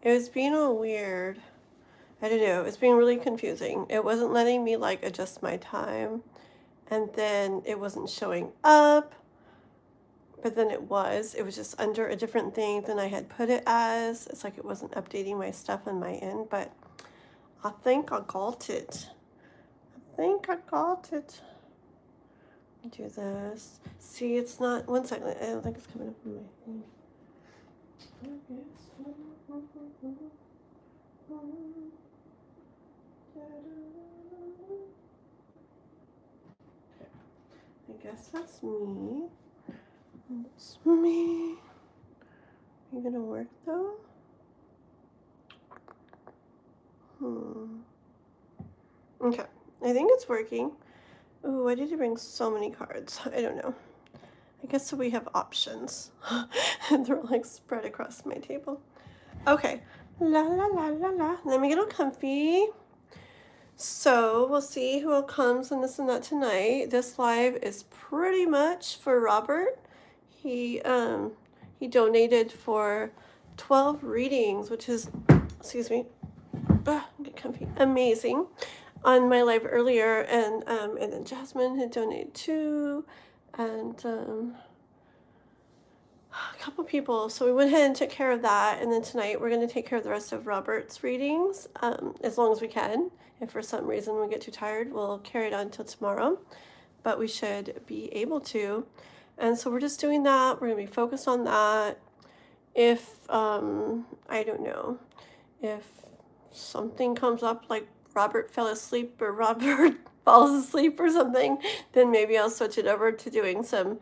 It was being all weird. I don't know. It's being really confusing. It wasn't letting me like adjust my time, and then it wasn't showing up. But then it was. It was just under a different thing than I had put it as. It's like it wasn't updating my stuff on my end, but I think I got it. I think I got it. Do this. See, it's not. One second. I don't think it's coming up on my thing. I guess that's me. It's me. Are you gonna work though? Okay. I think it's working. Ooh, why did you bring so many cards? I don't know. I guess so we have options. And they're like spread across my table. Okay. La la la la la. Let me get all comfy. So we'll see who all comes and this and that tonight. This live is pretty much for Robert. He donated for 12 readings, which is, excuse me, get comfy, amazing. On my live earlier, and then Jasmine had donated 2, and a couple people. So we went ahead and took care of that, and then tonight we're going to take care of the rest of Robert's readings, as long as we can. If for some reason we get too tired, we'll carry it on until tomorrow, but we should be able to. And so we're just doing that. We're going to be focused on that. If I don't know, if something comes up like Robert fell asleep or Robert falls asleep or something, then maybe I'll switch it over to doing some,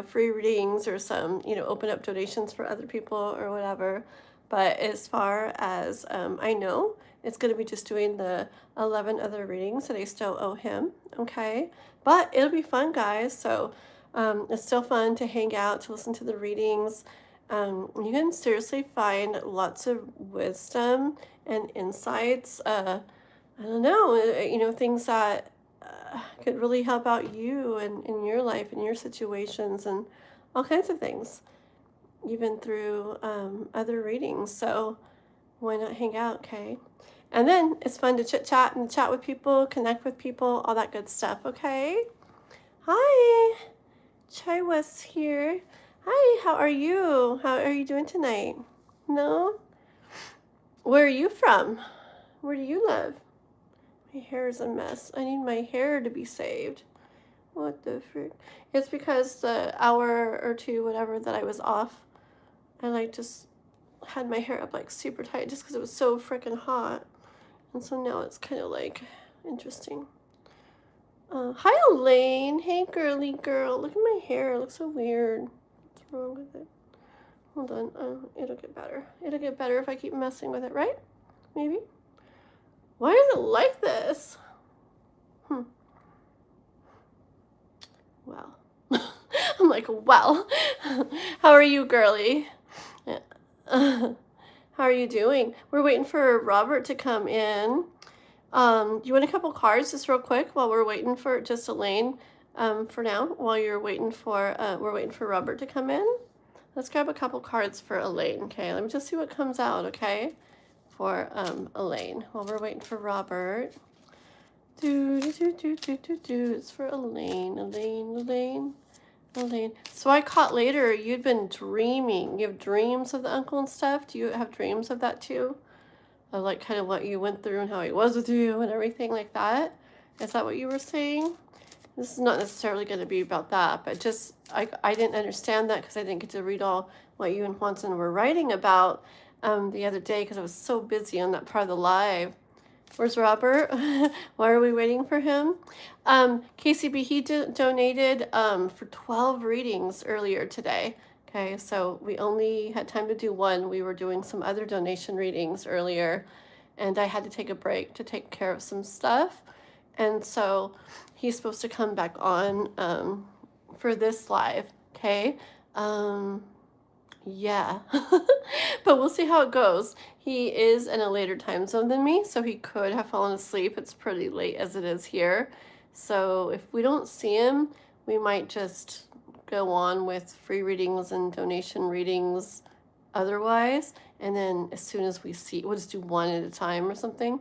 free readings or some, open up donations for other people or whatever. But as far as I know, it's going to be just doing the 11 other readings that I still owe him. Okay. But it'll be fun, guys. So it's still fun to hang out, to listen to the readings. You can seriously find lots of wisdom and insights. I don't know, things that could really help out you and in your life and your situations and all kinds of things, even through other readings. So why not hang out, okay? And then it's fun to chit chat and chat with people, connect with people, all that good stuff, okay? Hi, Chai was here. Hi, how are you? How are you doing tonight? No? Where are you from? Where do you live? My hair is a mess. I need my hair to be saved. What the frick? It's because the hour or two, whatever, that I was off, I like just had my hair up like super tight just because it was so freaking hot. And so now it's kind of like interesting. Hi, Elaine. Hey, girly girl. Look at my hair. It looks so weird. What's wrong with it? Hold on. It'll get better. It'll get better if I keep messing with it, right? Maybe? Why is it like this? Well. I'm like, well. How are you, girly? How are you doing? We're waiting for Robert to come in. You want a couple cards just real quick while we're waiting for just Elaine for now, while you're waiting for, we're waiting for Robert to come in? Let's grab a couple cards for Elaine, okay? Let me just see what comes out, okay? For Elaine, while we're waiting for Robert. It's for Elaine. So I caught later you'd been dreaming. You have dreams of the uncle and stuff? Do you have dreams of that too? Of like kind of what you went through and how he was with you and everything like that? Is that what you were saying? This is not necessarily going to be about that, but just I didn't understand that because I didn't get to read all what you and Juanson were writing about the other day because I was so busy on that part of the live. Where's Robert? Why are we waiting for him? KCB, he donated for 12 readings earlier today. Okay, so we only had time to do one. We were doing some other donation readings earlier, and I had to take a break to take care of some stuff. And so he's supposed to come back on for this live, okay? Yeah, but we'll see how it goes. He is in a later time zone than me, so he could have fallen asleep. It's pretty late as it is here. So if we don't see him, we might just go on with free readings and donation readings otherwise. And then as soon as we see, we'll just do one at a time or something.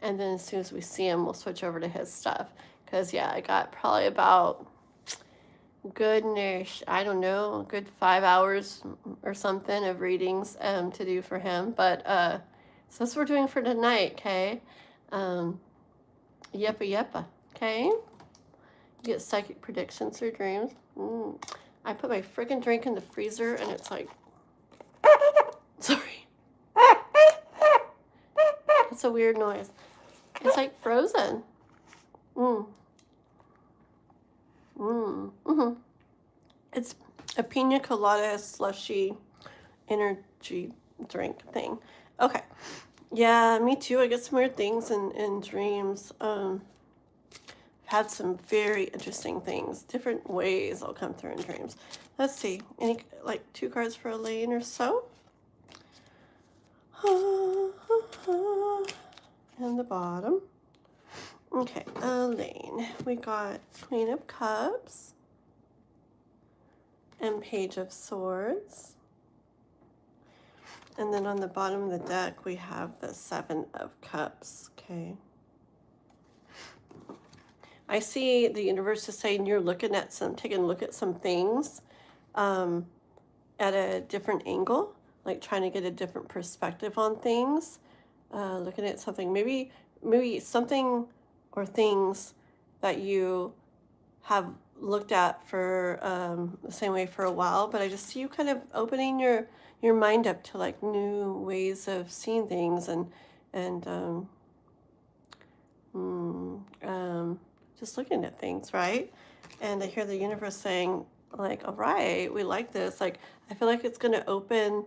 And then as soon as we see him, we'll switch over to his stuff. Because, yeah, I got probably about goodness, I don't know, a good 5 hours or something of readings to do for him. But so that's what we're doing for tonight, okay? Yeppa, okay? You get psychic predictions or dreams. I put my freaking drink in the freezer and it's like, sorry. That's a weird noise. It's like frozen. It's a pina colada slushy energy drink thing. Okay. Yeah, me too. I get some weird things in dreams. I've had some very interesting things, different ways I'll come through in dreams. Let's see. Any, like, 2 cards for Elaine or so? And the bottom. Okay, Elaine. We got Queen of Cups and Page of Swords. And then on the bottom of the deck, we have the 7 of Cups, okay? I see the universe is saying you're looking at taking a look at some things at a different angle, like trying to get a different perspective on things, looking at something, maybe something or things that you have looked at for the same way for a while, but I just see you kind of opening your mind up to like new ways of seeing things and just looking at things, right? And I hear the universe saying like, all right, we like this. Like, I feel like it's going to open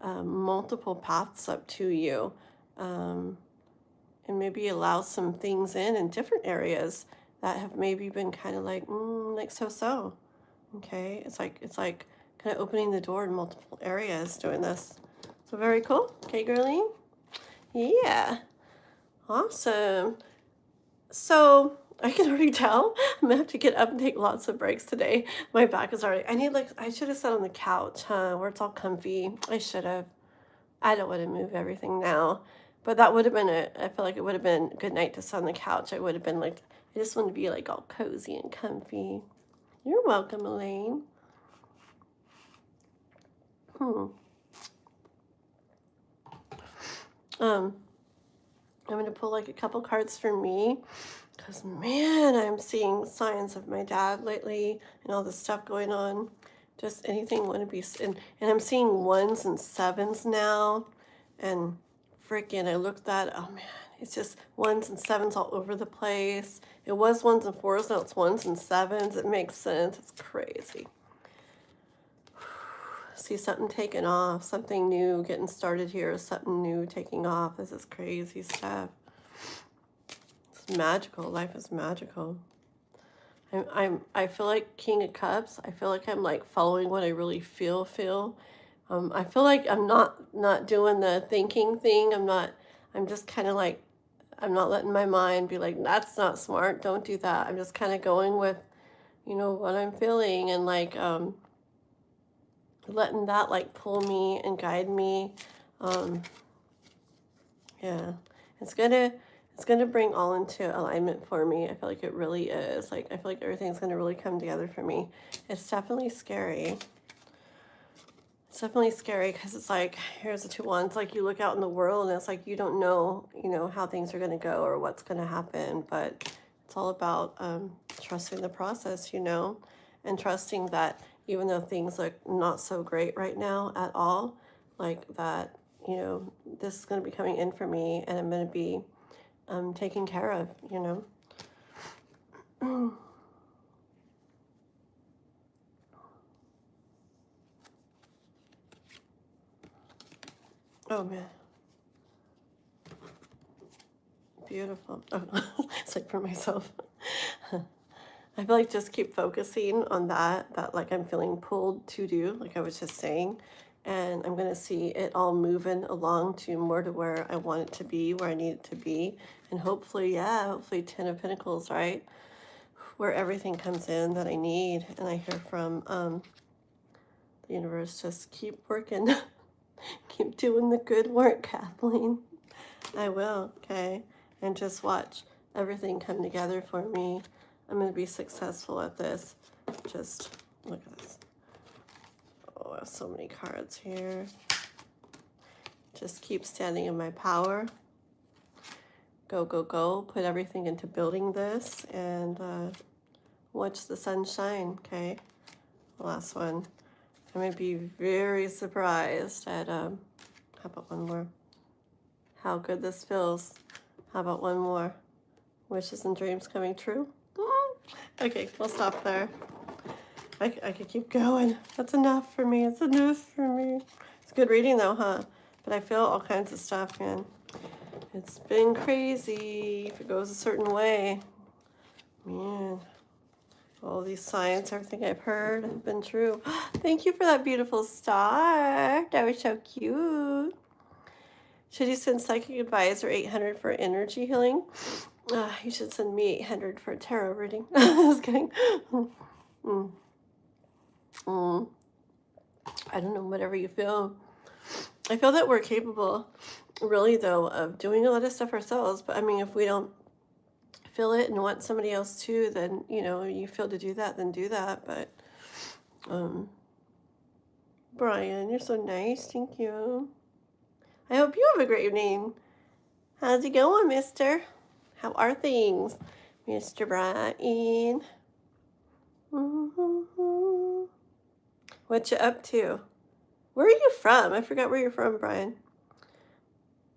multiple paths up to you, and maybe allow some things in different areas that have maybe been kind of like so. Okay, it's like kind of opening the door in multiple areas doing this. So very cool. Okay, girlie. Yeah, awesome. So I can already tell I'm gonna have to get up and take lots of breaks today. My back is already, I should have sat on the couch, where it's all comfy. I should have. I don't want to move everything now, but that would have been I feel like it would have been a good night to sit on the couch. I would have been like, I just want to be like all cozy and comfy. You're welcome, Elaine. I'm gonna pull like a couple cards for me, because man, I'm seeing signs of my dad lately and all this stuff going on. Just anything want to be, and I'm seeing 1s and 7s now, and freaking, I looked at, oh man, it's just 1s and 7s all over the place. It was 1s and 4s, now it's 1s and 7s. It makes sense. It's crazy. See something taking off, something new getting started here, something new taking off. This is crazy stuff. It's magical. Life is magical. I feel like King of Cups. I feel like I'm like following what I really feel. I feel like I'm not doing the thinking thing. I'm just kind of like, I'm not letting my mind be like, that's not smart, don't do that. I'm just kind of going with, what I'm feeling, and like letting that like pull me and guide me. Yeah, it's gonna bring all into alignment for me. I feel like it really is. Like, I feel like everything's gonna really come together for me. It's definitely scary. It's definitely scary because it's like, here's the 2 wands. Like, you look out in the world and it's like you don't know, how things are gonna go or what's gonna happen. But it's all about trusting the process, and trusting that even though things look not so great right now at all, like that, this is gonna be coming in for me, and I'm gonna be taken care of, Oh man, beautiful. Oh, it's like for myself. I feel like just keep focusing on that like I'm feeling pulled to do, like I was just saying, and I'm gonna see it all moving along to more to where I want it to be, where I need it to be, and hopefully 10 of Pentacles, right? Where everything comes in that I need, and I hear from the universe, just keep working. Keep doing the good work, Kathleen. I will, okay? And just watch everything come together for me. I'm going to be successful at this. Just look at this. Oh, I have so many cards here. Just keep standing in my power. Go, go, go. Put everything into building this and watch the sun shine, okay? Last one. I'm going to be very surprised at, how about one more? How good this feels. How about one more? Wishes and dreams coming true? Okay, we'll stop there. I could keep going. That's enough for me. It's enough for me. It's good reading though, huh? But I feel all kinds of stuff, man. It's been crazy if it goes a certain way. Man, all these signs, everything I've heard have been true. Thank you for that beautiful star. That was so cute. Should you send Psychic Advisor 800 for energy healing? You should send me 800 for a tarot reading. I was kidding. I don't know, whatever you feel. I feel that we're capable, really, though, of doing a lot of stuff ourselves. But I mean, if we don't feel it and want somebody else to, then, you know, you feel to do that, then do that. But, Brian, you're so nice. Thank you. I hope you have a great evening. How's it going, mister? How are things, Mr. Brian? What you up to? Where are you from? I forgot where you're from, Brian.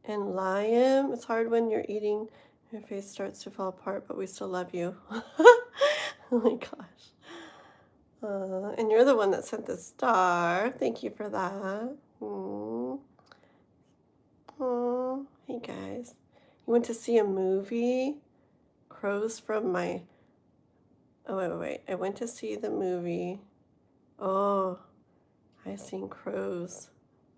And Liam, it's hard when you're eating. Your face starts to fall apart, but we still love you. Oh my gosh. And you're the one that sent the star. Thank you for that. Oh, hey guys. You went to see a movie? Crows from my... Oh, wait. I went to see the movie. Oh, I seen crows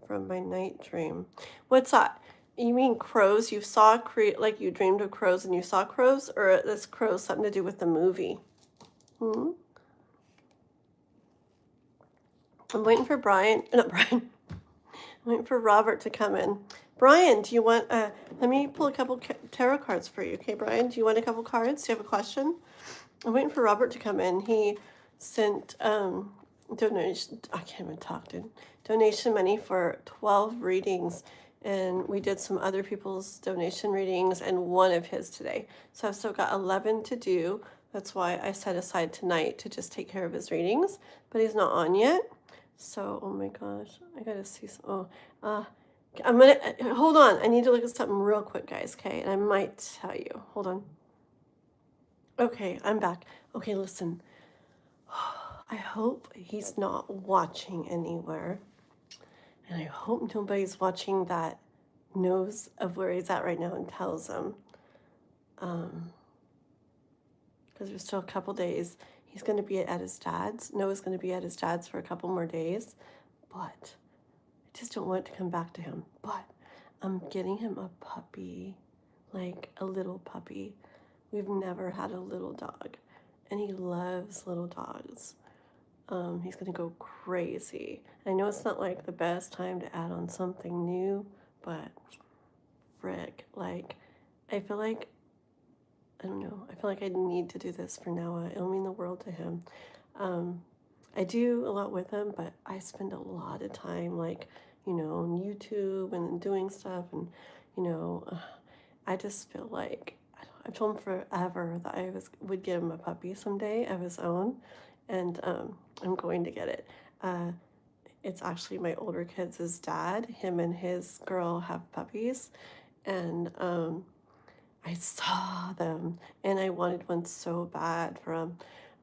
from my night dream. What's that? You mean crows? You saw, like you dreamed of crows and you saw crows? Or this crows something to do with the movie? I'm waiting for Brian. Not Brian. I'm waiting for Robert to come in. Brian, do you want... let me pull a couple tarot cards for you. Okay, Brian, do you want a couple cards? Do you have a question? I'm waiting for Robert to come in. He sent donation. I can't even talk, dude. Donation money for 12 readings, and we did some other people's donation readings and one of his today. So I've still got 11 to do. That's why I set aside tonight to just take care of his readings. But he's not on yet. So, oh my gosh, I gotta see some. I'm gonna hold on. I need to look at something real quick, guys. Okay, and I might tell you. Hold on. Okay, I'm back. Okay, listen. I hope he's not watching anywhere. And I hope nobody's watching that knows of where he's at right now and tells him. Because there's still a couple days. He's going to be at his dad's. Noah's going to be at his dad's for a couple more days. But I just don't want it to come back to him. But I'm getting him a puppy, like a little puppy. We've never had a little dog, and he loves little dogs. He's gonna go crazy. I know it's not like the best time to add on something new, but frick, like, I feel like, I don't know, I feel like I need to do this for Noah. It'll mean the world to him. I do a lot with him, but I spend a lot of time, like, you know, on YouTube and doing stuff, and, you know, I just feel like, I've told him forever that I would get him a puppy someday of his own, and I'm going to get it. It's actually my older kids' dad. Him and his girl have puppies, and I saw them, and I wanted one so bad for him,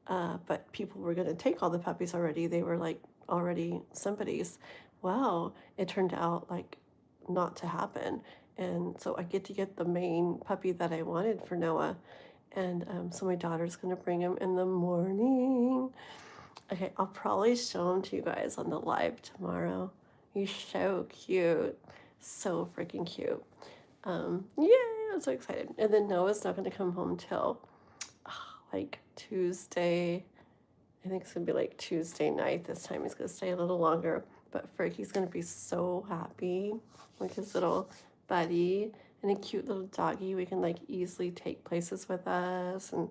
but people were going to take all the puppies already. They were like already somebody's. Well, it turned out like not to happen. And so I get to get the main puppy that I wanted for Noah. And so my daughter's going to bring him in the morning. Okay, I'll probably show him to you guys on the live tomorrow. He's so cute. So freaking cute. Yeah, I'm so excited. And then Noah's not going to come home till like Tuesday. I think it's going to be like Tuesday night this time. He's going to stay a little longer. But Frankie's gonna be so happy with his little buddy and a cute little doggy we can like easily take places with us, and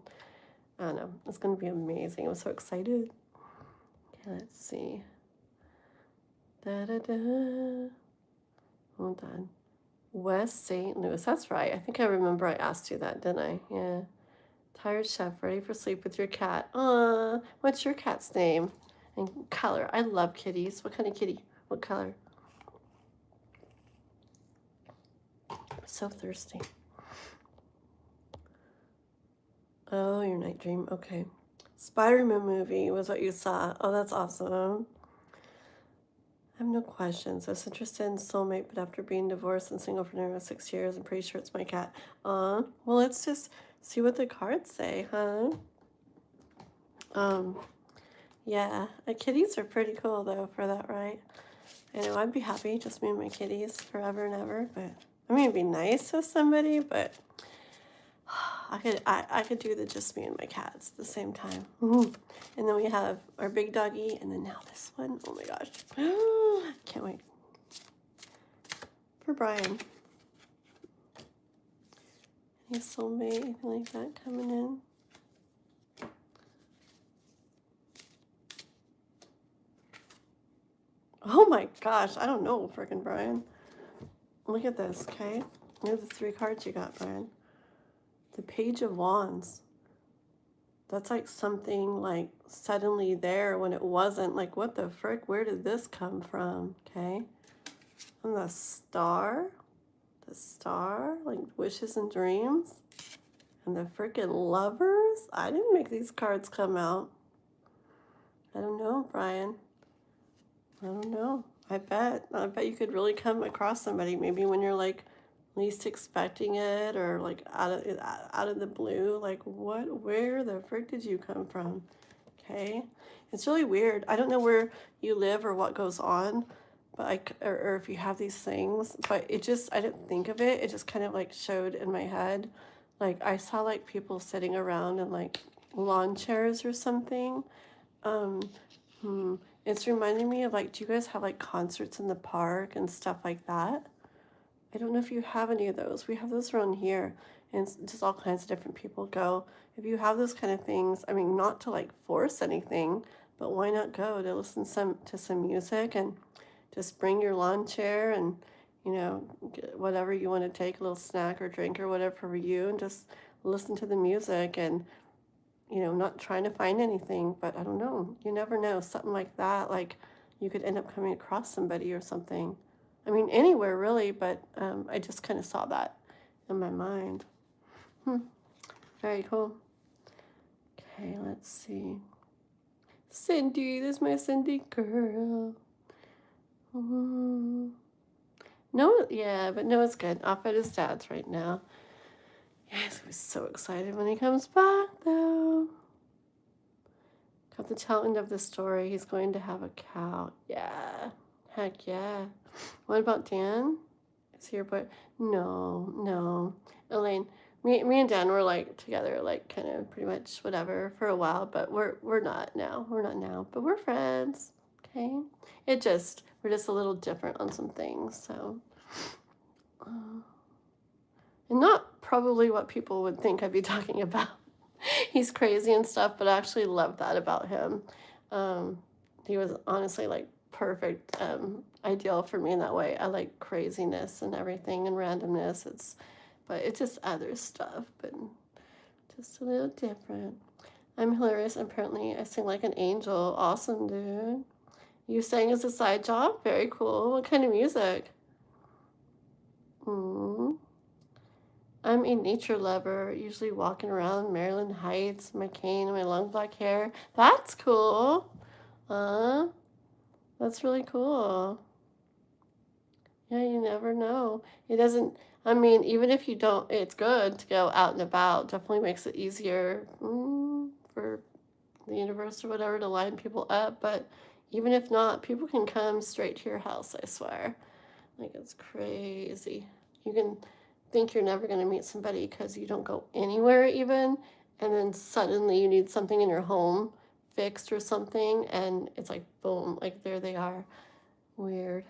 I don't know, it's gonna be amazing. I'm so excited. Okay, let's see. Da da da. Hold on. West St. Louis. That's right. I think I remember I asked you that, didn't I? Yeah. Tired chef, ready for sleep with your cat. What's your cat's name and color? I love kitties. What kind of kitty? What color? I'm so thirsty. Oh, your night dream. Okay. Spider-Man movie was what you saw. Oh, that's awesome. I have no questions. I was interested in soulmate, but after being divorced and single for nearly 6 years, I'm pretty sure it's my cat. Well, let's just see what the cards say, huh? Yeah, kitties are pretty cool though for that, right? I know I'd be happy, just me and my kitties forever and ever, but I mean, it'd be nice with somebody, but I could do the just me and my cats at the same time. And then we have our big doggy, and then now this one. Oh my gosh. Can't wait. For Brian. Any soulmate, anything like that coming in? Oh my gosh, I don't know, freaking Brian. Look at this, okay? Look at the 3 cards you got, Brian. The Page of Wands. That's like something like suddenly there when it wasn't. Like, what the frick? Where did this come from? Okay. And the Star. The Star, like wishes and dreams. And the freaking Lovers. I didn't make these cards come out. I don't know, Brian. I don't know. I bet you could really come across somebody maybe when you're like least expecting it, or like out of the blue. Like, where the frick did you come from? Okay, it's really weird. I don't know where you live or what goes on, but or if you have these things, but I didn't think of it. It just kind of like showed in my head. Like, I saw like people sitting around in like lawn chairs or something. It's reminding me of like, do you guys have like concerts in the park and stuff like that? I don't know if you have any of those. We have those around here, and it's just all kinds of different people go. If you have those kind of things, I mean, not to like force anything, but why not go to listen to some music and just bring your lawn chair and, get whatever you want to take, a little snack or drink or whatever for you, and just listen to the music and, not trying to find anything, but I don't know. You never know. Something like that, like you could end up coming across somebody or something. I mean, anywhere really, but I just kind of saw that in my mind. Very cool. Okay, let's see. Cindy, this is my Cindy girl. No, yeah, but no, it's good. Off at his dad's right now. Yeah, he's gonna be so excited when he comes back, though. At the tail end of the story, he's going to have a cow. Yeah, heck yeah. What about Dan? Is he your boy? No. Elaine, me and Dan were like together, like kind of pretty much whatever for a while, but we're not now. We're not now, but we're friends. Okay. We're just a little different on some things. So, and not probably what people would think I'd be talking about. He's crazy and stuff, but I actually love that about him. He was honestly like perfect, ideal for me in that way. I like craziness and everything and randomness. But it's just other stuff, but just a little different. I'm hilarious. Apparently, I sing like an angel. Awesome, dude. You sang as a side job? Very cool. What kind of music? I'm a nature lover, usually walking around Maryland Heights, my cane and my long black hair. That's cool. That's really cool. Yeah, you never know. It doesn't, I mean, even if you don't, it's good to go out and about. Definitely makes it easier for the universe or whatever to line people up. But even if not, people can come straight to your house, I swear. Like, it's crazy. You can think you're never going to meet somebody because you don't go anywhere even, and then suddenly you need something in your home fixed or something, and it's like boom, like there they are. Weird.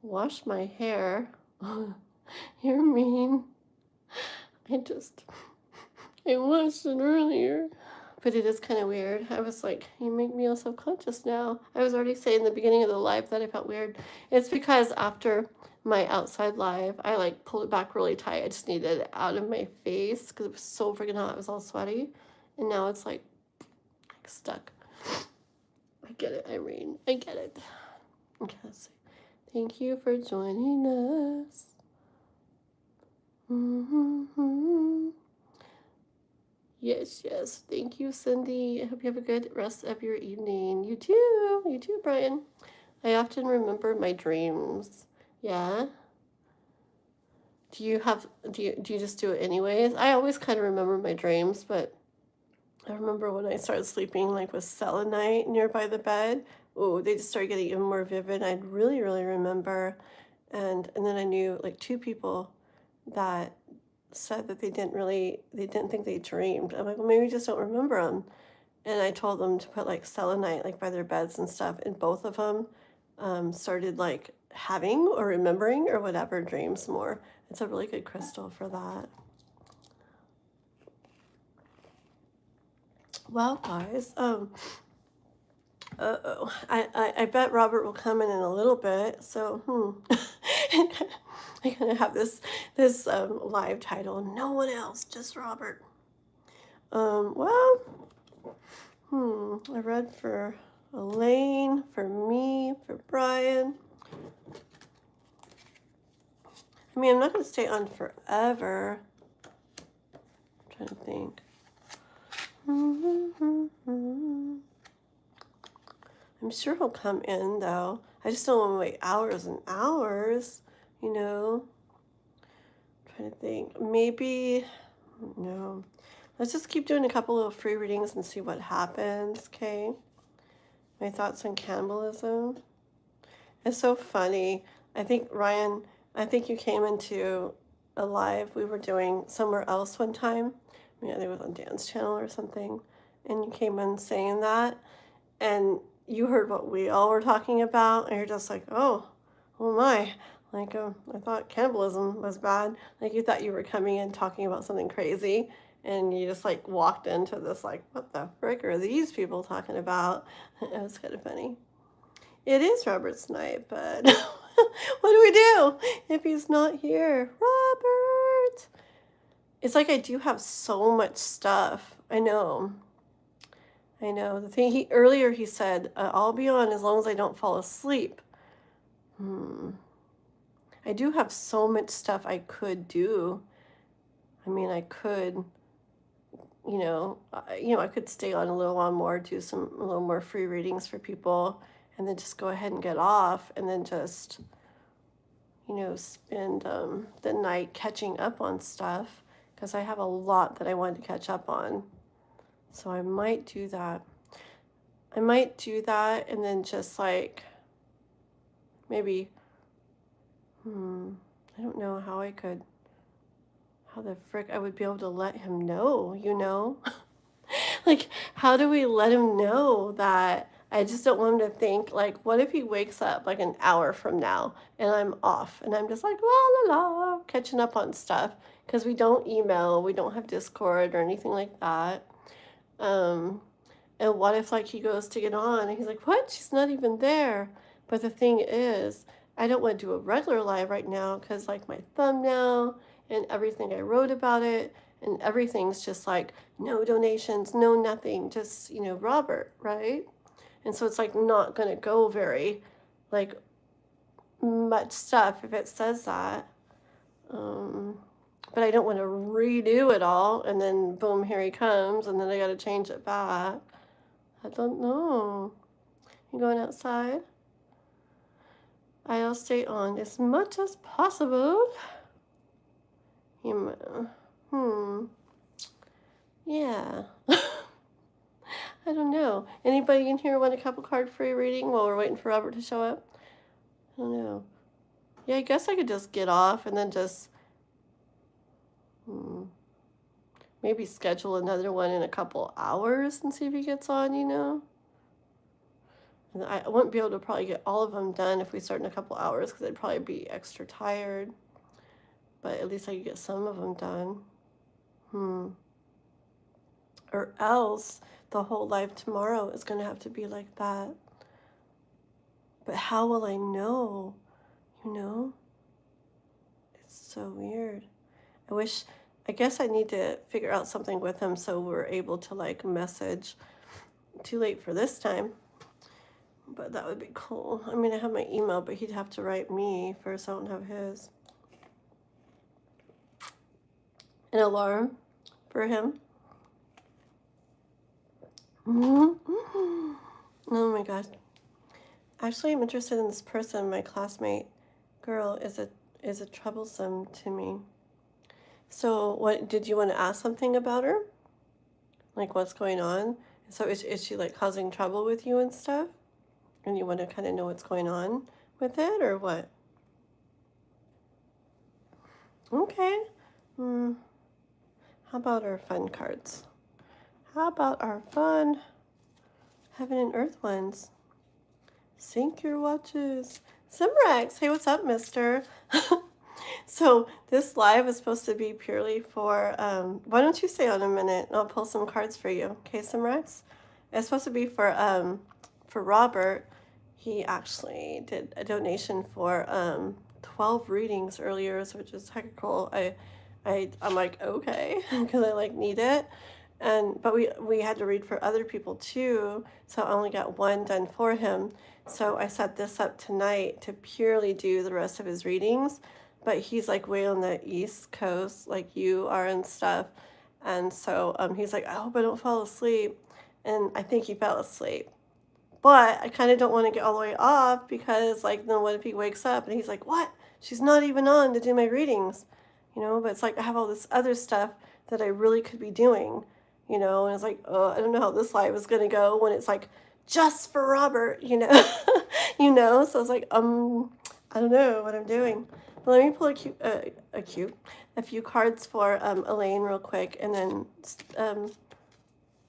Wash my hair. You're mean. I washed it earlier. But it is kind of weird. I was like, you make me all self-conscious now. I was already saying in the beginning of the live that I felt weird. It's because after my outside live, I like pulled it back really tight. I just needed it out of my face because it was so freaking hot. It was all sweaty. And now it's like stuck. I get it, Irene. I get it. Okay, let's see. Thank you for joining us. Yes, yes. Thank you, Cindy. I hope you have a good rest of your evening. You too. You too, Brian. I often remember my dreams. Yeah. Do you just do it anyways? I always kind of remember my dreams, but I remember when I started sleeping like with selenite nearby the bed. Oh, they just started getting even more vivid. I'd really, really remember. And then I knew like two people that said that they didn't think they dreamed. I'm like, well, maybe you just don't remember them. And I told them to put like selenite like by their beds and stuff. And both of them started like having or remembering or whatever dreams more. It's a really good crystal for that. Well, guys, I bet Robert will come in a little bit. So, I'm gonna have this live title. No one else, just Robert. Well, I read for Elaine, for me, for Brian. I mean, I'm not gonna stay on forever. I'm trying to think. I'm sure he'll come in though. I just don't want to wait hours and hours, you know. I'm trying to think. Maybe, no. Let's just keep doing a couple of free readings and see what happens, okay? My thoughts on cannibalism. It's so funny. I think, Ryan, you came into a live we were doing somewhere else one time. I think it was on Dan's channel or something. And you came in saying that. And you heard what we all were talking about. And you're just like, oh my. Like, I thought cannibalism was bad. Like, you thought you were coming in talking about something crazy. And you just, like, walked into this, like, what the frick are these people talking about? It was kind of funny. It is Robert's night, but what do we do if he's not here? Robert! It's like I do have so much stuff. I know. The thing earlier he said, I'll be on as long as I don't fall asleep. I do have so much stuff I could do. I mean, I could, I could stay on a little while more, do a little more free readings for people, and then just go ahead and get off, and then just, spend the night catching up on stuff, because I have a lot that I want to catch up on. So I might do that. And then just like, maybe, I don't know how the frick I would be able to let him know, like, how do we let him know that I just don't want him to think, like, what if he wakes up like an hour from now and I'm off and I'm just like, la la la, catching up on stuff, because we don't email, we don't have Discord or anything like that. And what if, like, he goes to get on and he's like, what? She's not even there. But the thing is, I don't want to do a regular live right now because, like, my thumbnail and everything I wrote about it and everything's just like, no donations, no nothing, just, Robert, right? And so it's, like, not going to go very, like, much stuff if it says that. But I don't want to redo it all and then, boom, here he comes, and then I got to change it back. I don't know. You going outside? I'll stay on as much as possible. Yeah. I don't know. Anybody in here want a couple card free reading while we're waiting for Robert to show up? I don't know. Yeah, I guess I could just get off and then just maybe schedule another one in a couple hours and see if he gets on, And I wouldn't be able to probably get all of them done if we start in a couple hours because I'd probably be extra tired. But at least I could get some of them done. Or else the whole life tomorrow is going to have to be like that. But how will I know? You know? It's so weird. I guess I need to figure out something with him so we're able to like message. Too late for this time. But that would be cool. I mean, I have my email, but he'd have to write me first. I don't have his. An alarm for him. Oh my gosh. Actually, I'm interested in this person. My classmate girl is a troublesome to me. So what did you want to ask something about her? Like what's going on? So is she like causing trouble with you and stuff? And you want to kind of know what's going on with it or what? Okay. How about our fun cards? How about our fun heaven and earth ones? Sync your watches. Simrex, hey, what's up, mister? So this live is supposed to be purely for, why don't you stay on a minute and I'll pull some cards for you. Okay, Simrex? It's supposed to be for Robert. He actually did a donation for 12 readings earlier, which is heck cool. I'm like, okay, because I like need it. But we had to read for other people too, so I only got one done for him. So I set this up tonight to purely do the rest of his readings, but he's like way on the East Coast, like you are and stuff. And so he's like, I hope I don't fall asleep. And I think he fell asleep. But I kind of don't want to get all the way off because like, then what if he wakes up and he's like, what? She's not even on to do my readings, you know? But it's like I have all this other stuff that I really could be doing, you know? And it's like, I don't know how this live is going to go when it's like, just for Robert, you know, you know. So I was like, I don't know what I'm doing. But let me pull a few cards for Elaine real quick, and then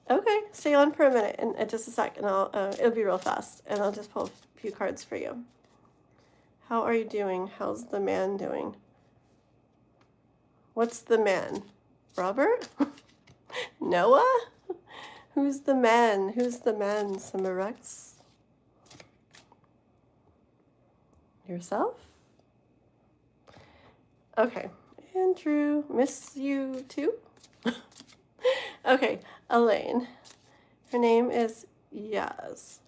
okay, stay on for a minute and just a sec, and it'll be real fast, and I'll just pull a few cards for you. How are you doing? How's the man doing? What's the man? Robert? Noah? Who's the man? Who's the man, Simrex? Yourself? Okay. Andrew, miss you too? Okay, Elaine. Her name is Yas.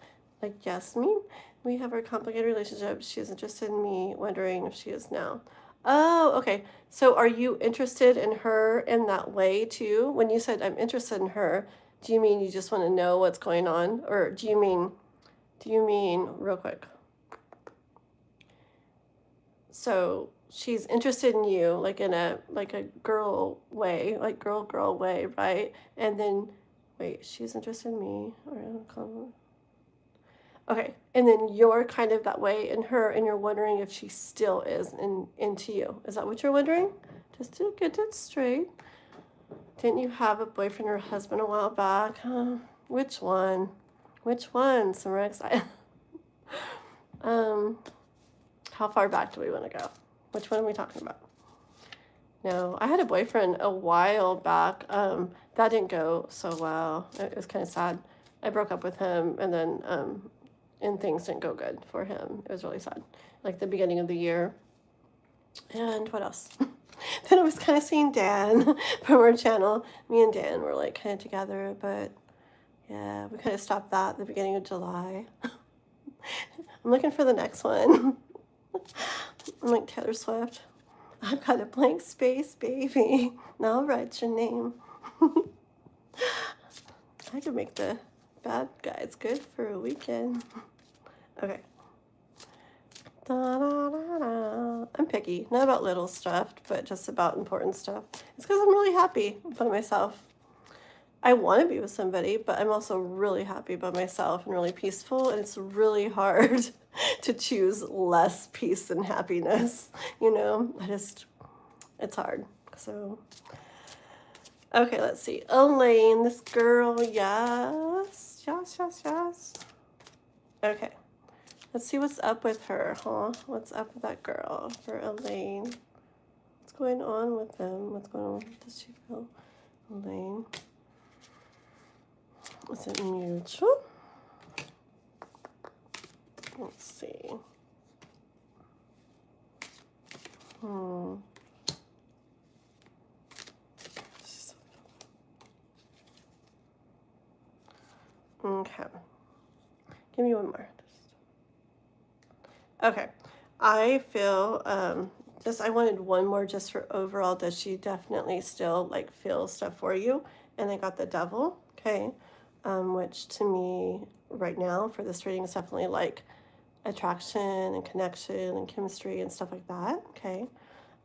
Like Yasmin. We have our complicated relationship. She is interested in me, wondering if she is now. Oh, okay. So are you interested in her in that way too? When you said I'm interested in her, do you mean you just want to know what's going on? Or do you mean real quick? So she's interested in you, like in a girl way, like girl way, right? And then wait, she's interested in me. Okay, and then you're kind of that way in her, and you're wondering if she still is into you. Is that what you're wondering? Just to get it straight. Didn't you have a boyfriend or husband a while back? Which one? Which one, Simrex? How far back do we want to go? Which one are we talking about? No, I had a boyfriend a while back. That didn't go so well. It was kind of sad. I broke up with him, and then and things didn't go good for him. It was really sad. Like the beginning of the year. And what else? Then I was kind of seeing Dan from our channel. Me and Dan were like kind of together, but yeah, we kind of stopped that at the beginning of July. I'm looking for the next one. I'm like Taylor Swift. I've got a blank space, baby. Now I'll write your name. I could make the bad guys good for a weekend. Okay. Da, da, da, da. I'm picky, not about little stuff, but just about important stuff. It's because I'm really happy by myself. I want to be with somebody, but I'm also really happy by myself and really peaceful, and it's really hard to choose less peace and happiness, you know? It's hard. So, okay, let's see. Elaine, this girl, yes. Okay. Let's see what's up with her, huh? What's up with that girl for Elaine? What's going on with them? What's going on? Does she feel Elaine? Is it mutual? Let's see. Okay. Give me one more. Okay. I feel I wanted one more just for overall. Does she definitely still like feel stuff for you? And I got the devil. Okay. Which to me right now for this reading is definitely like attraction and connection and chemistry and stuff like that. Okay.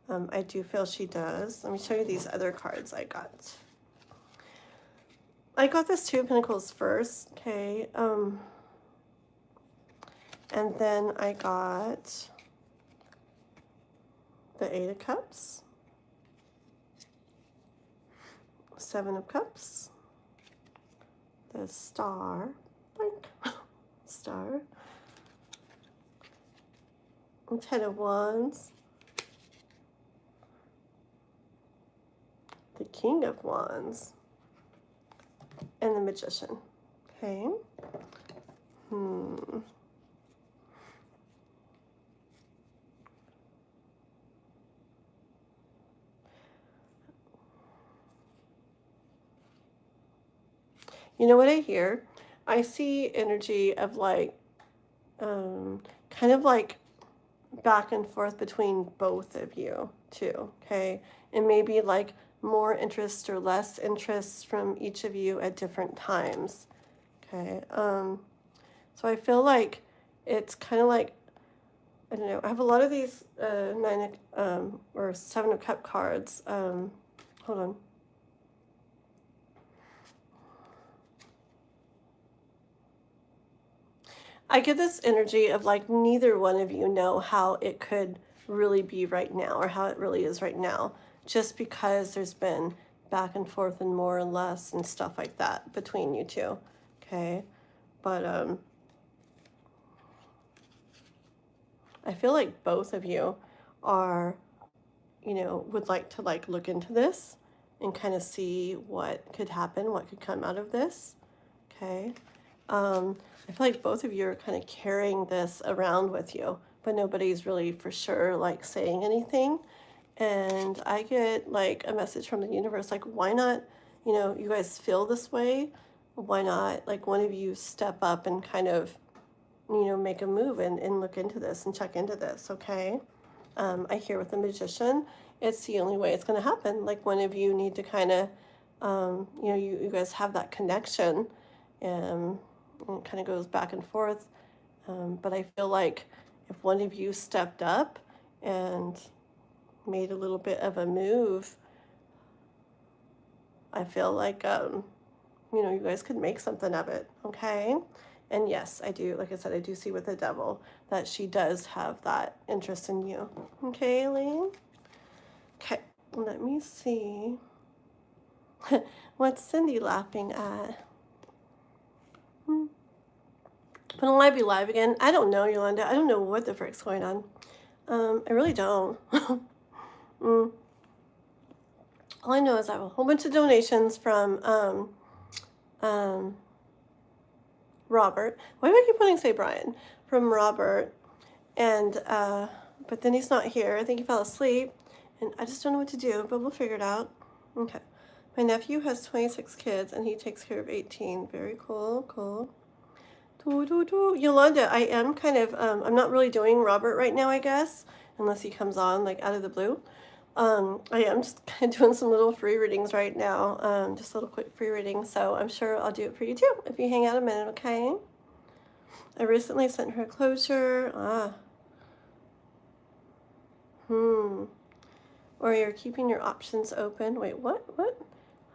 I do feel she does. Let me show you these other cards I got. I got this Two of Pentacles first, okay, and then I got the Eight of Cups, Seven of Cups, the Star, Star, and Ten of Wands, the King of Wands, and the Magician. Okay. You know what I hear? I see energy of like, kind of like back and forth between both of you too, okay? And maybe like more interest or less interest from each of you at different times, okay? So I feel like it's kind of like, I don't know, I have a lot of these or Seven of Cup cards. Hold on. I get this energy of like neither one of you know how it could really be right now or how it really is right now, just because there's been back and forth and more and less and stuff like that between you two. Okay. But I feel like both of you are, you know, would like to like look into this and kind of see what could happen, what could come out of this. Okay. I feel like both of you are kind of carrying this around with you, but nobody's really for sure like saying anything. And I get like a message from the universe, like, why not, you know, you guys feel this way? Why not like one of you step up and kind of, you know, make a move and look into this and check into this, okay? I hear with the Magician, it's the only way it's going to happen. Like one of you need to kind of, you know, you guys have that connection, and it kind of goes back and forth. But I feel like if one of you stepped up and made a little bit of a move, I feel like, you know, you guys could make something of it, okay? And yes, I do, like I said, I do see with the devil that she does have that interest in you. Okay, Elaine? Okay, let me see. What's Cindy laughing at? But will I be live again? I don't know, Yolanda. I don't know what the frick's going on. I really don't. All I know is I have a whole bunch of donations from Robert. Why do I keep wanting to say Brian? From Robert. And but then he's not here. I think he fell asleep. And I just don't know what to do, but we'll figure it out. Okay. My nephew has 26 kids and he takes care of 18. Very cool, cool. Yolanda, I am kind of, I'm not really doing Robert right now, I guess, unless he comes on like out of the blue. I am just kind of doing some little free readings right now, just little quick free readings, so I'm sure I'll do it for you too, if you hang out a minute, okay? I recently sent her closure. Or you're keeping your options open. Wait, what?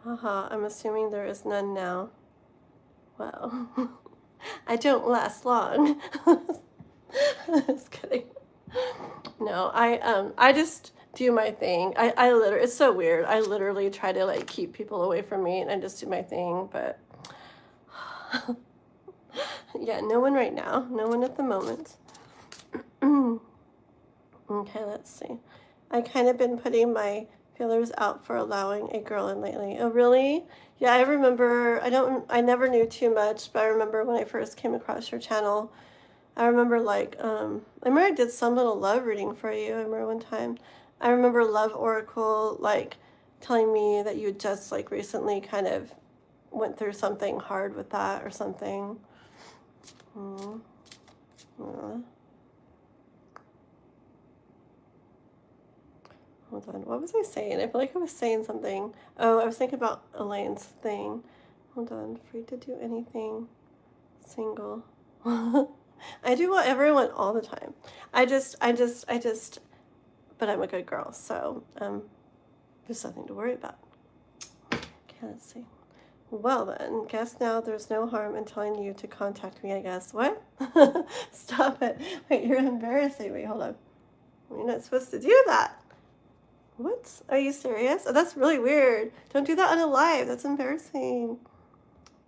Haha, I'm assuming there is none now. Well, I don't last long. Just kidding. No, I just do my thing. I literally, it's so weird. I literally try to like keep people away from me and I just do my thing, but Yeah, no one right now. No one at the moment. Okay, let's see. I kind of been putting my feelers out for allowing a girl in lately. Oh, really? Yeah, I remember. I never knew too much, but I remember when I first came across your channel. I remember I remember I did some little love reading for you. I remember one time. I remember Love Oracle like telling me that you just like recently kind of went through something hard with that or something. Mm. Yeah. Hold on. What was I saying? I feel like I was saying something. Oh, I was thinking about Elaine's thing. Hold on. Free to do anything. Single. I do whatever I want all the time. But I'm a good girl, so there's nothing to worry about. Okay, let's see. Well then, guess now there's no harm in telling you to contact me, I guess. What? Stop it. Wait, you're embarrassing me. Hold on. You're not supposed to do that. What? Are you serious? Oh, that's really weird. Don't do that on a live. That's embarrassing.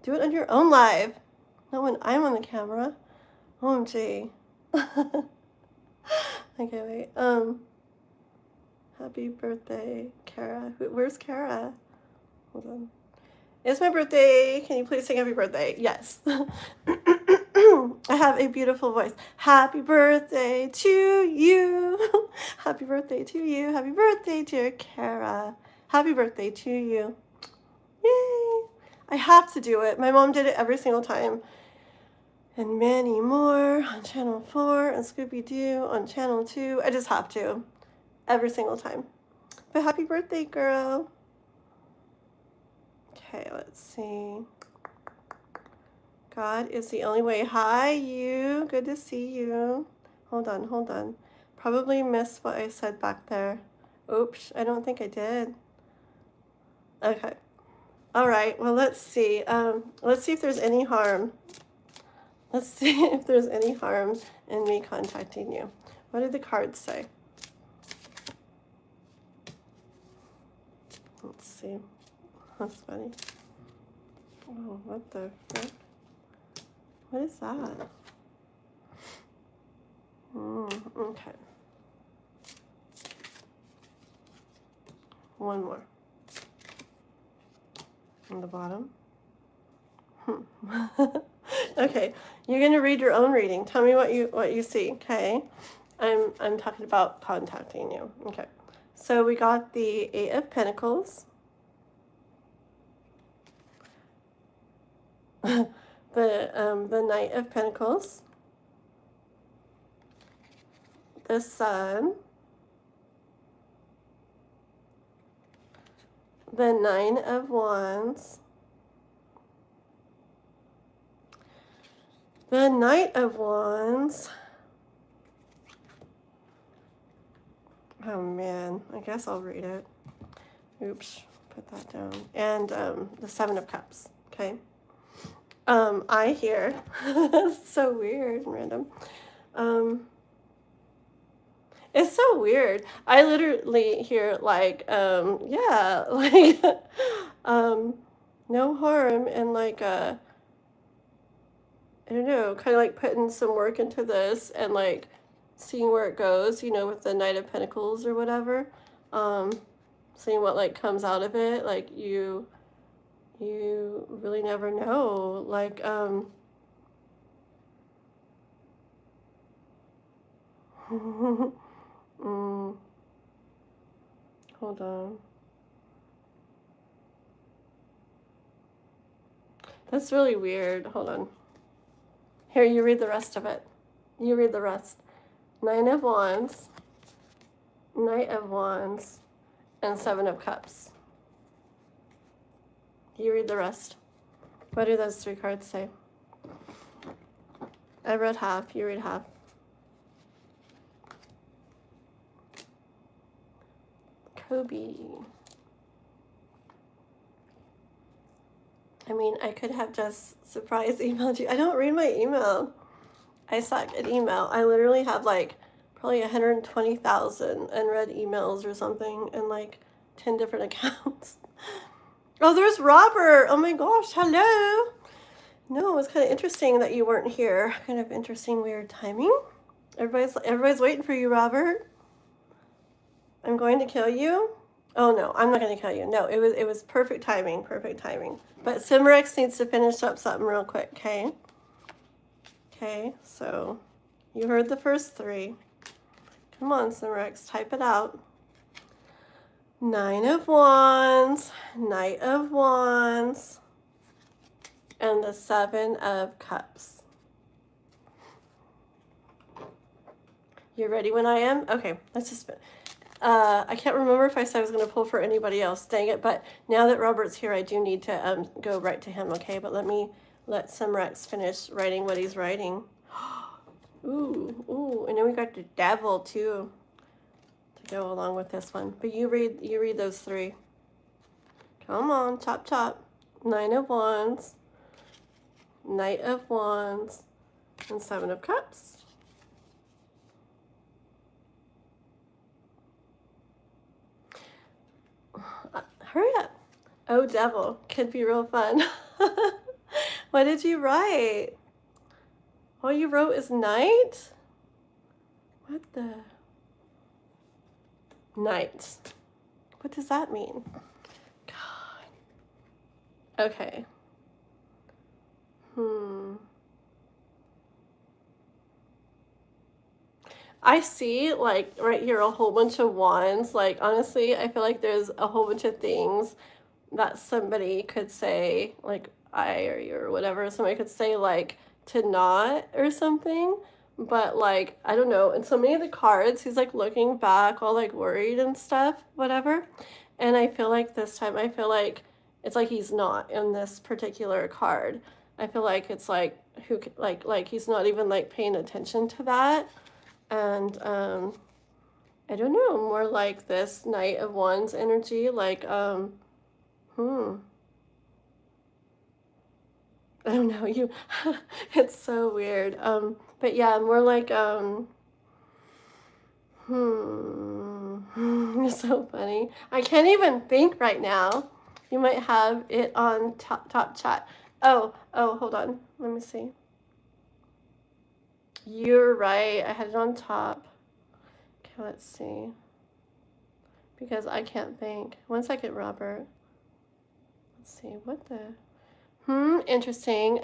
Do it on your own live. Not when I'm on the camera. OMG. Okay, wait. Happy birthday, Kara. Where's Kara? Hold on. It's my birthday. Can you please sing happy birthday? Yes. I have a beautiful voice. Happy birthday to you. Happy birthday to you. Happy birthday, dear Kara. Happy birthday to you. Yay. I have to do it. My mom did it every single time. And many more on Channel 4 and Scooby-Doo on Channel 2. I just have to. Every single time. But happy birthday, girl. Okay, let's see. God is the only way. Hi, you. Good to see you. Hold on. Probably missed what I said back there. Oops, I don't think I did. Okay. All right, well, let's see. Let's see if there's any harm. Let's see if there's any harm in me contacting you. What did the cards say? Let's see. That's funny. Oh, what the frick? What is that? Okay. One more. On the bottom. Okay, you're gonna read your own reading. Tell me what you see. Okay, I'm talking about contacting you. Okay, so we got the Eight of Pentacles, the Knight of Pentacles, the Sun, the Nine of Wands, the Knight of Wands. Oh man, I guess I'll read it. Oops, put that down. And the Seven of Cups. Okay. I hear. So weird and random. It's so weird. I literally hear like, yeah, like, no harm and like, I don't know, kind of like putting some work into this and like seeing where it goes, you know, with the Knight of Pentacles or whatever. Seeing what like comes out of it. Like you really never know. Like, hold on. That's really weird. Hold on. Here, you read the rest of it. You read the rest. Nine of Wands, Knight of Wands, and Seven of Cups. You read the rest. What do those three cards say? I read half. You read half. Kobe. I mean, I could have just surprise emailed you. I don't read my email. I suck at email. I literally have like probably 120,000 unread emails or something and like 10 different accounts. Oh, there's Robert. Oh my gosh. Hello. No, it was kind of interesting that you weren't here. Kind of interesting, weird timing. Everybody's waiting for you, Robert. I'm going to kill you. Oh no, I'm not going to kill you. No, it was perfect timing, perfect timing. But Cimarex needs to finish up something real quick, okay? Okay, so you heard the first three. Come on, Cimarex, type it out. Nine of Wands, Knight of Wands, and the Seven of Cups. You ready when I am? Okay, let's just... I can't remember if I said I was going to pull for anybody else. Dang it. But now that Robert's here, I do need to go right to him, okay? But let Cimarex finish writing what he's writing. Ooh. And then we got the Devil, too, to go along with this one. But you read those three. Come on, chop. Nine of Wands, Knight of Wands, and Seven of Cups. Hurry up. Oh, Devil. Could be real fun. What did you write? All you wrote is Knight? What the? Knight. What does that mean? God. Okay. I see, like, right here, a whole bunch of wands. Like, honestly, I feel like there's a whole bunch of things that somebody could say, like, I or you or whatever. Somebody could say, like, to not or something. But, like, I don't know. And so many of the cards, he's, like, looking back all, like, worried and stuff, whatever. And I feel like this time, I feel like it's like he's not in this particular card. I feel like it's, like, who, like he's not even, like, paying attention to that. And I don't know, more like this Knight of Wands energy, like I don't know, you it's so weird. But yeah, more like it's so funny. I can't even think right now. You might have it on top chat. Oh, hold on. Let me see. You're right. I had it on top. Okay, let's see. Because I can't think. 1 second, Robert. Let's see, what the... interesting.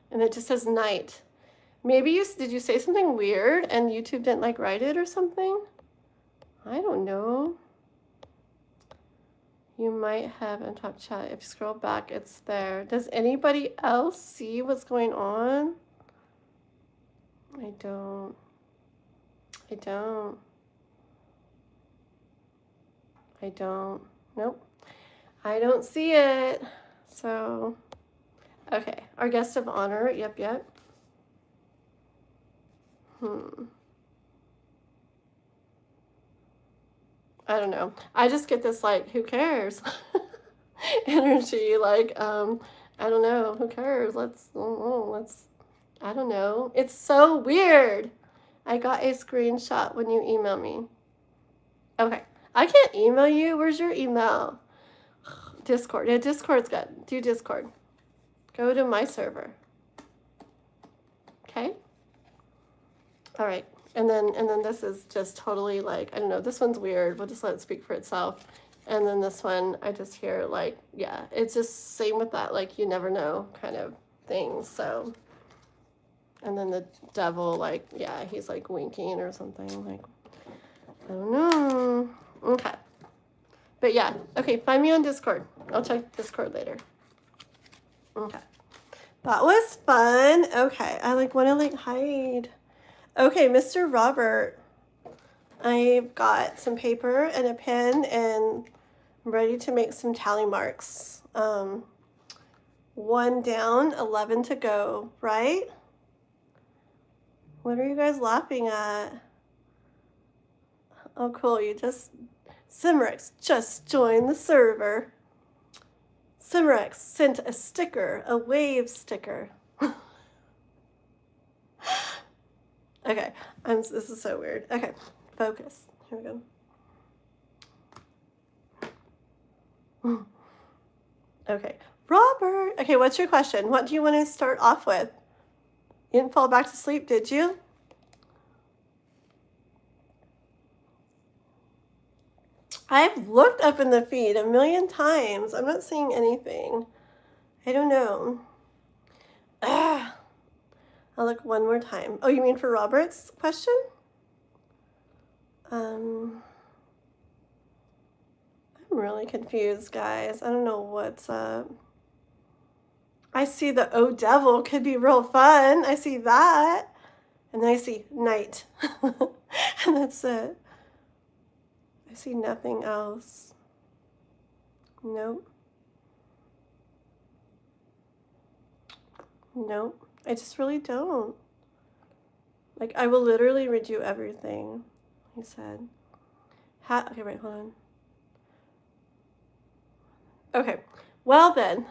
And it just says night. Maybe did you say something weird and YouTube didn't, like, write it or something? I don't know. You might have in top chat. If you scroll back, it's there. Does anybody else see what's going on? I don't. Nope. I don't see it. So, okay. Our guest of honor. Yep. I don't know. I just get this, like, who cares? Energy. Like, I don't know. Who cares? Let's, I don't know. It's so weird. I got a screenshot when you email me. Okay. I can't email you. Where's your email? Discord. Yeah, Discord's good. Do Discord. Go to my server. Okay? All right. And then this is just totally, like, I don't know. This one's weird. We'll just let it speak for itself. And then this one, I just hear, like, yeah, it's just same with that, like, you never know kind of thing. So, and then the Devil, like, yeah, he's, like, winking or something. Like, I don't know. Okay. But yeah, okay, find me on Discord. I'll check Discord later. Okay. That was fun. Okay, I, like, want to, like, hide. Okay, Mr. Robert, I've got some paper and a pen and I'm ready to make some tally marks. 1 down, 11 to go, right? What are you guys laughing at? Oh, cool, Cimarex just joined the server. Cimarex sent a sticker, a wave sticker. Okay, this is so weird. Okay, focus. Here we go. Okay. Robert. Okay, what's your question? What do you want to start off with? You didn't fall back to sleep, did you? I've looked up in the feed a million times. I'm not seeing anything. I don't know. Ah, I'll look one more time. Oh, you mean for Robert's question? I'm really confused, guys. I don't know what's up. I see the Oh Devil could be real fun. I see that. And then I see night. And that's it. I see nothing else. Nope. Nope. I just really don't. Like, I will literally redo everything, he said. Okay, wait, hold on. Okay. Well then,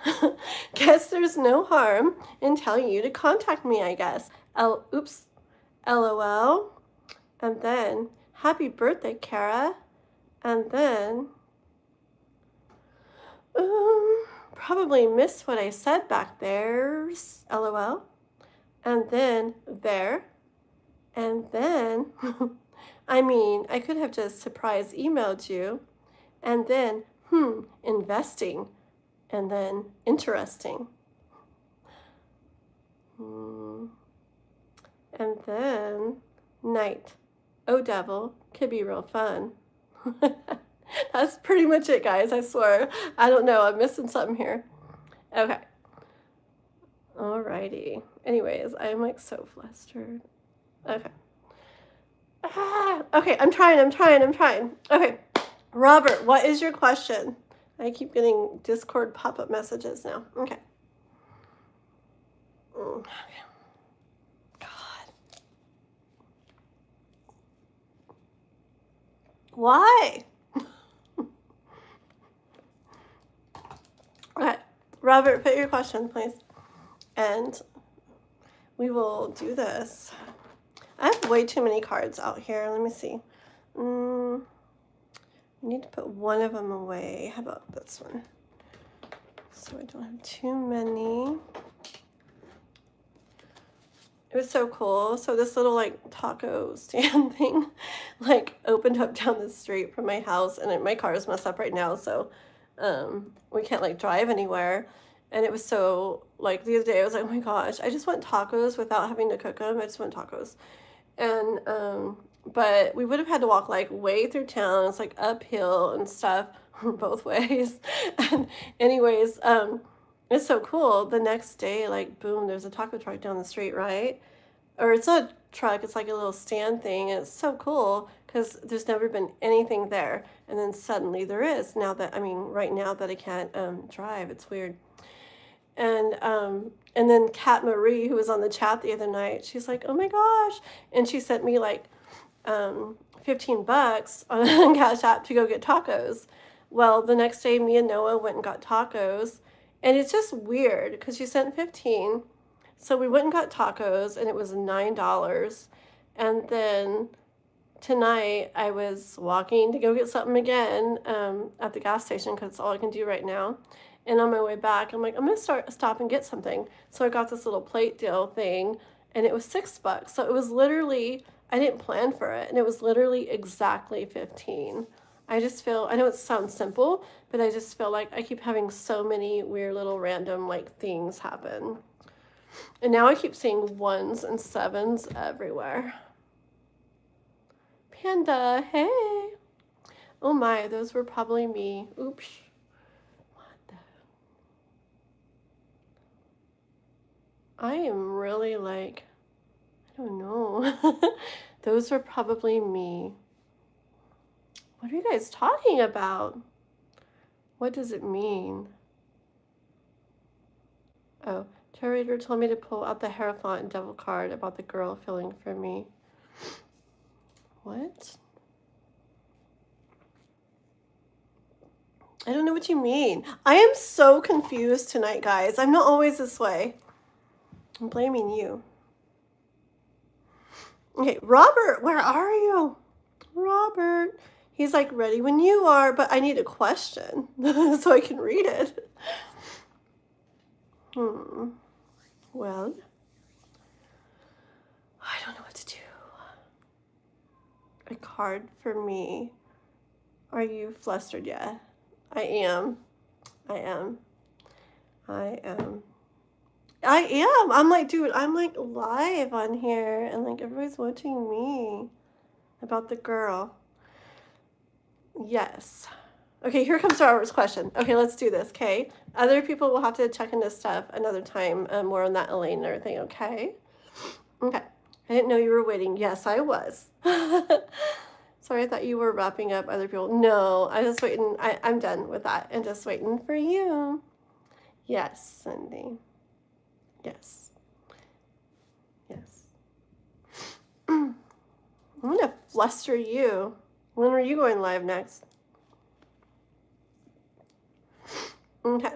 guess there's no harm in telling you to contact me, I guess. Oops. LOL. And then, happy birthday, Kara. And then, probably missed what I said back there. LOL. And then, there. And then, I mean, I could have just surprise emailed you. And then, investing. And then, interesting. And then, night. Oh, devil, could be real fun. That's pretty much it, guys, I swear. I don't know, I'm missing something here. Okay. Alrighty. Anyways, I'm like so flustered. Okay. Okay, I'm trying. Okay. Robert, what is your question? I keep getting Discord pop-up messages now. Okay. God. Why? Okay. Robert, put your question, please. And we will do this. I have way too many cards out here. Let me see. I need to put one of them away. How about this one? So I don't have too many. It was so cool. So this little like taco stand thing like opened up down the street from my house, and my car is messed up right now, so we can't like drive anywhere. And it was so like the other day I was like, oh my gosh, I just want tacos without having to cook them. I just want tacos. And but we would have had to walk like way through town. It's like uphill and stuff both ways. And anyways, it's so cool. The next day, like boom, there's a taco truck down the street, right? Or it's not a truck, it's like a little stand thing. And it's so cool because there's never been anything there. And then suddenly there is. Now that, I mean, right now that I can't drive, it's weird. And then Kat Marie, who was on the chat the other night, she's like, oh my gosh. And she sent me like $15 on Cash App to go get tacos. Well, the next day me and Noah went and got tacos. And it's just weird because she sent 15. So we went and got tacos and it was $9. And then tonight I was walking to go get something again at the gas station because it's all I can do right now. And on my way back, I'm like, I'm going to stop and get something. So I got this little plate deal thing, and it was $6. So it was literally, I didn't plan for it, and it was literally exactly 15. I just feel, I know it sounds simple, but I just feel like I keep having so many weird little random like things happen. And now I keep seeing 1s and 7s everywhere. Panda, hey. Oh my, those were probably me. Oops. I am really like, I don't know. Those are probably me. What are you guys talking about? What does it mean? Oh, Tarot Reader told me to pull out the Hierophant and Devil card about the girl feeling for me. What? I don't know what you mean. I am so confused tonight, guys. I'm not always this way. I'm blaming you. Okay, Robert, where are you? Robert, He's like, ready when you are, but I need a question so I can read it. Well, I don't know what to do. A card for me. Are you flustered yet? I am. I am. I am. I am. I'm like, dude, I'm like live on here and like everybody's watching me about the girl. Yes. Okay, here comes Robert's question. Okay, let's do this, okay? Other people will have to check into stuff another time, more on that Elaine and everything, okay? Okay. I didn't know you were waiting. Yes, I was. Sorry, I thought you were wrapping up other people. No, I was waiting. I'm done with that and just waiting for you. Yes, Cindy. Yes. Yes. I'm gonna fluster you. When are you going live next? Okay.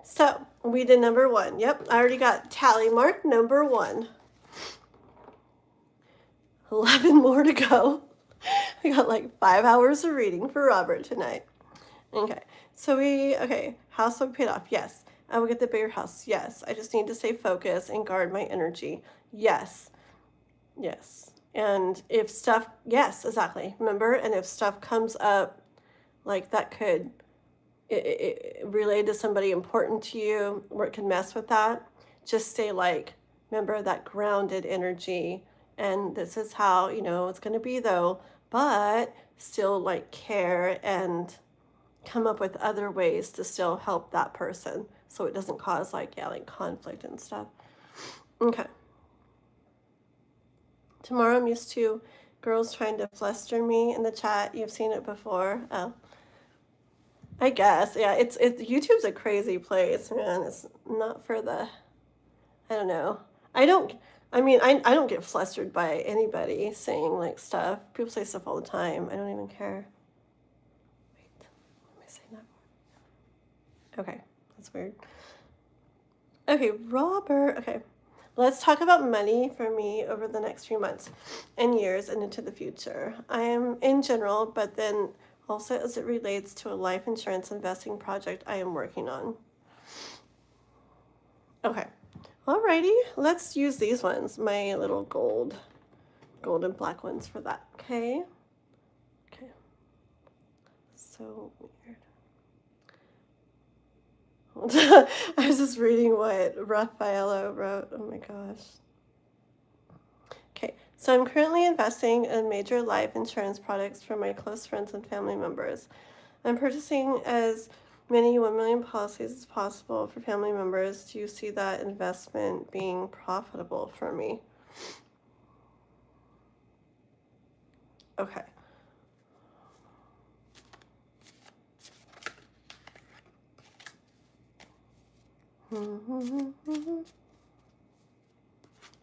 So we did number 1. Yep, I already got tally mark number 1. 11 more to go. We got like 5 hours of reading for Robert tonight. Okay, so house will be paid off. Yes. I will get the bigger house. Yes. I just need to stay focused and guard my energy. Yes. Yes. And if stuff, yes, exactly. Remember, and if stuff comes up like that could it relate to somebody important to you or it can mess with that, just stay like, remember that grounded energy. And this is how, it's going to be though, but still like care and come up with other ways to still help that person so it doesn't cause like conflict and stuff. Okay. Tomorrow I'm used to girls trying to fluster me in the chat. You've seen it before. Oh, I guess. Yeah, it's YouTube's a crazy place, man. It's not for the, I don't know. I don't get flustered by anybody saying like stuff. People say stuff all the time. I don't even care. Wait, what am I saying that? Okay, that's weird. Okay, Robert. Okay, let's talk about money for me over the next few months and years and into the future. I am in general, but then also as it relates to a life insurance investing project I am working on. Okay, alrighty, let's use these ones, my little gold and black ones for that, okay? Okay, so weird. I was just reading what Raffaello wrote. Oh my gosh. Okay, so I'm currently investing in major life insurance products for my close friends and family members. I'm purchasing as many 1 million policies as possible for family members. Do you see that investment being profitable for me? Okay.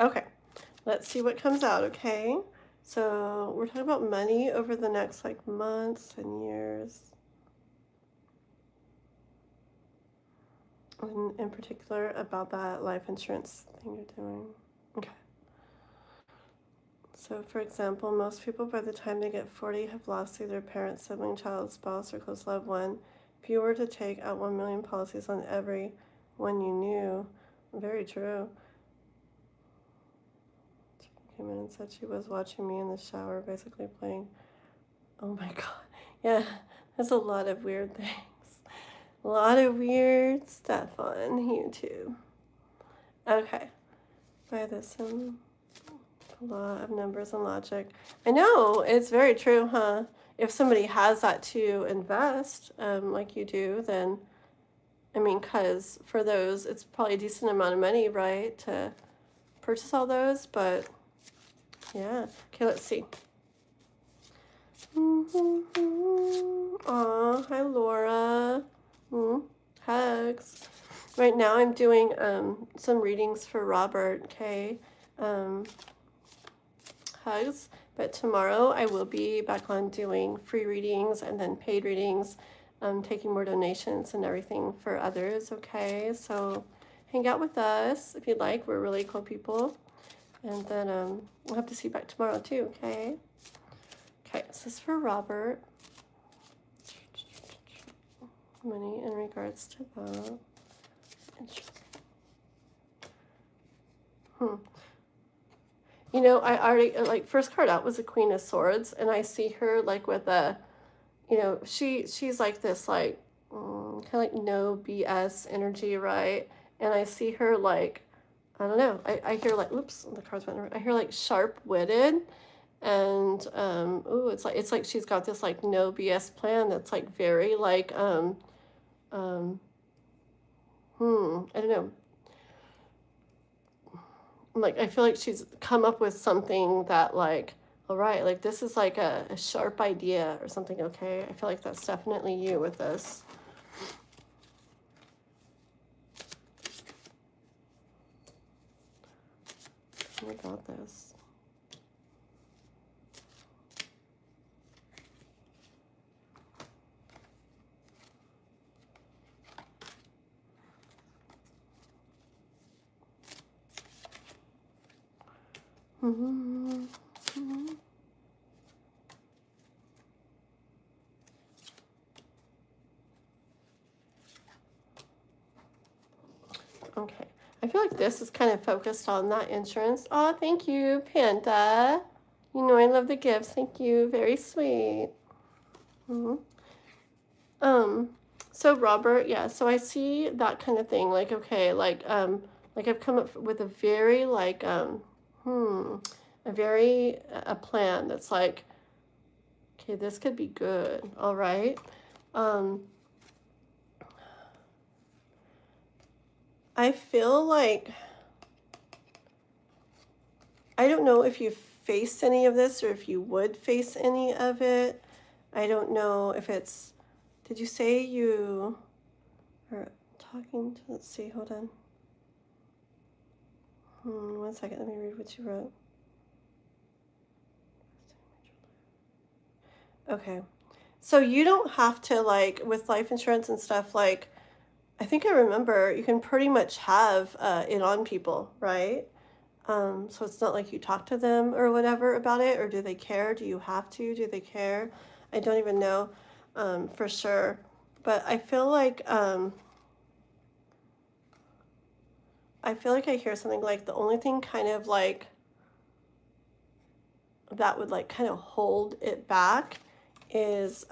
Okay, let's see what comes out, okay? So we're talking about money over the next like months and years. In particular about that life insurance thing you're doing. Okay. So for example, most people by the time they get 40 have lost either parent, sibling, child, spouse, or close loved one. If you were to take out 1 million policies on every one you knew, very true. She came in and said she was watching me in the shower, basically playing. Oh my god. Yeah, there's a lot of weird things. A lot of weird stuff on YouTube. Okay. By this law of numbers and logic. I know, it's very true, huh? If somebody has that to invest, like you do, then, because for those, it's probably a decent amount of money, right, to purchase all those, but yeah. Okay, let's see. Aw, hi, Laura. Hugs. Right now I'm doing some readings for Robert, okay? Hugs. But tomorrow I will be back on doing free readings and then paid readings, taking more donations and everything for others, okay? So hang out with us if you'd like. We're really cool people. And then we'll have to see you back tomorrow too, okay? Okay. Okay, this is for Robert. Money in regards to that. You know, I already, like, first card out was a Queen of Swords, and I see her, like, with a, you know, she's like this, like, kind of like no BS energy, right? And I see her, like, I don't know, I hear, like, oops, the cards went, I hear, like, sharp-witted, and, ooh, it's like she's got this, like, no BS plan that's, like, very, like, um, I don't know, like, I feel like she's come up with something that, like, all right, like, this is like a sharp idea or something, okay? I feel like that's definitely you with this. Tell me about this. Okay, I feel like this is kind of focused on that insurance. Oh, thank you, Panda. You know I love the gifts. Thank you. Very sweet. So Robert, yeah, so I see that kind of thing. Like, okay, like I've come up with a very like a plan that's like, okay, this could be good. All right. I feel like I don't know if you've faced any of this or if you would face any of it. I don't know if it's, did you say you are talking to, let's see, hold on. 1 second, let me read what you wrote. Okay. So you don't have to, like, with life insurance and stuff, like, I think I remember you can pretty much have it on people, right? So it's not like you talk to them or whatever about it, or do they care? Do you have to? Do they care? I don't even know for sure. But I feel like I hear something like the only thing kind of like that would like kind of hold it back is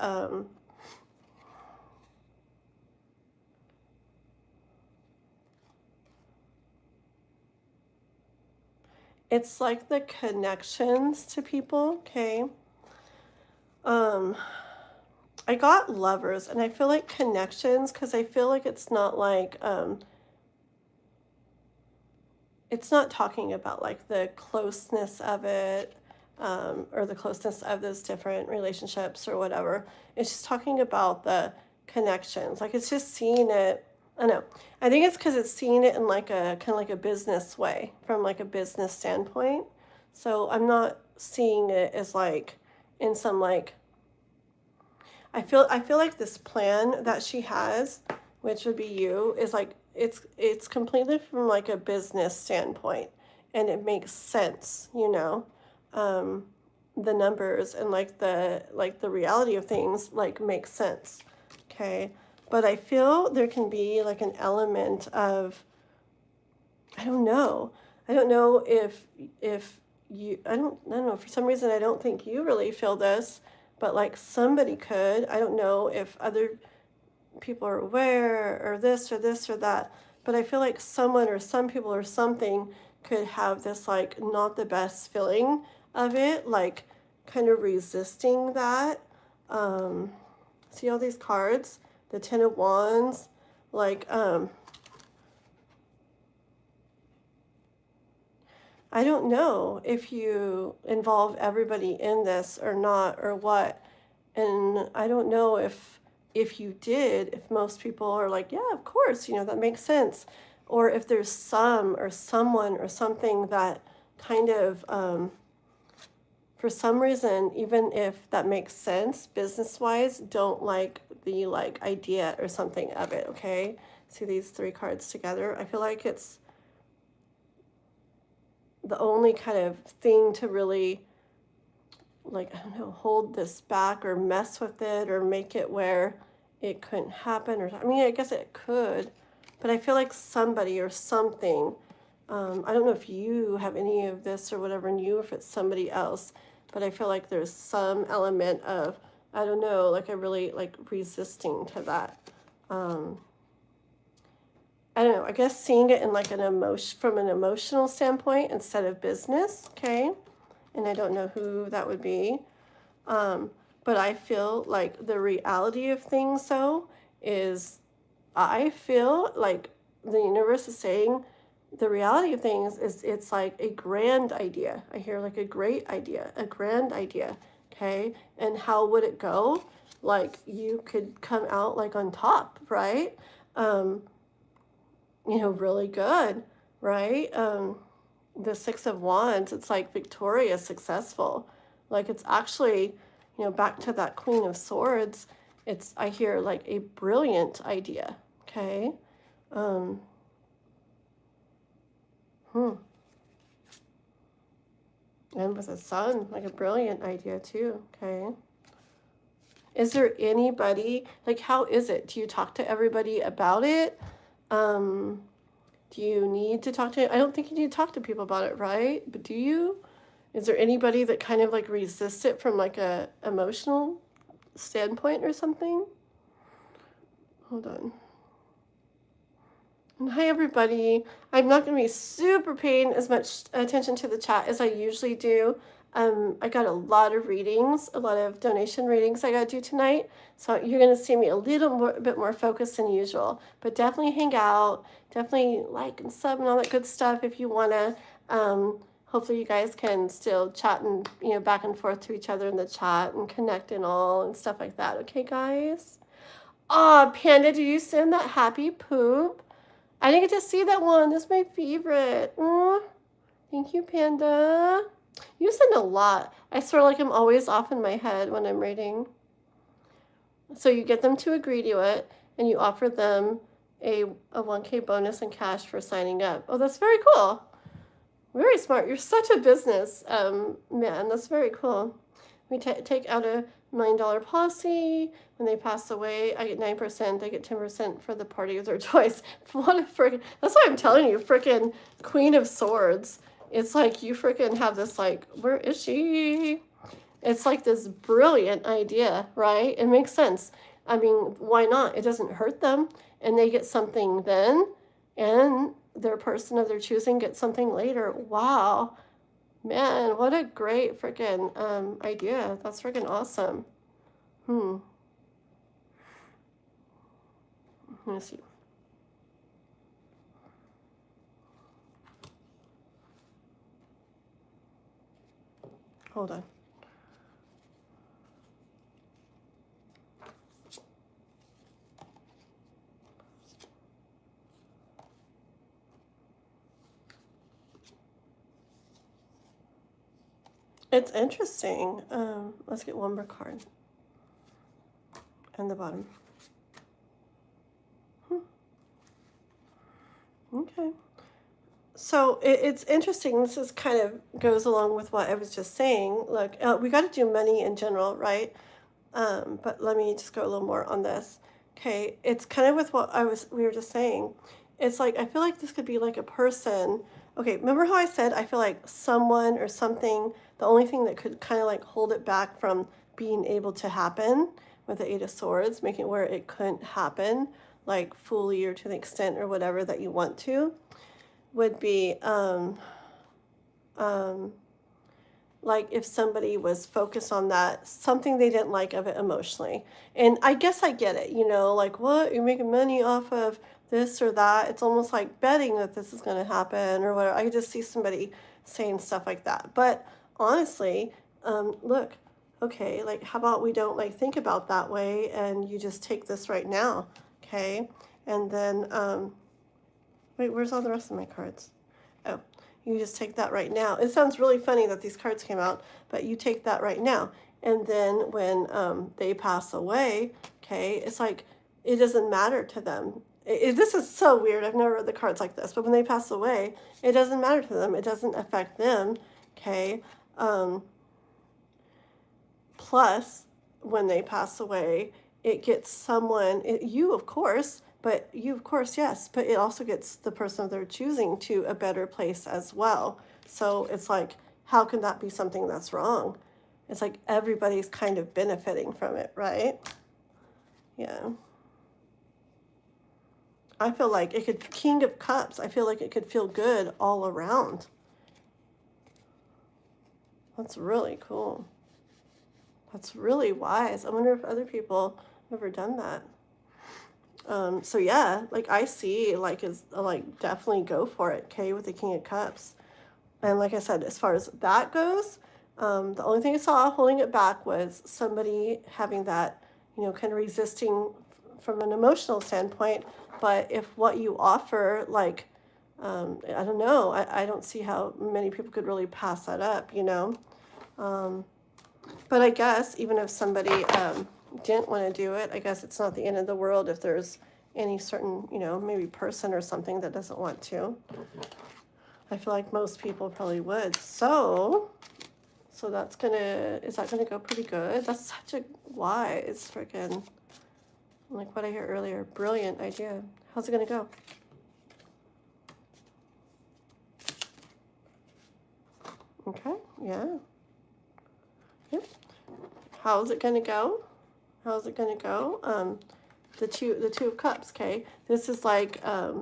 it's like the connections to people, okay? I got lovers, and I feel like connections because I feel like it's not like it's not talking about like the closeness of it or the closeness of those different relationships or whatever. It's just talking about the connections. Like it's just seeing it. I know. I think it's because it's seeing it in like a kind of like a business way, from like a business standpoint. So I'm not seeing it as like in some like I feel like this plan that she has, which would be you, is like it's completely from like a business standpoint, and it makes sense, you know. The numbers and like the reality of things like makes sense. Okay. But I feel there can be like an element of I don't know. I don't know if you I don't know, for some reason I don't think you really feel this, but like somebody could. I don't know if other people are aware or this or that, but I feel like someone or some people or something could have this like not the best feeling of it, like kind of resisting that. See all these cards, the Ten of Wands, like I don't know if you involve everybody in this or not or what. And I don't know if you did, if most people are like, yeah, of course, you know, that makes sense. Or if there's some or someone or something that kind of for some reason, even if that makes sense business wise, don't like the like idea or something of it, okay? See these three cards together. I feel like it's the only kind of thing to really like, I don't know, hold this back or mess with it or make it where it couldn't happen. Or, I mean, I guess it could, but I feel like somebody or something, I don't know if you have any of this or whatever, and you, if it's somebody else, but I feel like there's some element of, I don't know, like I really like resisting to that. Um, I don't know, I guess seeing it in like an emotion, from an emotional standpoint instead of business, okay? And I don't know who that would be. Um, but I feel like the reality of things, though, is I feel like the universe is saying the reality of things is it's like a grand idea. I hear like a great idea, a grand idea, okay? And how would it go? Like you could come out like on top, right? Um, really good, right? The Six of Wands, it's like victorious, successful. Like it's actually, back to that Queen of Swords, it's, I hear like a brilliant idea, okay? Um, hmm. And with a Sun, like a brilliant idea too, okay? Is there anybody, like how is it? Do you talk to everybody about it? Um, do you need to talk to, I don't think you need to talk to people about it, right? But do you? Is there anybody that kind of like resists it from like a emotional standpoint or something? Hold on. And hi everybody. I'm not going to be super paying as much attention to the chat as I usually do. I got a lot of readings, a lot of donation readings I got to do tonight. So you're going to see me a bit more focused than usual. But definitely hang out. Definitely like and sub and all that good stuff if you want to. Hopefully you guys can still chat and, back and forth to each other in the chat and connect and all and stuff like that. Okay, guys? Oh, Panda, did you send that happy poop? I didn't get to see that one. That's my favorite. Thank you, Panda. You send a lot. I swear like I'm always off in my head when I'm reading. So you get them to agree to it, and you offer them a 1K bonus in cash for signing up. Oh, that's very cool. Very smart. You're such a business man. That's very cool. We take out a $1 million policy. When they pass away, I get 9%. I get 10% for the party of their choice. What a freaking! That's why I'm telling you, freaking Queen of Swords. It's like you freaking have this like, where is she? It's like this brilliant idea, right? It makes sense. I mean, why not? It doesn't hurt them, and they get something then, and their person of their choosing gets something later. Wow. Man, what a great freaking idea. That's freaking awesome. Let me see. Hold on. It's interesting. Let's get one more card. And the bottom. Okay. So it's interesting. This is kind of goes along with what I was just saying. Look, we got to do money in general, right? But let me just go a little more on this. Okay, it's kind of with what we were just saying. It's like I feel like this could be like a person. Okay, remember how I said I feel like someone or something, the only thing that could kind of like hold it back from being able to happen with the Eight of Swords, making it where it couldn't happen, like fully or to the extent or whatever that you want to, would be like if somebody was focused on that, something they didn't like of it emotionally. And I guess I get it, like what? You're making money off of this or that. It's almost like betting that this is going to happen or whatever. I just see somebody saying stuff like that. But honestly, look, okay, like how about we don't like think about that way and you just take this right now, okay? And then, wait, where's all the rest of my cards? Oh, you just take that right now. It sounds really funny that these cards came out, but you take that right now. And then when they pass away, okay, it's like it doesn't matter to them. This is so weird. I've never read the cards like this, but when they pass away, it doesn't matter to them. It doesn't affect them, okay? Plus, when they pass away, it gets someone, you of course, but you of course, yes, but it also gets the person they're choosing to a better place as well. So it's like, how can that be something that's wrong? It's like everybody's kind of benefiting from it, right? Yeah. I feel like it could, King of Cups, I feel like it could feel good all around. That's really cool. That's really wise. I wonder if other people have ever done that. So yeah, like I see, like is like definitely go for it, okay, with the King of Cups. And like I said, as far as that goes, the only thing I saw holding it back was somebody having that, kind of resisting from an emotional standpoint. But if what you offer, like, I don't know, I don't see how many people could really pass that up, But I guess even if somebody didn't want to do it, I guess it's not the end of the world if there's any certain, maybe person or something that doesn't want to. I feel like most people probably would. So is that gonna go pretty good? That's such a wise freaking, like what I heard earlier, brilliant idea. How's it gonna go? Okay, yeah. Yep. How's it gonna go? How's it gonna go? The two of cups, okay? This is like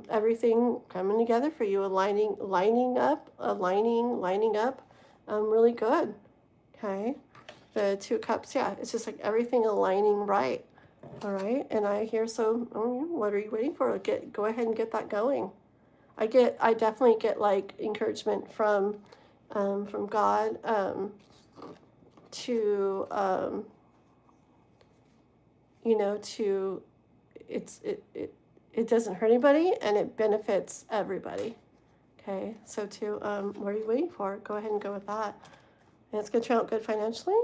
everything coming together for you, lining up, really good, okay? The two of cups, yeah, it's just like everything aligning right, all right? And I hear, so what are you waiting for? Go ahead and get that going. I definitely get like encouragement from God to to it doesn't hurt anybody and it benefits everybody. Okay, so what are you waiting for? Go ahead and go with that. And it's gonna turn out good financially.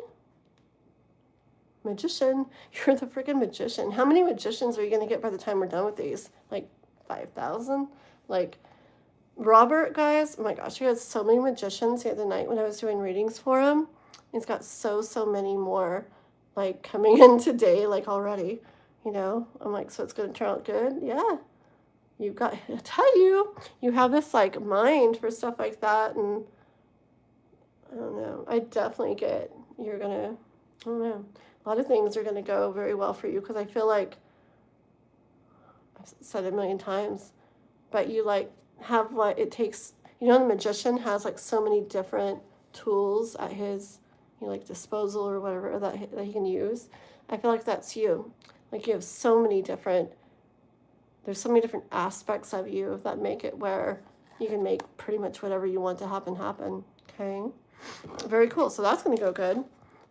Magician, you're the freaking magician. How many magicians are you gonna get by the time we're done with these? Like 5,000? Like Robert, guys, oh my gosh, he had so many magicians the other night when I was doing readings for him. He's got so many more like coming in today, like already. I'm like, so it's gonna turn out good. Yeah, I tell you, you have this like mind for stuff like that. And I don't know, I definitely get I don't know, a lot of things are gonna go very well for you, because I feel like I've said it a million times, but you like have what it takes. The magician has like so many different tools at his like disposal or whatever that he can use. I feel like that's you. Like you have there's so many different aspects of you that make it where you can make pretty much whatever you want to happen. Okay, very cool. So that's going to go good.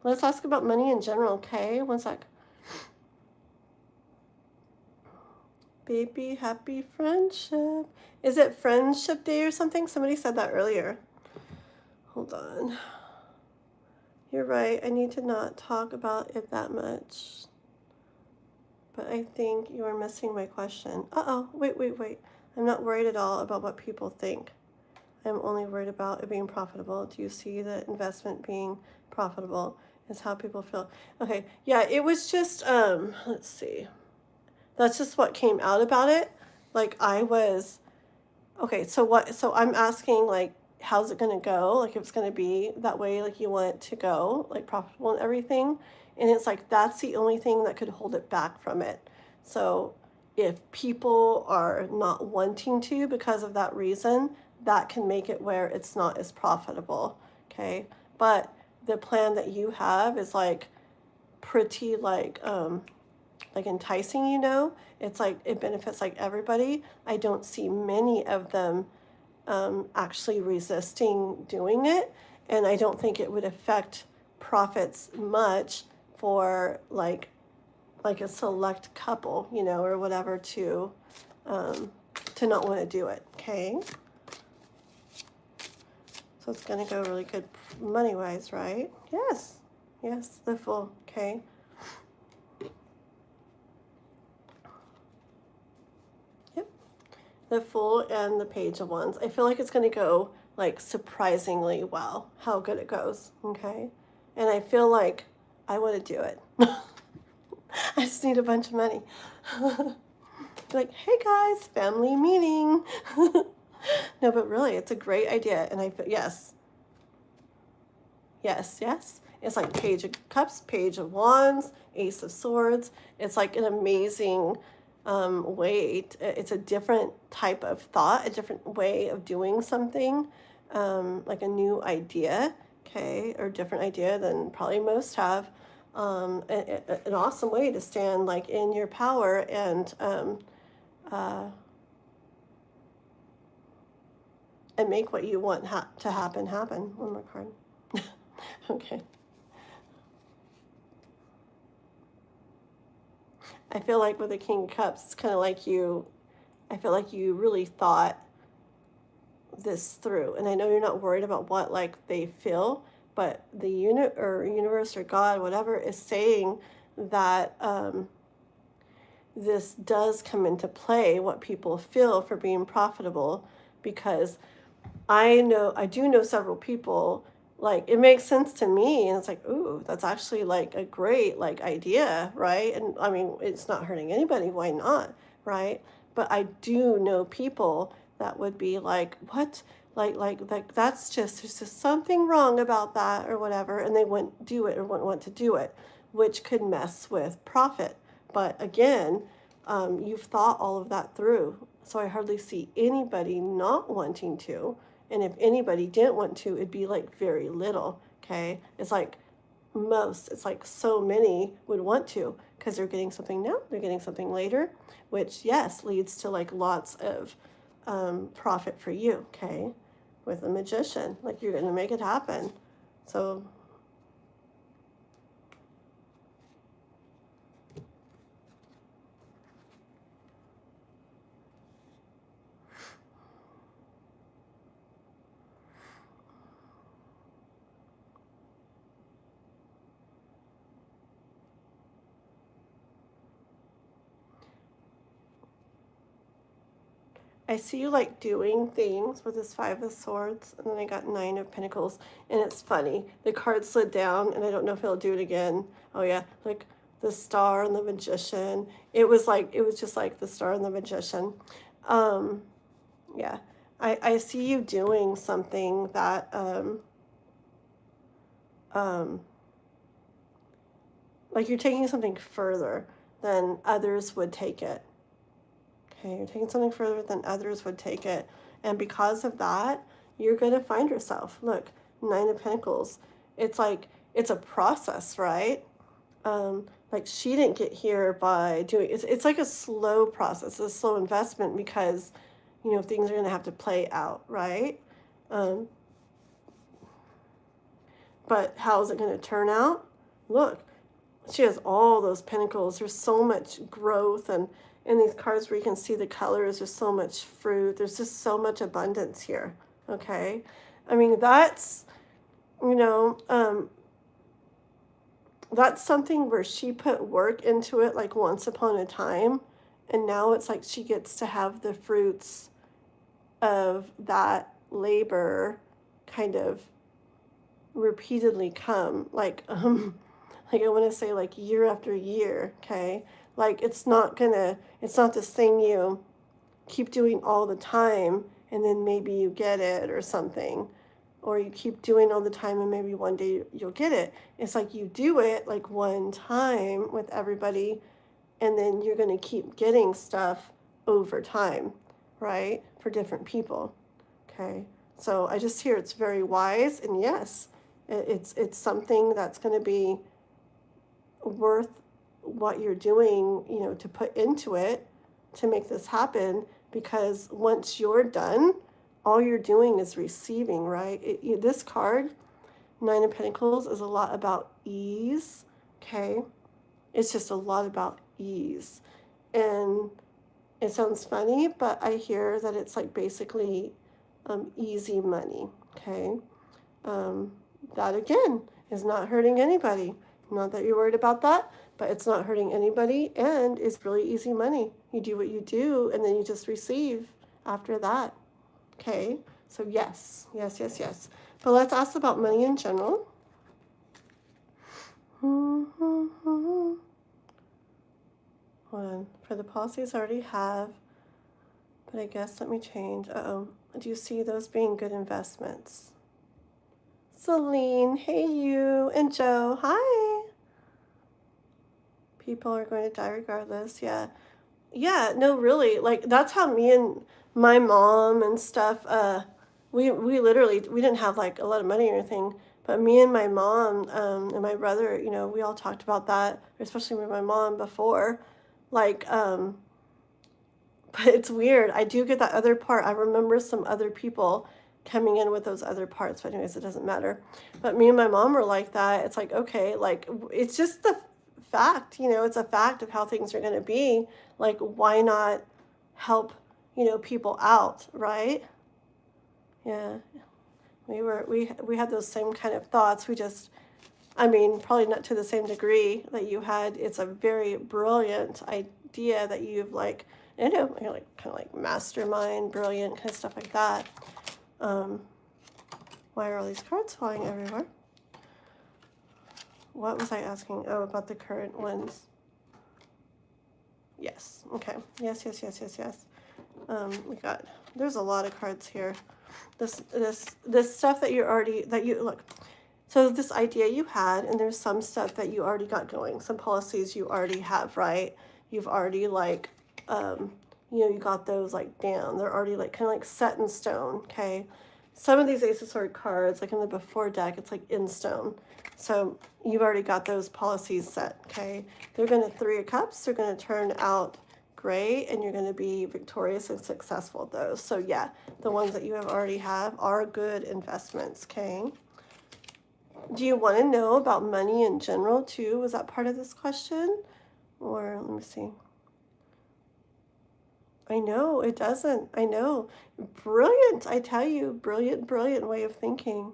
Let's ask about money in general. Okay, one sec. Baby, happy friendship. Is it Friendship Day or something? Somebody said that earlier. Hold on. You're right. I need to not talk about it that much. But I think you are missing my question. Uh-oh. Wait. I'm not worried at all about what people think. I'm only worried about it being profitable. Do you see the investment being profitable is how people feel? Okay. Yeah, it was just, let's see. That's just what came out about it. Like okay, so I'm asking like, how's it going to go? Like if it's going to be that way, like you want it to go, like profitable and everything. And it's like, that's the only thing that could hold it back from it. So if people are not wanting to because of that reason, that can make it where it's not as profitable. Okay. But the plan that you have is like pretty like enticing, it's like it benefits like everybody. I don't see many of them actually resisting doing it, and I don't think it would affect profits much for like a select couple, or whatever, to not want to do it. Okay, so it's going to go really good money wise, right? Yes, the Fool. Okay. The Fool and the Page of Wands. I feel like it's going to go like surprisingly well how good it goes. Okay. And I feel like I want to do it. I just need a bunch of money. Like, hey guys, family meeting. No, but really, it's a great idea. And yes, yes, yes. It's like Page of Cups, Page of Wands, Ace of Swords. It's like an amazing way. It's a different type of thought, a different way of doing something, like a new idea, okay, or different idea than probably most have. An awesome way to stand like in your power uh, and make what you want to happen happen. One more card. Okay. I feel like with the King of Cups, it's kind of like I feel like you really thought this through. And I know you're not worried about what like they feel, but the universe or God, whatever, is saying that this does come into play, what people feel for being profitable, because I do know several people, like it makes sense to me, and it's like, ooh, that's actually like a great like idea, right? And I mean, it's not hurting anybody, why not, right? But I do know people that would be like, what? Like that's just, there's just something wrong about that or whatever, and they wouldn't do it or wouldn't want to do it, which could mess with profit. But again, you've thought all of that through. So I hardly see anybody not wanting to. And if anybody didn't want to, it'd be like very little. Okay. It's like it's like so many would want to because they're getting something now, they're getting something later, which, yes, leads to like lots of profit for you. Okay. With a magician, like you're going to make it happen. So I see you like doing things with this Five of Swords, and then I got Nine of Pentacles, and it's funny. The card slid down, and I don't know if he'll do it again. Oh yeah, like the Star and the Magician. It was just like the Star and the Magician. Um, yeah, I see you doing something that um, like you're taking something further than others would take it. Okay, you're taking something further than others would take it. And because of that, you're going to find yourself. Look, Nine of Pentacles. It's like, it's a process, right? Like she didn't get here by doing, it's like a slow process, a slow investment because, things are going to have to play out, right? But how's it going to turn out? Look, she has all those pentacles. There's so much growth, and in these cards where you can see the colors, there's so much fruit. There's just so much abundance here. Okay. I mean, that's something where she put work into it like once upon a time, and now it's like she gets to have the fruits of that labor kind of repeatedly come, like like I want to say like year after year. Okay, like it's not this thing you keep doing all the time and then maybe you get it or something, or you keep doing all the time and maybe one day you'll get it. It's like you do it like one time with everybody, and then you're going to keep getting stuff over time, right, for different people. Okay, so I just hear it's very wise, and yes, it's something that's going to be worth what you're doing, to put into it to make this happen, because once you're done, all you're doing is receiving, right? This card, Nine of Pentacles, is a lot about ease, okay? It's just a lot about ease. And it sounds funny, but I hear that it's like basically easy money, okay? That again is not hurting anybody. Not that you're worried about that, but it's not hurting anybody, and it's really easy money. You do what you do, and then you just receive after that. Okay, so yes. But let's ask about money in general. the policies I already have, but I guess let me change. Uh-oh. Do you see those being good investments? Celine, hey you, and Joe, hi. People are going to die regardless, yeah. Yeah, no, really, like that's how me and my mom and stuff, we literally, we didn't have like a lot of money or anything, but me and my mom, and my brother, you know, we all talked about that, especially with my mom before, like, but it's weird. I do get that other part. I remember some other people coming in with those other parts, but anyways, it doesn't matter. But me and my mom were like that. It's like, okay, like it's just the fact, you know, it's a fact of how things are going to be. Like, why not help, you know, people out, right? Yeah. We had those same kind of thoughts. We just, I mean, probably not to the same degree that you had. It's a very brilliant idea that you've like, you know, like kind of like mastermind, brilliant kind of stuff like that. Why are all these cards flying everywhere? What was I asking? Oh, about the current ones. Yes. Okay. Yes. We got. There's a lot of cards here. This stuff that you're already that you look. So this idea you had, and there's some stuff that you already got going, some policies you already have, right? You've already like, you know, you got those like down. They're already like kind of like set in stone, okay? Some of these Ace of Swords cards, like in the before deck, it's like in stone. So you've already got those policies set, okay? They're going to Three of Cups. They're going to turn out great, and you're going to be victorious and successful at those. So yeah, the ones that you have already have are good investments, okay? Do you want to know about money in general too? Was that part of this question? Or let me see. I know, it doesn't. I know. Brilliant, I tell you. Brilliant way of thinking.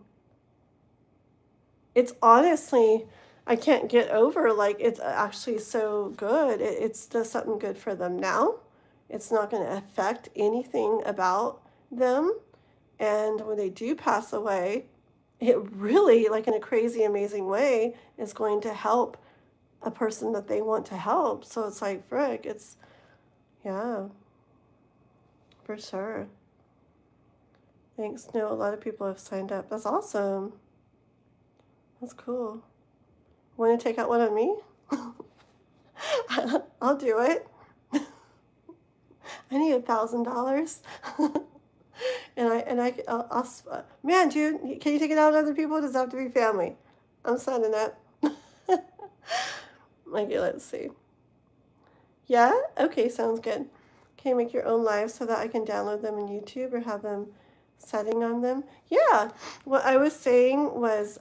It's honestly, I can't get over, like, it's actually so good. It's does something good for them now. It's not going to affect anything about them. And when they do pass away, it really, like in a crazy, amazing way, is going to help a person that they want to help. So it's like, frick, it's, yeah, for sure. Thanks. No, a lot of people have signed up. That's awesome. That's cool. Want to take out one on me? I'll do it. I need $1,000. I'll man, dude, can you take it out on other people? Or does it have to be family? I'm signing up. Okay, let's see. Yeah? Okay, sounds good. Can you make your own live so that I can download them in YouTube or have them setting on them? Yeah. What I was saying was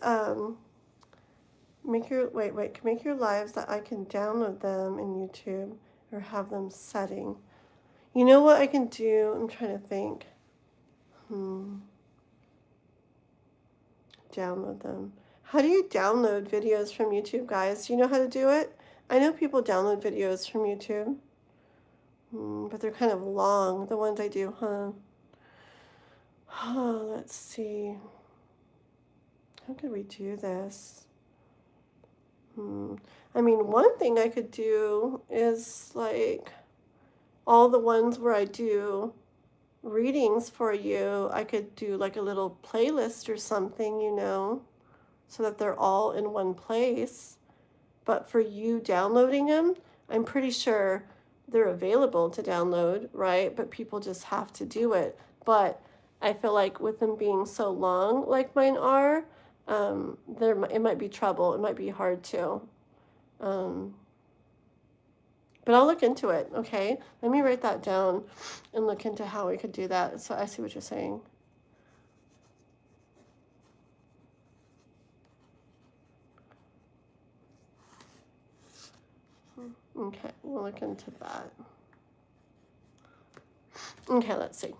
make your lives that I can download them in YouTube or have them setting. You know what I can do? I'm trying to think. Download them. How do you download videos from YouTube, guys? Do you know how to do it? I know people download videos from YouTube, but they're kind of long, the ones I do, huh? Oh, let's see. How could we do this? I mean, one thing I could do is like all the ones where I do readings for you, I could do like a little playlist or something, you know, so that they're all in one place. But for you downloading them, I'm pretty sure they're available to download, right? But people just have to do it. But I feel like with them being so long, like mine are, it might be trouble. It might be hard to. But I'll look into it, okay? Let me write that down and look into how we could do that. So I see what you're saying. Okay, we'll look into that. Okay, let's see.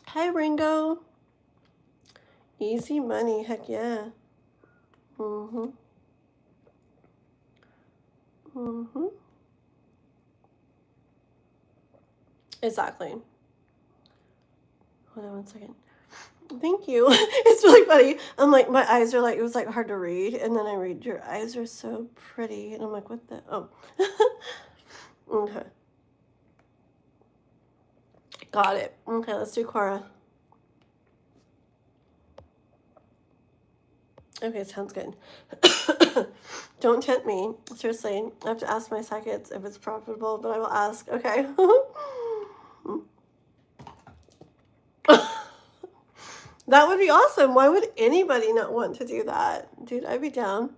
Hi, Ringo. Easy money, heck yeah. Exactly. Hold on one second. Thank you. It's really funny. I'm like, my eyes are like, it was like hard to read. And then I read, your eyes are so pretty. And I'm like, what the? Oh. Okay. Got it. Okay, let's do Cora. Okay, sounds good. Don't tempt me. Seriously, I have to ask my psychics if it's profitable, but I will ask. Okay. That would be awesome. Why would anybody not want to do that? Dude, I'd be down.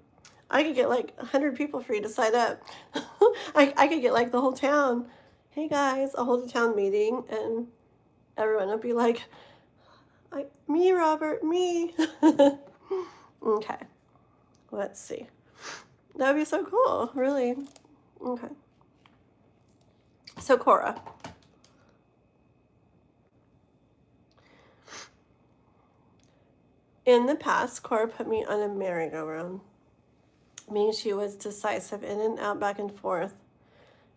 I could get like 100 people for you to sign up. I could get like the whole town. Hey guys, I'll hold a town meeting and everyone will be like, me, Robert, me. Okay, let's see. That'd be so cool, really. Okay. So, Cora. In the past, Cora put me on a merry-go-round, meaning she was decisive in and out, back and forth.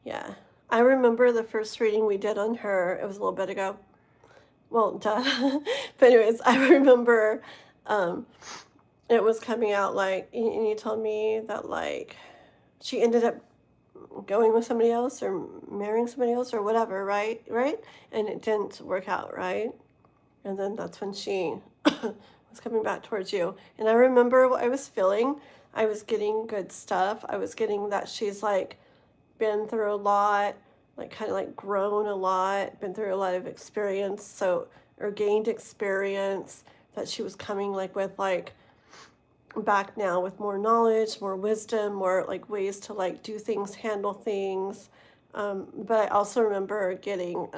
Yeah. I remember the first reading we did on her, it was a little bit ago. Well, duh. But anyways, I remember it was coming out like, and you told me that like she ended up going with somebody else or marrying somebody else or whatever, right? Right? And it didn't work out, right? And then that's when she was coming back towards you. And I remember what I was feeling. I was getting good stuff. I was getting that she's like been through a lot, like kind of like grown a lot, been through a lot of experience, so or gained experience, that she was coming like with like back now with more knowledge, more wisdom, more like ways to like do things, handle things. But I also remember getting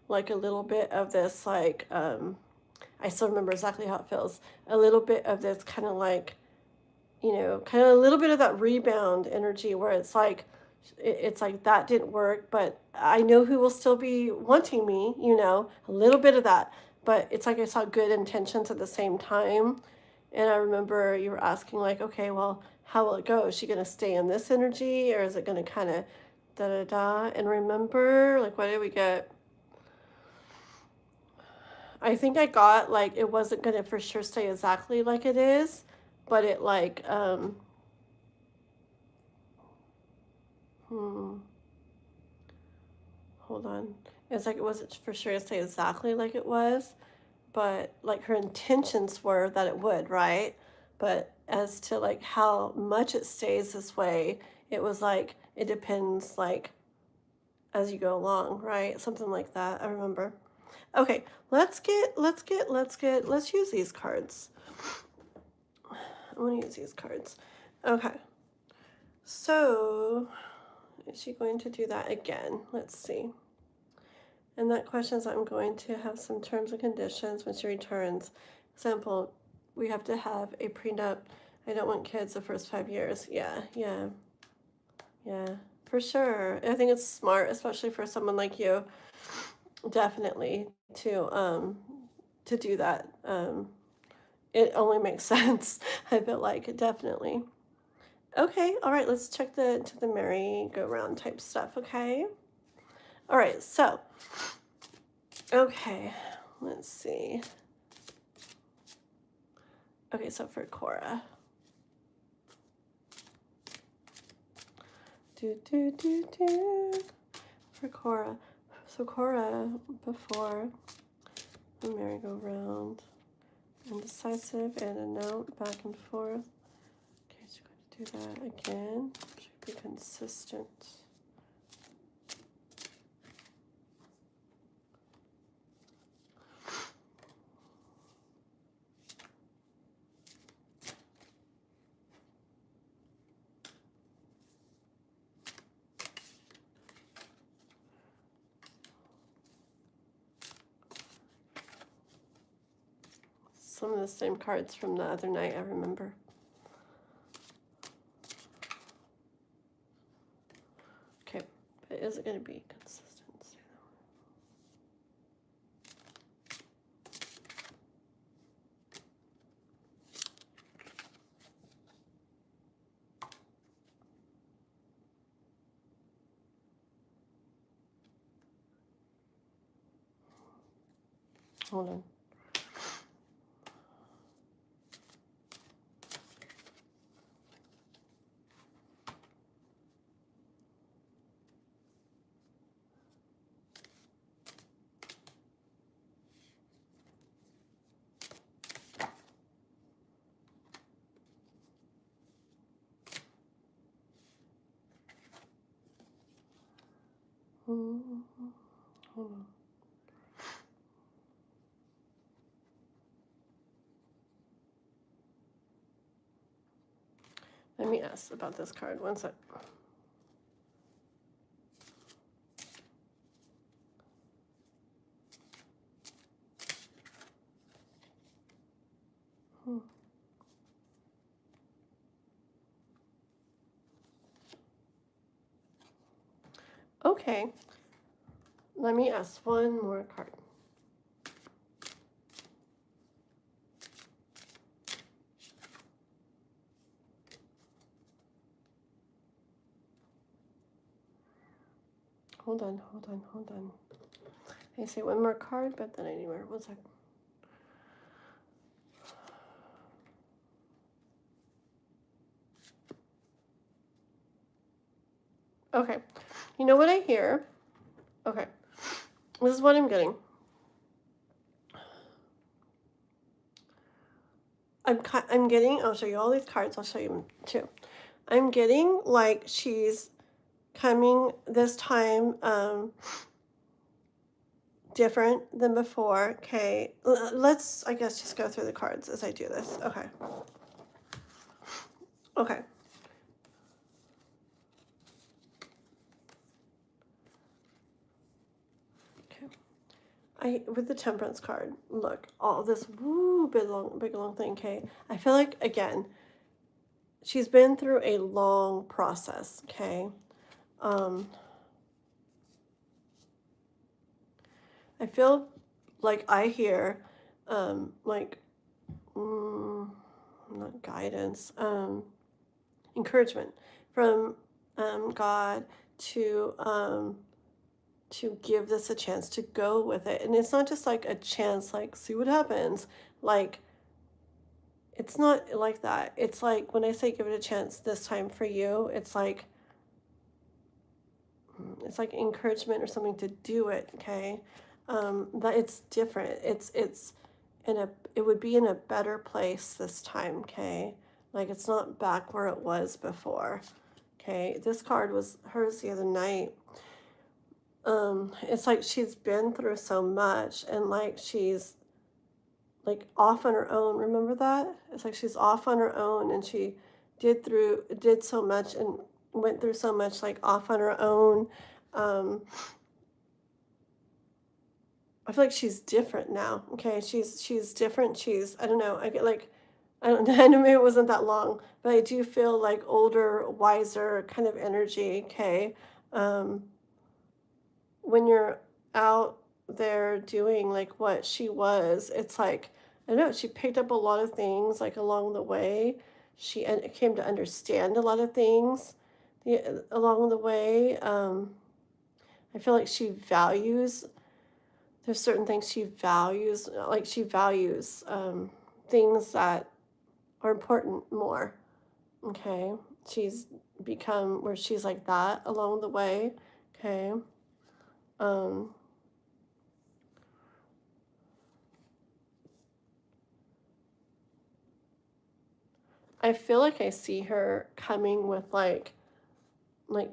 like a little bit of this like I still remember exactly how it feels. A little bit of this kind of like, you know, kind of a little bit of that rebound energy where it's like that didn't work, but I know who will still be wanting me, you know, a little bit of that. But it's like I saw good intentions at the same time. And I remember you were asking, like, okay, well, how will it go? Is she going to stay in this energy or is it going to kind of da da da? And remember, like, what did we get? I think I got, like, it wasn't going to for sure stay exactly like it is, but it, like, hold on. It's like it wasn't for sure to stay exactly like it was, but like her intentions were that it would, right? But as to like how much it stays this way, it was like it depends like as you go along, right? Something like that. I remember. Okay, let's use these cards. I want to use these cards. Okay. So, is she going to do that again? Let's see. And that question is, I'm going to have some terms and conditions when she returns. Example, we have to have a prenup. I don't want kids the first 5 years. Yeah, for sure. I think it's smart, especially for someone like you, definitely to do that. It only makes sense. I feel like definitely. Okay, all right. Let's check the merry-go-round type stuff. Okay. All right. So. Okay, let's see. Okay, so for Cora. For Cora. So Cora, before the merry-go-round, indecisive and a note back and forth. Okay, so you're going to do that again. Should be consistent. Some of the same cards from the other night, I remember. Okay, but is it going to be consistent? Hold on. Hold on. Let me ask about this card. One sec. Okay. Let me ask one more card. Hold on. I say one more card, but then I need more. 1 second. Okay. You know what I hear? Okay. This is what I'm getting. I'm getting, I'll show you all these cards. I'll show you them too. I'm getting like she's coming this time different than before. Okay. Let's, I guess, just go through the cards as I do this. Okay. Okay. With the Temperance card, look, all this big long thing, okay? I feel like, again, she's been through a long process, okay? I feel like I hear, like, not guidance, encouragement from God to give this a chance, to go with it. And it's not just like a chance, like, see what happens. Like, it's not like that. It's like when I say give it a chance this time for you, it's like encouragement or something to do it, okay? That it's different. It's it would be in a better place this time, okay? Like it's not back where it was before. Okay, this card was hers the other night. It's like she's been through so much and like she's like off on her own. Remember that? It's like she's off on her own and she did so much and went through so much like off on her own. I feel like she's different now. Okay, she's different. I don't know. I get like I don't I know maybe it wasn't that long, but I do feel like older, wiser kind of energy. Okay. Um, when you're out there doing like what she was, it's like, I don't know, she picked up a lot of things like along the way. She came to understand a lot of things along the way. I feel like there's certain things she values, like she values things that are important more. Okay. She's become where she's like that along the way. Okay. Um, I feel like I see her coming with like kind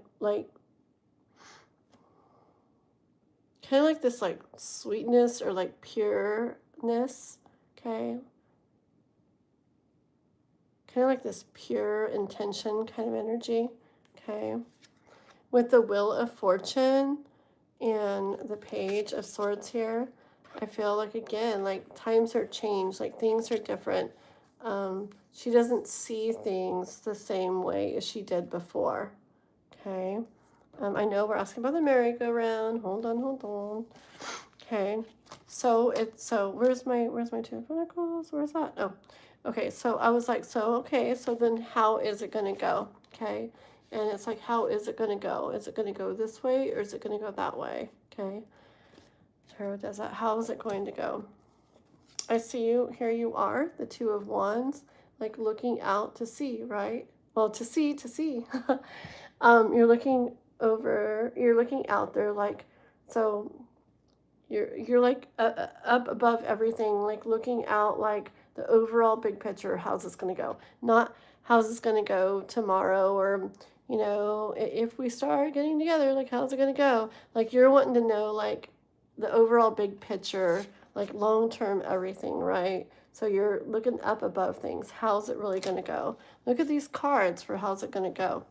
of like this like sweetness or like pureness, okay? Kind of like this pure intention kind of energy, okay? With the Wheel of Fortune and the Page of Swords here, I feel like again, like times are changed, like things are different. She doesn't see things the same way as she did before. Okay. I know we're asking about the merry-go-round. Hold on. Okay. So where's my Two of Pentacles? Where's that? Oh. Okay, so I was like, so then how is it gonna go? Okay. And it's like, how is it gonna go? Is it gonna go this way or is it gonna go that way? Okay. Tarot does that. How is it going to go? I see you. Here you are, the Two of Wands, like looking out to sea, right? Well, to see. You're looking out there, like, so you're like up above everything, like looking out, like the overall big picture. How's this going to go? Not how's this going to go tomorrow, or You know, if we start getting together, like, how's it going to go? Like, you're wanting to know, like, the overall big picture, like, long term everything, right? So you're looking up above things. How's it really going to go? Look at these cards for how's it going to go.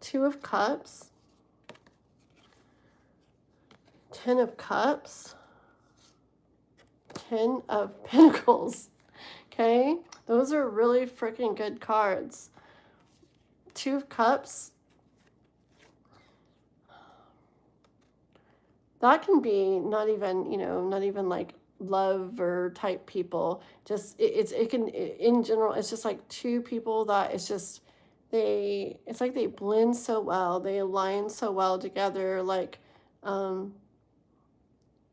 Two of Cups, Ten of Cups, Ten of Pentacles. Okay? Those are really freaking good cards. Two of Cups. That can be not even, not even like lover type people. Just it can in general, it's just like two people that it's just it's like they blend so well, they align so well together. Like um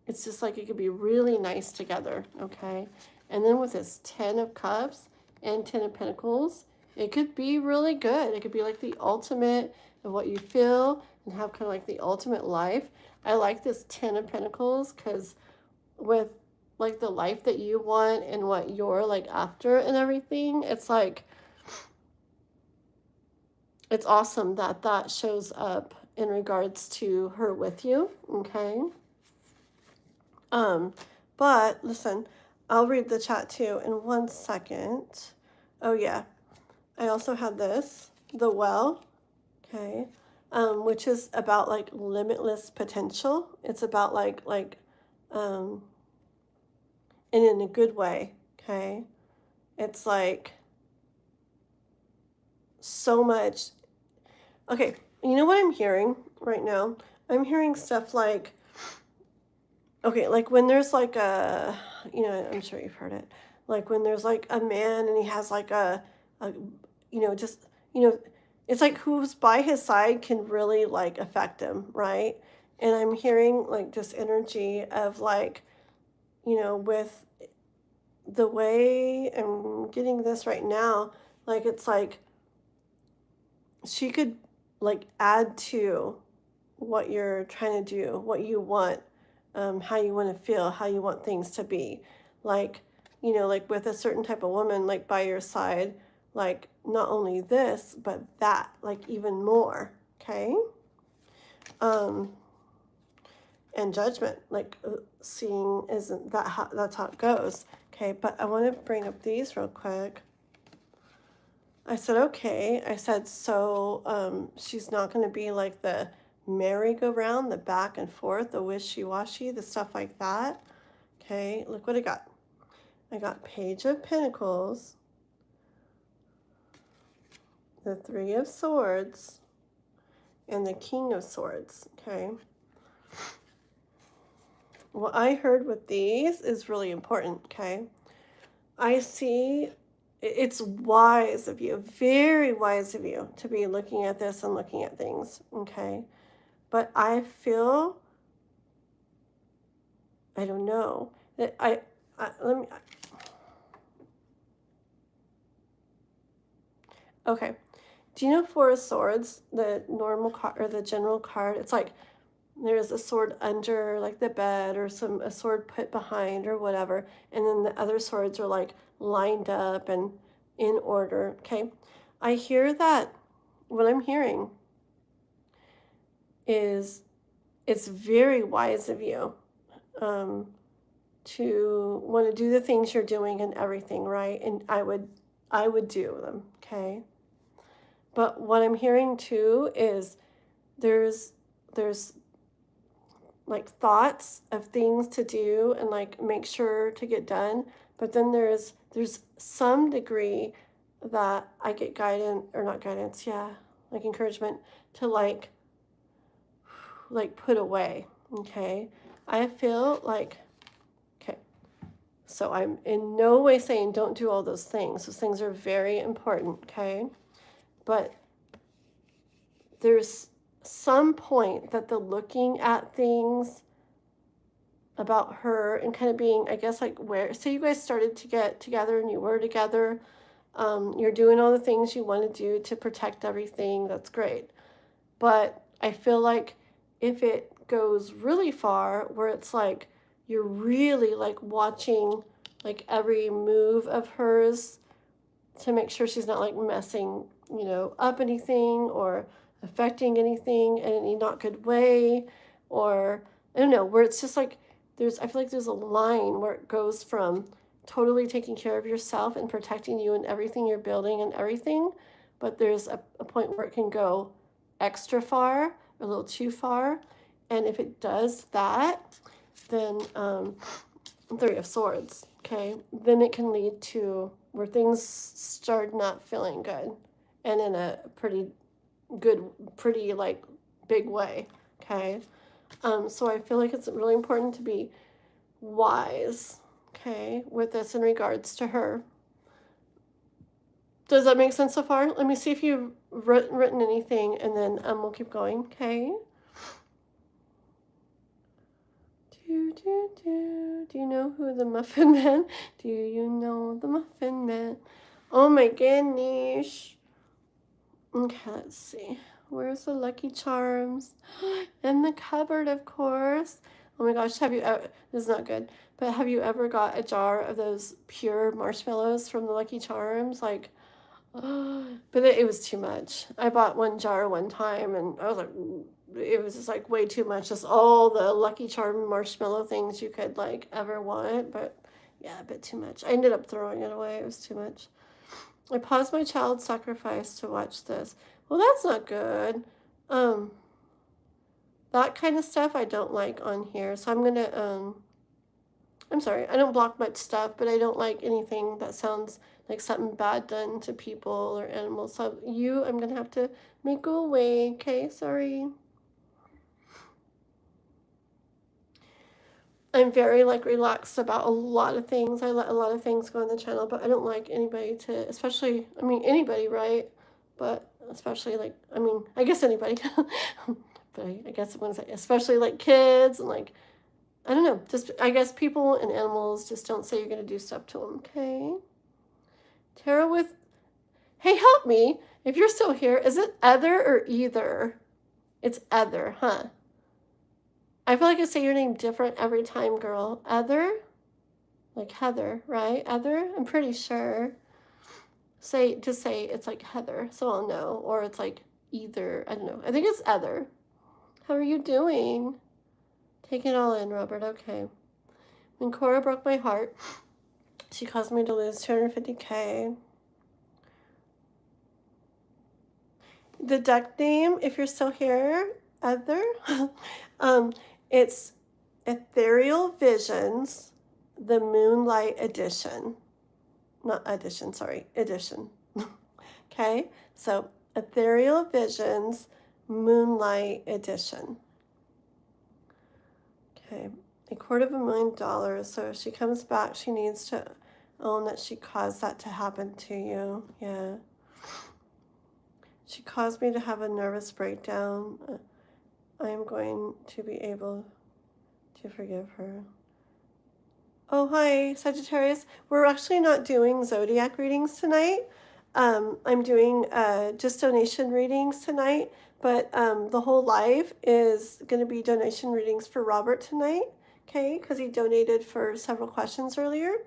it's just like it could be really nice together, okay? And then with this Ten of Cups and Ten of Pentacles, it could be really good. It could be like the ultimate of what you feel and have kind of like the ultimate life. I like this Ten of Pentacles because with like the life that you want and what you're like after and everything, it's like, it's awesome that that shows up in regards to her with you, okay? But listen, I'll read the chat too in 1 second. Oh yeah, I also had this, the Well, okay, which is about like limitless potential. It's about and in a good way, okay? It's like so much. Okay, you know what I'm hearing right now? I'm hearing stuff like, okay, like when there's like I'm sure you've heard it. Like when there's like a man and he has like a just, it's like who's by his side can really like affect him, right? And I'm hearing like this energy of like, with the way I'm getting this right now, like it's like she could like add to what you're trying to do, what you want, how you want to feel, how you want things to be. Like, like with a certain type of woman, like by your side, like not only this, but that, like even more. Okay. Um, and Judgment, like seeing isn't that how that's how it goes. Okay. But I want to bring up these real quick. I said, okay. I said, so she's not going to be like the merry-go-round, the back and forth, the wishy-washy, the stuff like that. Okay, look what I got. I got Page of Pentacles, the Three of Swords, and the King of Swords. Okay. What I heard with these is really important. Okay. I see it's wise of you, very wise of you to be looking at this and looking at things. Okay. But I feel, I don't know, that let me, okay. Do you know Four of Swords, the normal card or the general card? It's like there's a sword under like the bed or a sword put behind or whatever. And then the other swords are like lined up and in order. Okay. I hear that what I'm hearing is it's very wise of you to want to do the things you're doing and everything, right? And I would do them, okay? But what I'm hearing too is there's like thoughts of things to do and like make sure to get done, but then there's some degree that I get guidance or not guidance, yeah, like encouragement to like put away, okay? I feel like, okay, so I'm in no way saying don't do all those things. Those things are very important, okay? But there's some point that the looking at things about her and kind of being, I guess, like where, say you guys started to get together and you were together, you're doing all the things you want to do to protect everything, that's great. But I feel like if it goes really far where it's like you're really like watching like every move of hers to make sure she's not like messing, up anything or affecting anything in any not good way, or I don't know, where it's just like I feel like there's a line where it goes from totally taking care of yourself and protecting you and everything you're building and everything, but there's a point where it can go extra far, a little too far, and if it does that, then Three of Swords, okay, then it can lead to where things start not feeling good, and in a pretty like big way, okay. So I feel like it's really important to be wise, okay, with this in regards to her. Does that make sense so far? Let me see if you've written anything, and then we'll keep going, okay? Do you know who the Muffin Man? Do you know the Muffin Man? Oh my goodness. Okay, let's see. Where's the Lucky Charms? In the cupboard, of course. Oh my gosh, have you ever, this is not good, but have you ever got a jar of those pure marshmallows from the Lucky Charms? Like, but it was too much. I bought one jar one time and I was like, it was just like way too much. Just all the Lucky Charm marshmallow things you could like ever want. But yeah, a bit too much. I ended up throwing it away. It was too much. I paused my child sacrifice to watch this. Well, that's not good. That kind of stuff I don't like on here. So I'm going to, I'm sorry, I don't block much stuff, but I don't like anything that sounds like something bad done to people or animals. So I'm going to have to make go away. Okay, sorry. I'm very like relaxed about a lot of things. I let a lot of things go on the channel, but I don't like anybody to, especially, I mean, anybody, right? But especially like, I mean, I guess anybody, but I guess I'm going to say, especially like kids and like, I don't know, just, I guess people and animals just don't say you're going to do stuff to them, okay? Tarot with, hey, help me. If you're still here, is it other or either? It's other, huh? I feel like I say your name different every time, girl. Other? Like Heather, right? Other? I'm pretty sure. Just say it's like Heather, so I'll know. Or it's like either. I don't know. I think it's other. How are you doing? Take it all in, Robert. Okay. When Cora broke my heart, she caused me to lose 250K. The deck name, if you're still here, other, it's Ethereal Visions, the Moonlight Edition. Not edition, sorry, edition. Okay, so Ethereal Visions, Moonlight Edition. Okay, $250,000. So if she comes back, she needs to own that she caused that to happen to you. Yeah. She caused me to have a nervous breakdown. I am going to be able to forgive her. Oh, hi, Sagittarius. We're actually not doing zodiac readings tonight. I'm doing just donation readings tonight, but the whole live is going to be donation readings for Robert tonight, okay? Because he donated for several questions earlier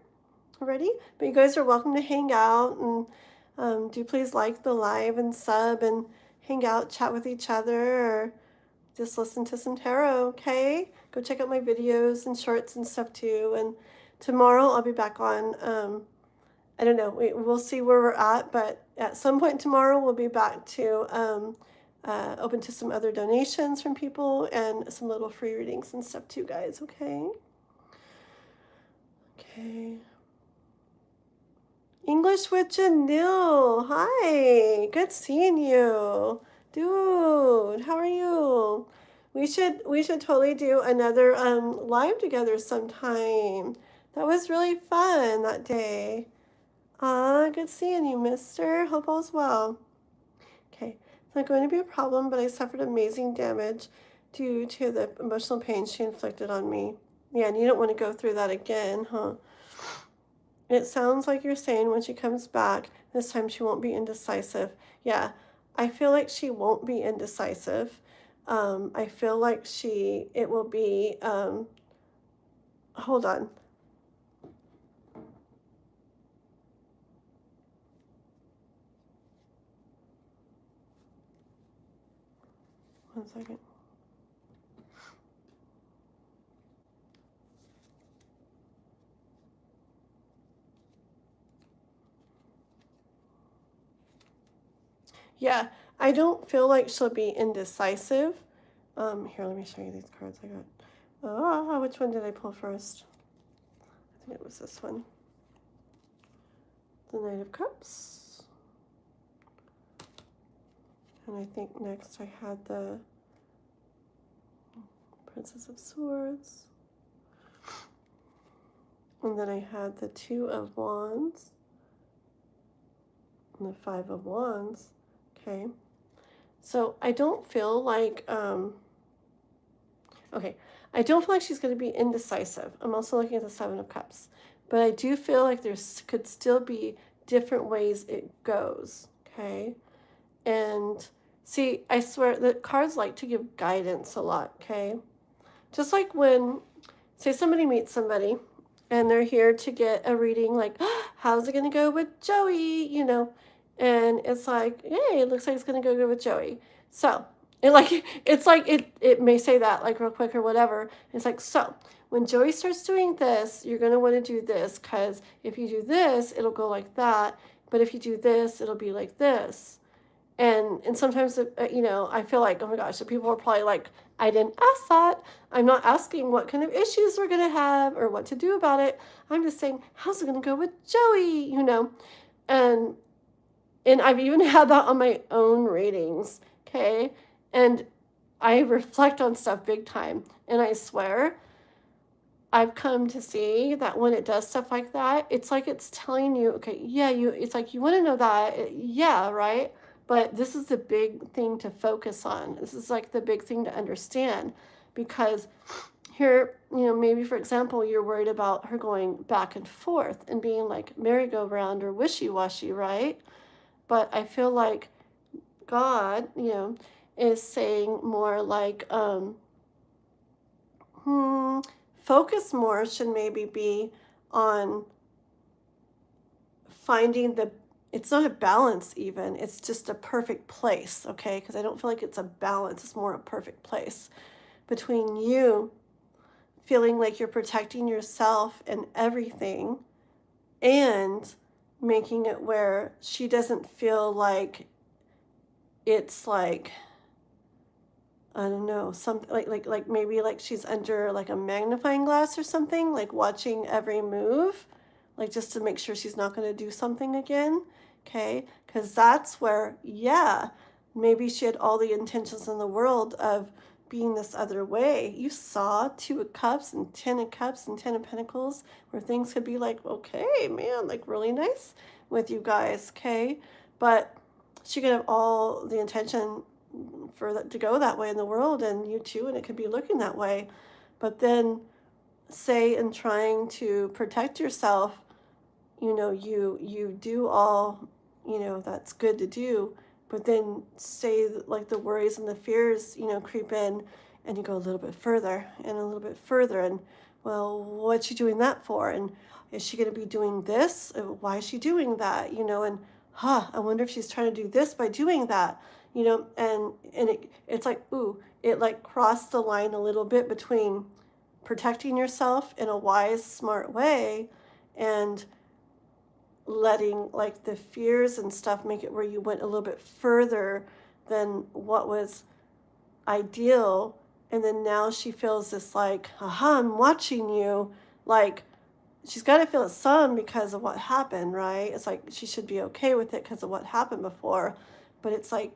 already. But you guys are welcome to hang out and do please like the live and sub and hang out, chat with each other, or just listen to some tarot, okay? Go check out my videos and shorts and stuff too. And tomorrow I'll be back on, I don't know, we'll see where we're at, but at some point tomorrow we'll be back to open to some other donations from people and some little free readings and stuff too, guys, okay? Okay. English with Janelle. Hi, good seeing you. Dude, how are you? We should totally do another live together sometime. That was really fun that day. Good seeing you, mister. Hope all's well. Okay, it's not going to be a problem, but I suffered amazing damage due to the emotional pain she inflicted on me. Yeah, and you don't want to go through that again, huh? It sounds like you're saying when she comes back, this time she won't be indecisive. Yeah, I feel like she won't be indecisive. I feel like it will be, hold on. 1 second. Yeah, I don't feel like she'll be indecisive. Here, let me show you these cards I got. Which one did I pull first? I think it was this one. The Knight of Cups. And I think next I had the Princess of Swords. And then I had the Two of Wands. And the Five of Wands. Okay. So I don't feel like, okay, I don't feel like she's going to be indecisive. I'm also looking at the Seven of Cups. But I do feel like there could still be different ways it goes, okay? And see, I swear that cards like to give guidance a lot, okay? Just like when, say somebody meets somebody and they're here to get a reading, like, how's it going to go with Joey, you know? And it's like, hey, it looks like it's going to go good with Joey. So, it may say that like real quick or whatever. It's like, so when Joey starts doing this, you're going to want to do this, because if you do this, it'll go like that. But if you do this, it'll be like this. And sometimes, you know, I feel like, oh my gosh, so people are probably like, I didn't ask that. I'm not asking what kind of issues we're going to have or what to do about it. I'm just saying, how's it going to go with Joey, you know? And I've even had that on my own readings, okay? And I reflect on stuff big time. And I swear, I've come to see that when it does stuff like that, it's like it's telling you, okay, yeah, it's like you want to know that, yeah, right? But this is the big thing to focus on. This is like the big thing to understand, because here, you know, maybe for example, you're worried about her going back and forth and being like merry-go-round or wishy-washy, right? But I feel like God, you know, is saying more like, focus more should maybe be on finding it's not a balance even, it's just a perfect place, okay? Because I don't feel like it's a balance, it's more a perfect place between you feeling like you're protecting yourself and everything, and making it where she doesn't feel like it's like, I don't know, something like maybe like she's under like a magnifying glass or something, like watching every move, like just to make sure she's not going to do something again, okay? Because that's where, yeah, maybe she had all the intentions in the world of being this other way. You saw Two of Cups and Ten of Cups and Ten of Pentacles, where things could be like, okay, man, like really nice with you guys, okay? But she could have all the intention for that to go that way in the world, and you too, and it could be looking that way. But then, say in trying to protect yourself, you know, you do all, you know, that's good to do, but then say like the worries and the fears, you know, creep in, and you go a little bit further and a little bit further, and well, what's she doing that for? And is she going to be doing this? Why is she doing that? You know, and I wonder if she's trying to do this by doing that, you know. And it's like, ooh, it like crossed the line a little bit between protecting yourself in a wise, smart way, and letting like the fears and stuff make it where you went a little bit further than what was ideal. And then now she feels this like, aha, I'm watching you. Like, she's got to feel it some because of what happened, right? It's like she should be okay with it because of what happened before. But it's like,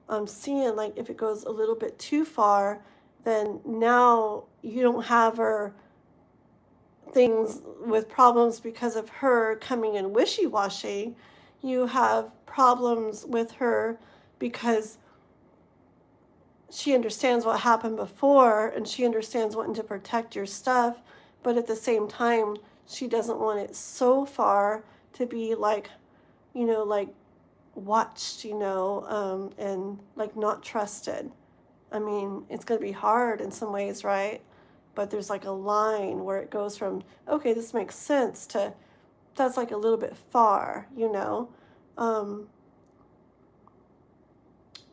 I'm seeing like if it goes a little bit too far, then now you don't have her things with problems because of her coming in wishy-washy. You have problems with her because she understands what happened before, and she understands wanting to protect your stuff, but at the same time she doesn't want it so far to be like, you know, like watched, you know, and like not trusted. I mean, it's going to be hard in some ways, right? But there's like a line where it goes from, okay, this makes sense, to that's like a little bit far, you know. Um,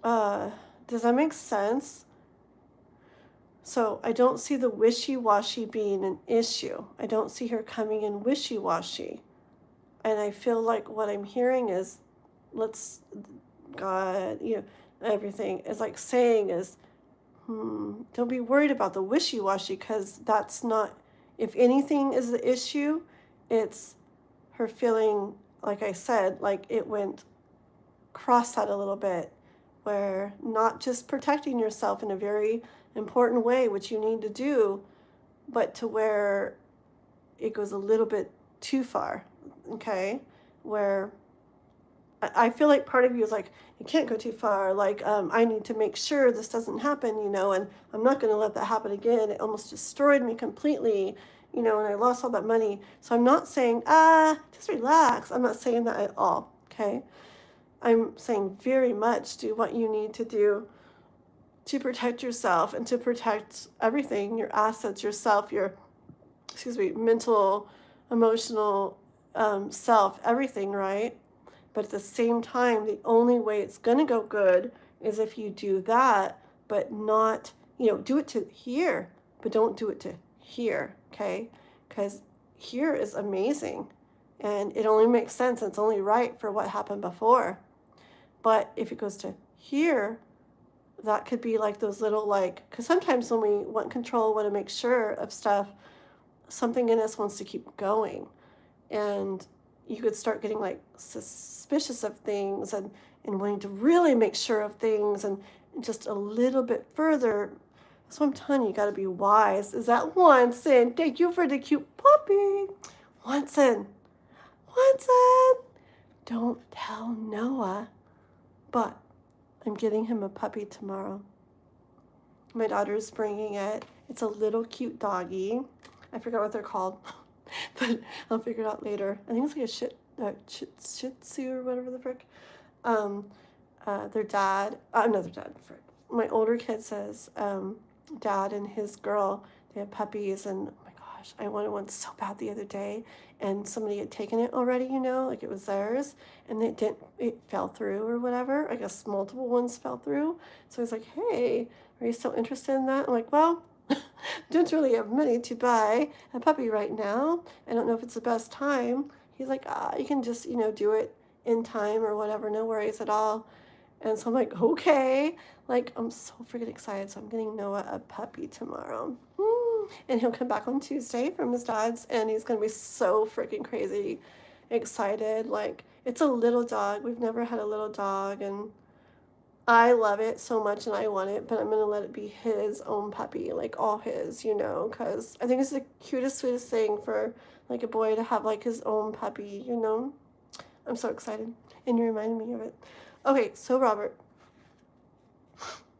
uh, Does that make sense? So I don't see the wishy-washy being an issue. I don't see her coming in wishy-washy. And I feel like what I'm hearing is, let's, God, everything is like saying is, don't be worried about the wishy-washy, because that's not, if anything is the issue, it's her feeling, like I said, like it went cross that a little bit, where not just protecting yourself in a very important way, which you need to do, but to where it goes a little bit too far, okay? Where I feel like part of you is like, you can't go too far. Like, I need to make sure this doesn't happen, and I'm not going to let that happen again. It almost destroyed me completely, and I lost all that money. So I'm not saying, just relax. I'm not saying that at all, okay? I'm saying very much do what you need to do to protect yourself and to protect everything, your assets, yourself, your, mental, emotional self, everything, right? But at the same time, the only way it's going to go good is if you do that, but not, do it to here, but don't do it to here, okay? Because here is amazing, and it only makes sense. It's only right for what happened before. But if it goes to here, that could be like those little, like, because sometimes when we want control, want to make sure of stuff, something in us wants to keep going. And you could start getting like suspicious of things and wanting to really make sure of things and just a little bit further. So I'm telling you, you got to be wise. Is that Wanson? Thank you for the cute puppy. Wanson. Don't tell Noah, but I'm getting him a puppy tomorrow. My daughter's bringing it. It's a little cute doggy. I forgot what they're called, but I'll figure it out later. I think it's like a shih tzu or whatever the frick. Their dad, another dad, frick. My older kid says, dad and his girl, they have puppies, and oh my gosh, I wanted one so bad the other day, and somebody had taken it already, like it was theirs, and it fell through or whatever. I guess multiple ones fell through. So I was like, hey, are you still interested in that? I'm like, well, don't really have money to buy a puppy right now. I don't know if it's the best time. He's like, you can just, do it in time or whatever. No worries at all. And so I'm like, okay. Like, I'm so freaking excited. So I'm getting Noah a puppy tomorrow. And he'll come back on Tuesday from his dad's, and he's going to be so freaking crazy excited. Like, it's a little dog. We've never had a little dog, and I love it so much and I want it, but I'm going to let it be his own puppy, like all his, because I think it's the cutest, sweetest thing for like a boy to have like his own puppy, I'm so excited, and you reminded me of it. Okay, so Robert,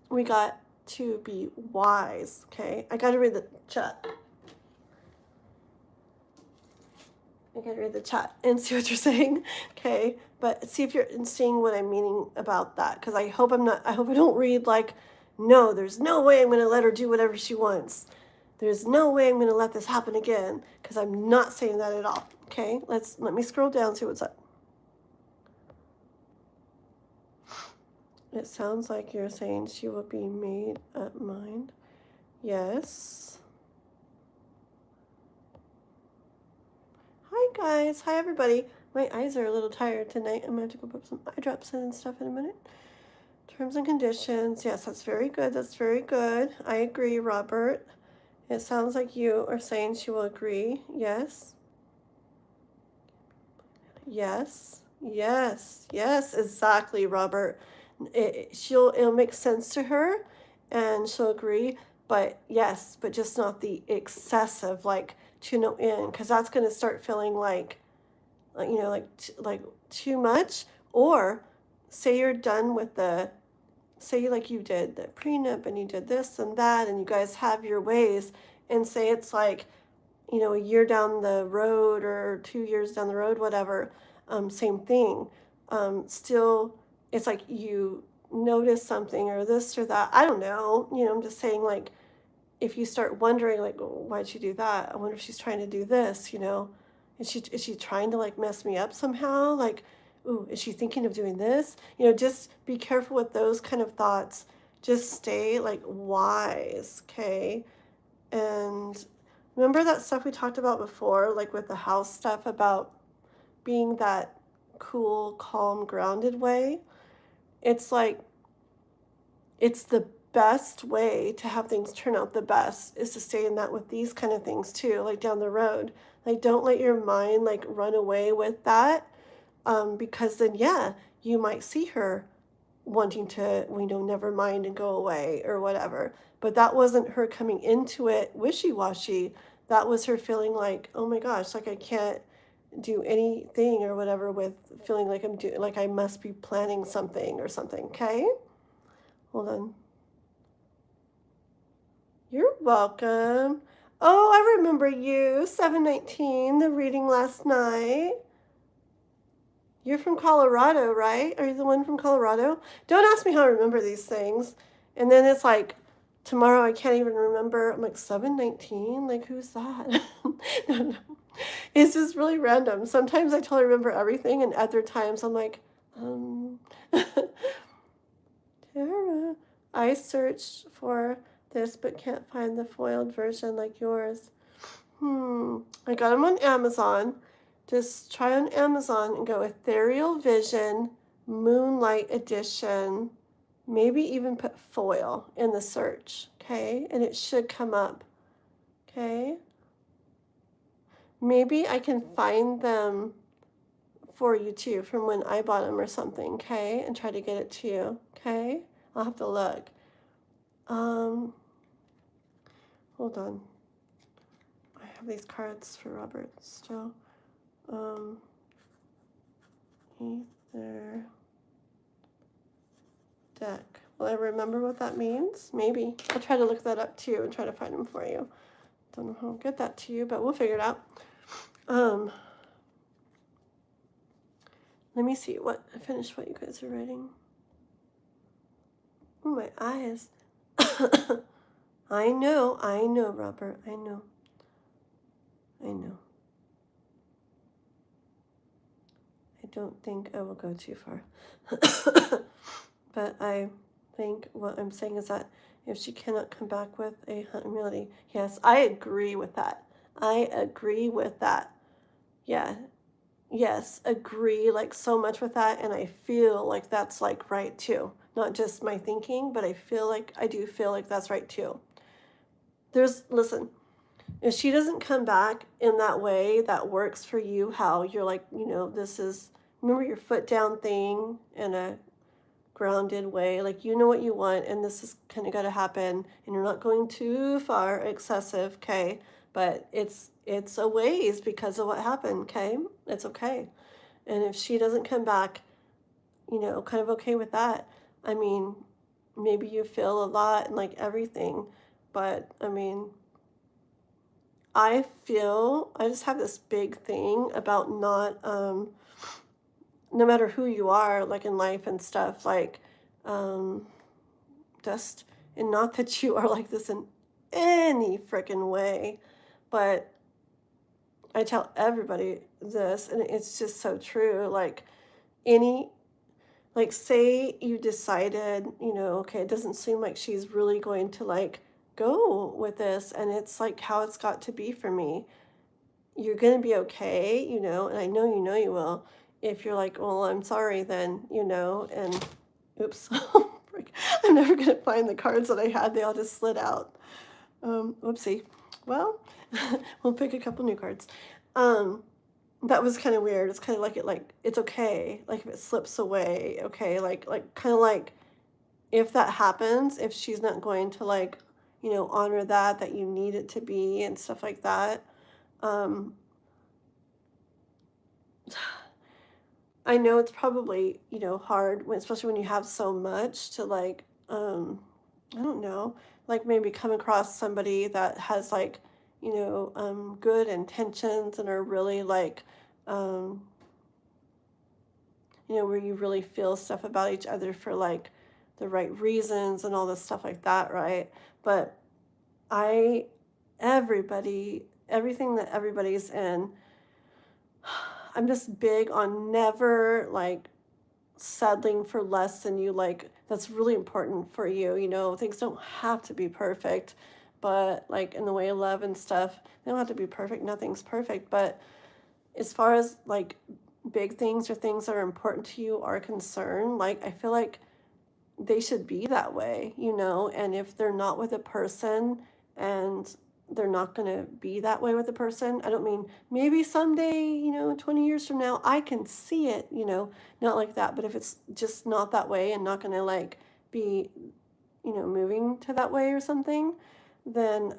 we got to be wise, okay? I got to read the chat. I gotta read the chat and see what you're saying, okay? But see if you're seeing what I'm meaning about that, because I hope I don't read like, no, there's no way I'm gonna let her do whatever she wants. There's no way I'm gonna let this happen again, because I'm not saying that at all, okay? Let me scroll down, see what's up. It sounds like you're saying she will be made up mind. Yes. Hi guys, hi everybody. My eyes are a little tired tonight. I'm gonna have to go put some eye drops in and stuff in a minute. Terms and conditions, yes, that's very good. That's very good. I agree, Robert. It sounds like you are saying she will agree. Yes. Yes. Yes. Yes, exactly, Robert. It'll make sense to her and she'll agree, but yes, but just not the excessive, like, to no end, because that's going to start feeling like too much. Or say you're done with say like you did the prenup and you did this and that and you guys have your ways, and say it's like, a year down the road or 2 years down the road, whatever, same thing. Still, it's like you notice something or this or that. I don't know. I'm just saying, like, if you start wondering, like, oh, why'd she do that? I wonder if she's trying to do this, Is she trying to, like, mess me up somehow? Like, ooh, is she thinking of doing this? Just be careful with those kind of thoughts, Just stay like wise, okay? And remember that stuff we talked about before, like with the house stuff about being that cool, calm, grounded way? It's like, it's the best way to have things turn out the best is to stay in that with these kind of things too, like down the road. Like, don't let your mind like run away with that, because then, yeah, you might see her wanting to, never mind and go away or whatever. But that wasn't her coming into it wishy washy. That was her feeling like, oh my gosh, like I can't do anything or whatever with feeling like I'm doing, like I must be planning something or something. Okay? Hold on. You're welcome. Oh, I remember you. 719, the reading last night. You're from Colorado, right? Are you the one from Colorado? Don't ask me how I remember these things. And then it's like, tomorrow I can't even remember. I'm like, 719? Like, who's that? No, no. It's just really random. Sometimes I totally remember everything, and other times I'm like, Tara, I searched for this but can't find the foiled version like yours. I got them on Amazon. Just try on Amazon and go Ethereal Vision Moonlight Edition. Maybe even put foil in the search, okay? And it should come up, okay? Maybe I can find them for you too from when I bought them or something, okay? And try to get it to you, okay? I'll have to look. Hold on. I have these cards for Robert still. Ether deck. Will I remember what that means? Maybe. I'll try to look that up too and try to find them for you. Don't know how I'll get that to you, but we'll figure it out. Let me see finish what you guys are writing. Oh, my eyes. I know, Robert. I know. I don't think I will go too far. But I think what I'm saying is that if she cannot come back with a humility, yes, I agree with that. Yeah. Yes, agree like so much with that. And I feel like that's like right too. Not just my thinking, but I do feel like that's right too. Listen, if she doesn't come back in that way that works for you, how you're like, this is, remember your foot down thing in a grounded way, like what you want, and this is kind of got to happen, and you're not going too far excessive, okay? But it's a ways because of what happened, okay? It's okay. And if she doesn't come back, kind of okay with that. I mean, maybe you feel a lot and like everything, but I mean, I just have this big thing about not, no matter who you are, like in life and stuff, like, just, and not that you are like this in any freaking way, but I tell everybody this, and it's just so true. Like, any, like, say you decided, okay, it doesn't seem like she's really going to like go with this, and it's like how it's got to be for me. You're going to be okay, and I know you will. If you're like, well, I'm sorry then, and oops, I'm never going to find the cards that I had. They all just slid out. Whoopsie. Well, we'll pick a couple new cards. That was kind of weird. It's kind of like it's okay. Like if it slips away, okay. Like kind of like if that happens, if she's not going to like, honor that you need it to be and stuff like that. I know it's probably, hard especially when you have so much to like, I don't know, like maybe come across somebody that has like, good intentions and are really like, where you really feel stuff about each other for like the right reasons and all this stuff like that, right? But everything that everybody's in, I'm just big on never like settling for less than you like, that's really important for you. You know, things don't have to be perfect, but like in the way of love and stuff, they don't have to be perfect. Nothing's perfect. But as far as like big things or things that are important to you are concerned, like I feel like they should be that way, you know, and if they're not with a person and they're not going to be that way with a person, I don't mean maybe someday, you know, 20 years from now, I can see it, you know, not like that. But if it's just not that way and not going to like be, you know, moving to that way or something, then,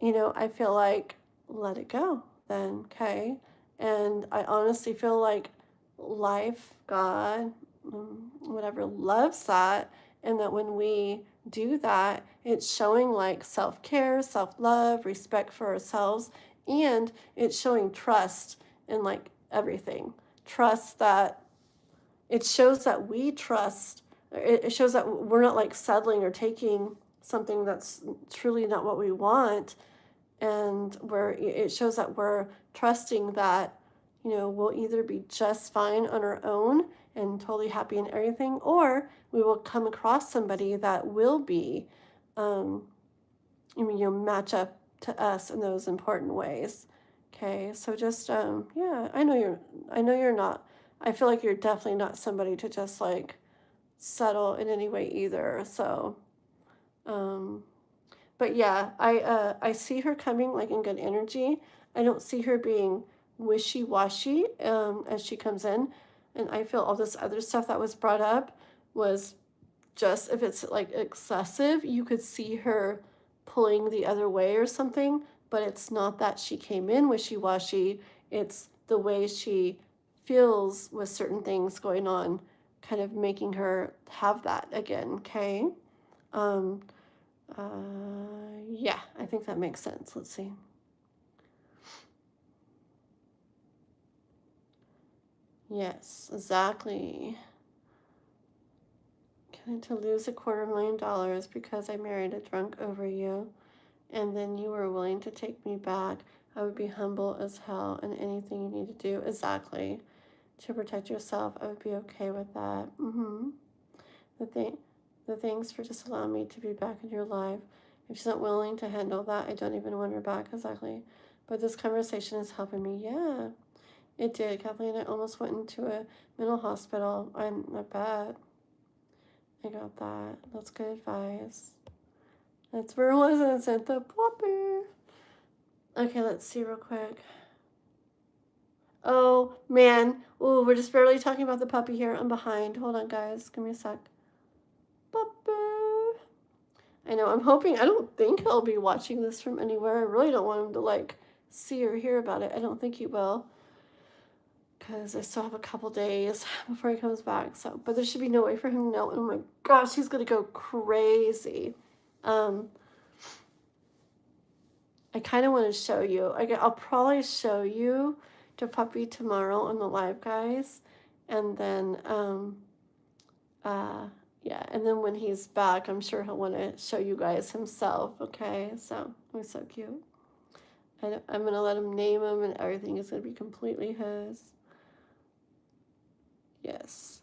you know, I feel like let it go then, okay? And I honestly feel like life, God, whatever, loves that. And that when we do that, it's showing like self care, self love, respect for ourselves, and it's showing trust in like everything. Trust that it shows that we trust, it shows that we're not like settling or taking something that's truly not what we want, and where it shows that we're trusting that, you know, we'll either be just fine on our own and totally happy in everything, or we will come across somebody that will be, um, I mean, you know, match up to us in those important ways. Okay, so just yeah, I know you're not. I feel like you're definitely not somebody to just like settle in any way either. So um, but yeah, I see her coming like in good energy. I don't see her being wishy-washy as she comes in. And I feel all this other stuff that was brought up was just if it's like excessive, you could see her pulling the other way or something, but it's not that she came in wishy-washy. It's the way she feels with certain things going on, kind of making her have that again, okay? Um, yeah, I think that makes sense. Let's see. Yes, exactly. Kind to lose $250,000 because I married a drunk over you, and then you were willing to take me back. I would be humble as hell, and anything you need to do, exactly, to protect yourself, I would be okay with that. The thing, the thanks for just allowing me to be back in your life. If she's not willing to handle that, I don't even want her back, exactly. But this conversation is helping me. Yeah, it did, Kathleen. I almost went into a mental hospital. I'm not bad. I got that. That's good advice. That's where it was, and sent the puppy. Okay, let's see real quick. Oh, man. Oh, we're just barely talking about the puppy here. I'm behind. Hold on, guys. Give me a sec. Puppy. I know, I'm hoping, I don't think he'll be watching this from anywhere. I really don't want him to, like, see or hear about it. I don't think he will. Because I still have a couple days before he comes back. So, but there should be no way for him to know. Oh my gosh, he's going to go crazy. I kind of want to show you. I'll probably show you to puppy tomorrow on the live, guys. And then, yeah, and then when he's back, I'm sure he'll want to show you guys himself, okay? So, he's so cute. I'm going to let him name him, and everything is going to be completely his. Yes.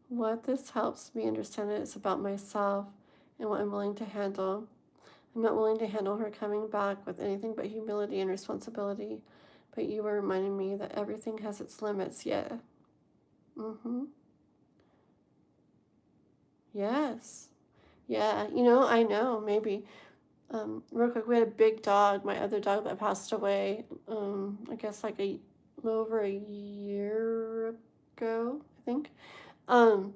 What this helps me understand is about myself and what I'm willing to handle. I'm not willing to handle her coming back with anything but humility and responsibility. But you were reminding me that everything has its limits, yeah. Yes. Yeah, you know, I know, maybe. Real quick, we had a big dog, my other dog that passed away, I guess like a little over a year ago, I think. Um,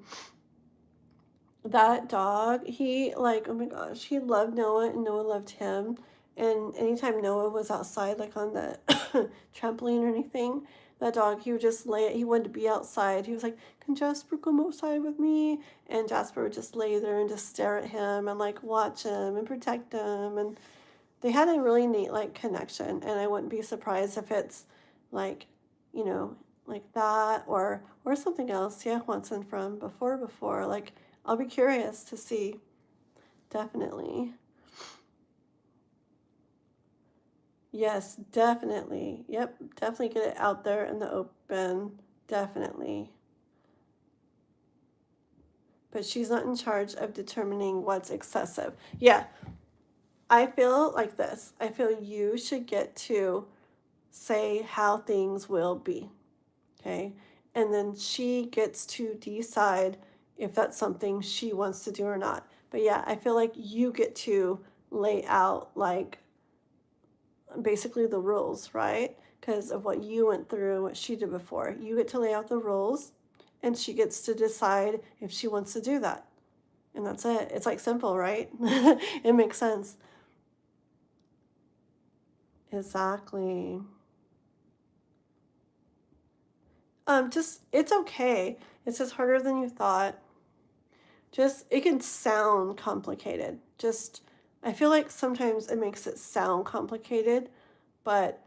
that dog, he like, oh my gosh, he loved Noah and Noah loved him. And anytime Noah was outside, like on the trampoline or anything, that dog, he would just he wanted to be outside. He was like, can Jasper come outside with me? And Jasper would just lay there and just stare at him and like watch him and protect him. And they had a really neat like connection. And I wouldn't be surprised if it's like, you know, like that or something else. Yeah, Watson from before. Like, I'll be curious to see. Definitely. Yes, definitely. Yep, definitely get it out there in the open. definitely. But she's not in charge of determining what's excessive. Yeah, I feel like this. I feel you should get to say how things will be, okay? And then she gets to decide if that's something she wants to do or not. But yeah, I feel like you get to lay out like basically the rules, right? Because of what you went through, what she did before. You get to lay out the rules, and she gets to decide if she wants to do that. And that's it. It's like simple, right? It makes sense. Exactly. Just it's okay. It's just harder than you thought. Just it can sound complicated. Just I feel like sometimes it makes it sound complicated, but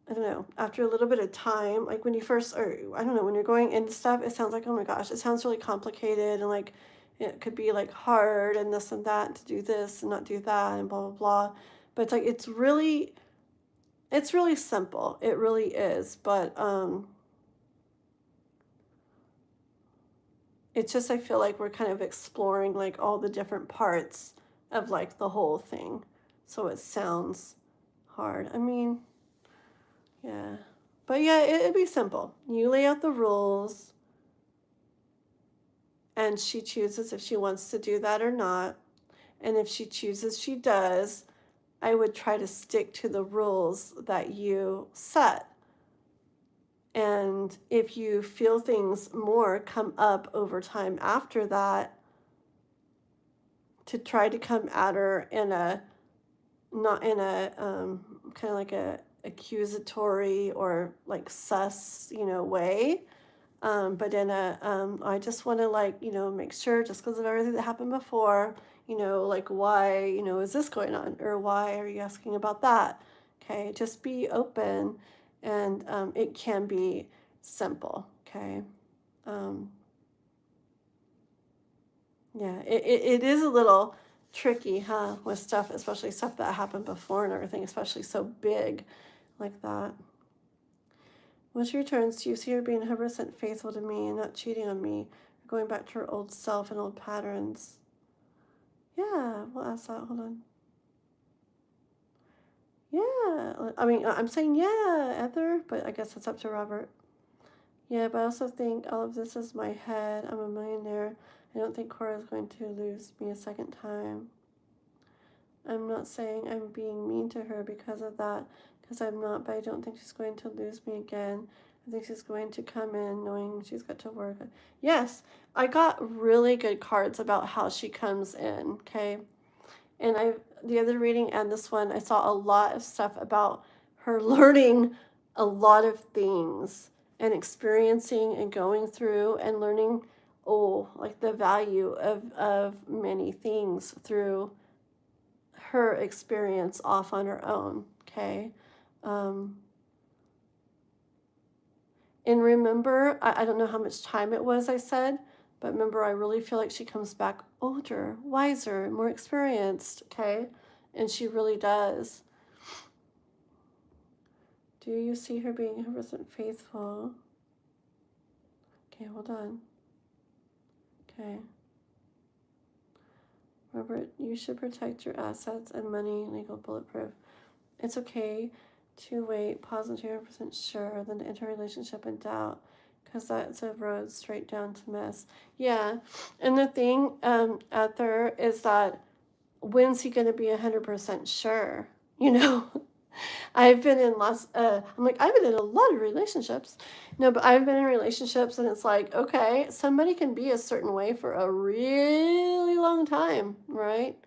I don't know, after a little bit of time, like when you first, or I don't know, when you're going into stuff, it sounds like, oh my gosh, it sounds really complicated and like it could be like hard and this and that to do this and not do that and blah, blah, blah. But it's like, it's really simple. It really is. But it's just, I feel like we're kind of exploring like all the different parts of like the whole thing. So it sounds hard. I mean, yeah. But yeah, it'd be simple. You lay out the rules and she chooses if she wants to do that or not. And if she chooses she does, I would try to stick to the rules that you set. And if you feel things more come up over time after that, to try to come at her in a not in a kind of like a accusatory or like sus, way, but in a I just want to like make sure just because of everything that happened before, like why is this going on or why are you asking about that? Okay, just be open, and it can be simple. Okay, um, yeah, it is a little tricky, huh, with stuff, especially stuff that happened before and everything, especially so big like that. When she returns, do you see her being 100% faithful to me and not cheating on me, or going back to her old self and old patterns? Yeah, we'll ask that. Hold on. Yeah, I mean, I'm saying yeah, Ether, but I guess it's up to Robert. Yeah, but I also think all of this is my head. I'm a millionaire. I don't think Cora is going to lose me a second time. I'm not saying I'm being mean to her because of that, because I'm not, but I don't think she's going to lose me again. I think she's going to come in knowing she's got to work. Yes, I got really good cards about how she comes in, okay? And the other reading and this one, I saw a lot of stuff about her learning a lot of things and experiencing and going through and learning, like the value of many things through her experience off on her own, okay? Um, and remember, I don't know how much time it was I said, but remember, I really feel like she comes back older, wiser, more experienced, okay? And she really does. Do you see her being 100% faithful? Okay, hold on. Okay. Robert, you should protect your assets and money, legal bulletproof. It's okay to wait, pause until you're 100% sure, then to enter a relationship in doubt, because that's a road straight down to mess. Yeah, and the thing out there is that when's he going to be 100% sure? I've been in I've been in a lot of relationships. No, but I've been in relationships and it's like, okay, somebody can be a certain way for a really long time, right?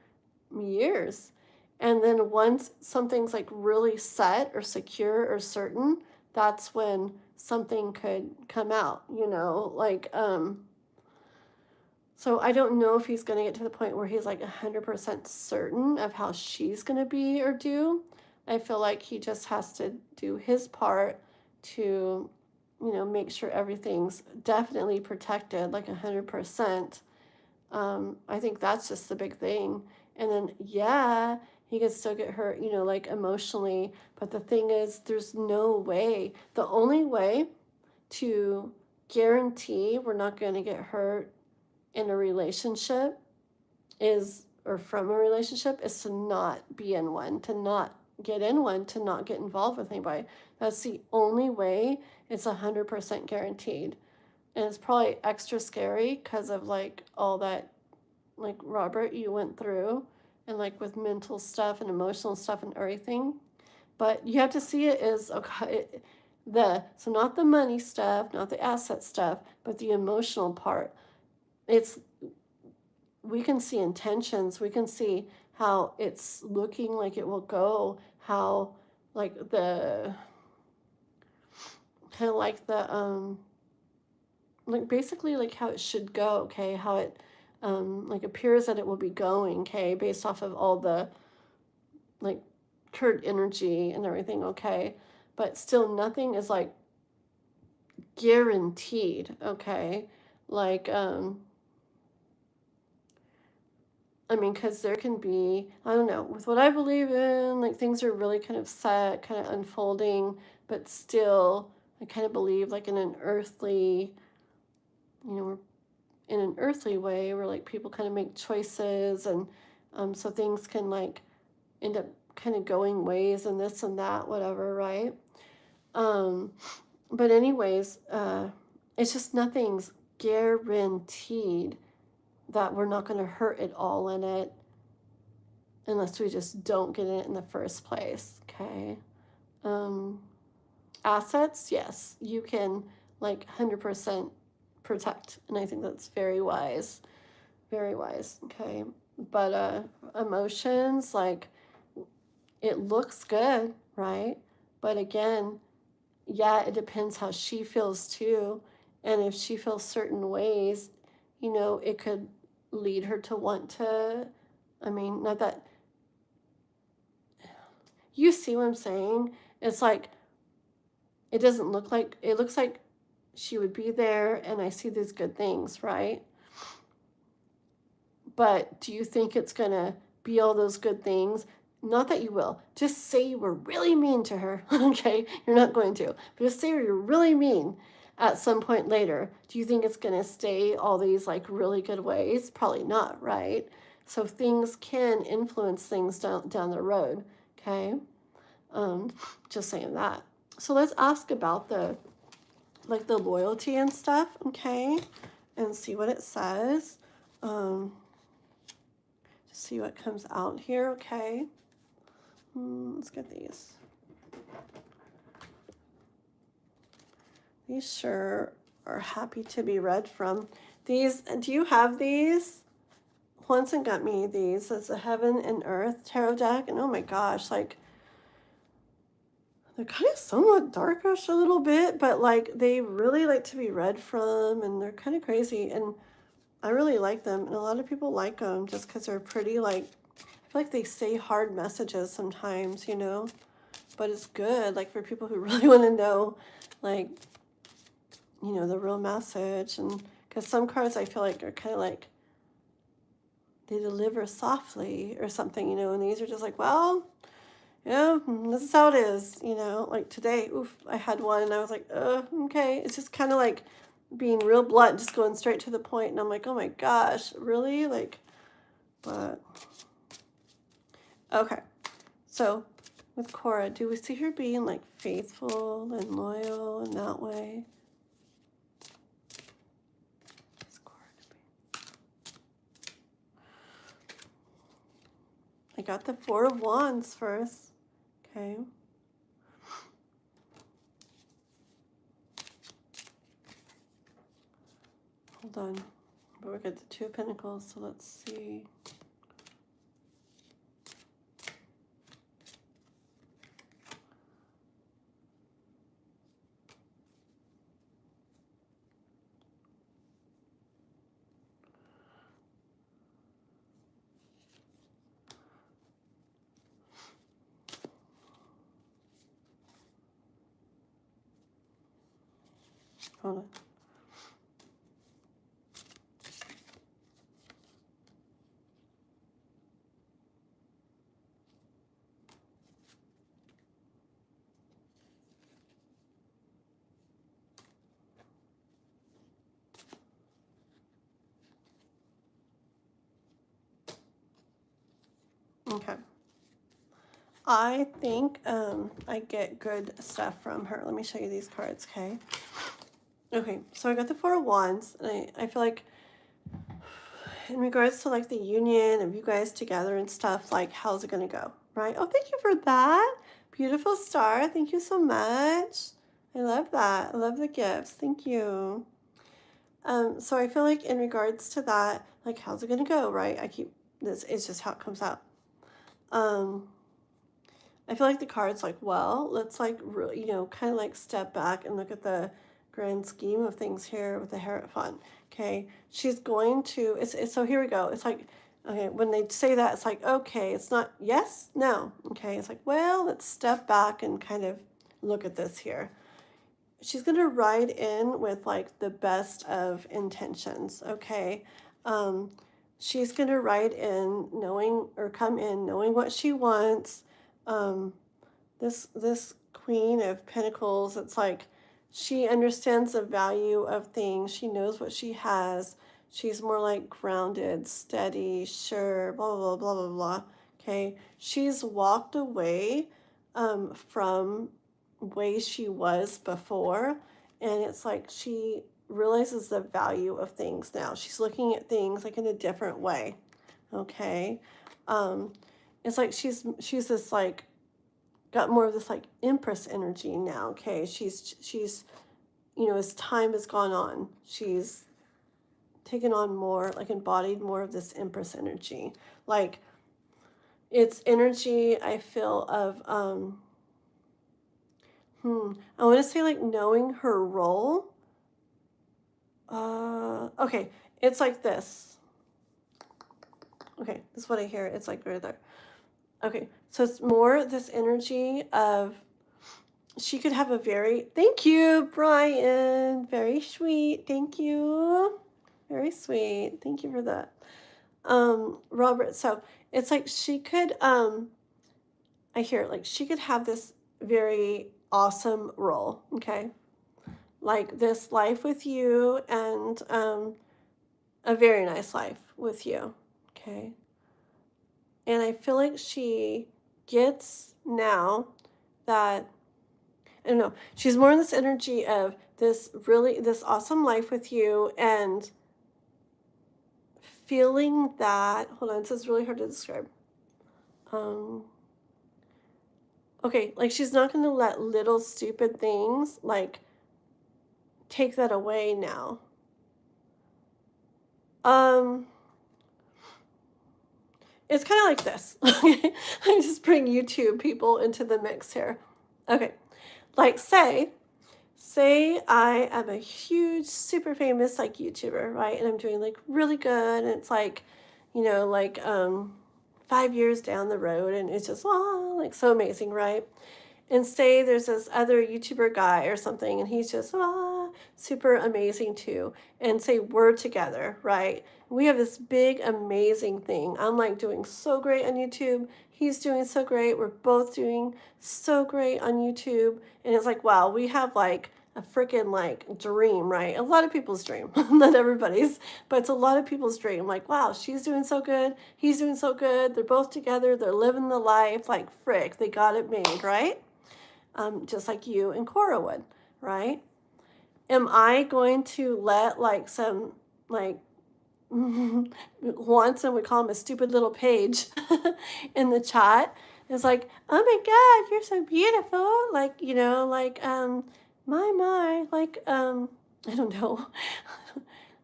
Years. And then once something's like really set or secure or certain, that's when something could come out, so I don't know if he's going to get to the point where he's like 100% certain of how she's going to be or do. I feel like he just has to do his part to, make sure everything's definitely protected, like 100%. I think that's just the big thing. And then, yeah, he can still get hurt, like emotionally. But the thing is, there's no way. The only way to guarantee we're not going to get hurt in a relationship or from a relationship is to not be in one, to not get in one, to not get involved with anybody. That's the only way it's 100% guaranteed. And it's probably extra scary because of like all that, like Robert, you went through, and like with mental stuff and emotional stuff and everything. But you have to see it as okay, so not the money stuff, not the asset stuff, but the emotional part. We can see intentions, we can see how it's looking like it will go, how like the kind of like basically like how it should go, okay, how it like appears that it will be going, okay, based off of all the like Kurt energy and everything, okay, but still nothing is like guaranteed, okay, like I mean, because there can be, I don't know, with what I believe in, like things are really kind of set, kind of unfolding, but still, I kind of believe like in an earthly, in an earthly way where like people kind of make choices, and so things can like end up kind of going ways and this and that, whatever, right? Um, but anyways, it's just nothing's guaranteed that we're not going to hurt it all in it unless we just don't get in it in the first place, okay? Um, Assets, yes, you can like 100% protect, and I think that's very wise, okay? But emotions, like it looks good, right? But again, yeah, it depends how she feels too, and if she feels certain ways, it could lead her to want to, I mean, not that, you see what I'm saying? It's like, it looks like she would be there, and I see these good things, right? But do you think it's going to be all those good things? Not that you will. Just say you were really mean to her, okay? You're not going to. But just say you're really mean at some point later. Do you think it's going to stay all these like really good ways? Probably not, right? So things can influence things down the road, okay? Just saying that. So let's ask about the loyalty and stuff, okay? And see what it says. See what comes out here, okay? Let's get these. These sure are happy to be read from. These, do you have these? Juanson got me these. It's a Heaven and Earth tarot deck, and oh my gosh, like, they're kind of somewhat darkish a little bit, but like they really like to be read from, and they're kind of crazy, and I really like them, and a lot of people like them just because they're pretty, like, I feel like they say hard messages sometimes, but it's good, like, for people who really want to know, like, the real message, and because some cards I feel like are kind of like, they deliver softly or something, and these are just like, well, yeah, this is how it is, like today, I had one, and I was like, okay, it's just kind of like being real blunt, just going straight to the point, and I'm like, oh my gosh, really, like, but, okay, so, with Cora, do we see her being, like, faithful and loyal in that way? I got the Four of Wands first, okay. Hold on, but we got the Two of Pentacles, so let's see. Hold on. Okay. I think I get good stuff from her. Let me show you these cards, okay? Okay, so I got the Four of Wands, and I feel like in regards to like the union of you guys together and stuff, like how's it gonna go, right? Oh, thank you for that. Beautiful star. Thank you so much. I love that. I love the gifts. Thank you. So I feel like in regards to that, like how's it gonna go, right? I keep this, it's just how it comes out. I feel like the card's like, well, let's like really, kind of like step back and look at the grand scheme of things here with the Hierophant. Okay, she's going to. It's so here we go. It's like, okay, when they say that, it's like, okay, it's not yes, no. Okay, it's like, well, let's step back and kind of look at this here. She's gonna ride in with like the best of intentions. Okay, she's gonna ride in knowing or come in knowing what she wants. This Queen of Pentacles, it's like she understands the value of things. She knows what she has. She's more like grounded, steady, sure, blah blah blah blah blah. Okay, she's walked away from way she was before, and it's like she realizes the value of things now. She's looking at things like in a different way. Okay, it's like she's this like got more of this like Empress energy now. Okay, she's as time has gone on, she's taken on more, like embodied more of this Empress energy. Like it's energy I feel of I want to say like knowing her role. Okay, it's like this. Okay, this is what I hear. It's like right there. Okay, so it's more this energy of she could have a very, thank you, Brian. Very sweet. Thank you. Very sweet. Thank you for that. Robert, so it's like she could, I hear it, like she could have this very awesome role, okay? Like this life with you and a very nice life with you, okay? And I feel like she gets now that I don't know. She's more in this energy of this awesome life with you and feeling that. Hold on, this is really hard to describe. Um, okay, like she's not going to let little stupid things like take that away now. It's kind of like this. I'm just bring YouTube people into the mix here. Okay, like say I am a huge, super famous like YouTuber, right? And I'm doing like really good. And it's like, like 5 years down the road and it's just like so amazing, right? And say there's this other YouTuber guy or something and he's just super amazing too. And say we're together, right? We have this big, amazing thing. I'm like doing so great on YouTube. He's doing so great. We're both doing so great on YouTube. And it's like, wow, we have like a freaking like dream, right? A lot of people's dream, not everybody's, but it's a lot of people's dream. Like, wow, she's doing so good. He's doing so good. They're both together. They're living the life. Like, frick, they got it made, right? Just like you and Cora would, right? Am I going to let like some like once and we call him a stupid little page in the chat? It's like, oh my God, you're so beautiful. Like, my, like, I don't know.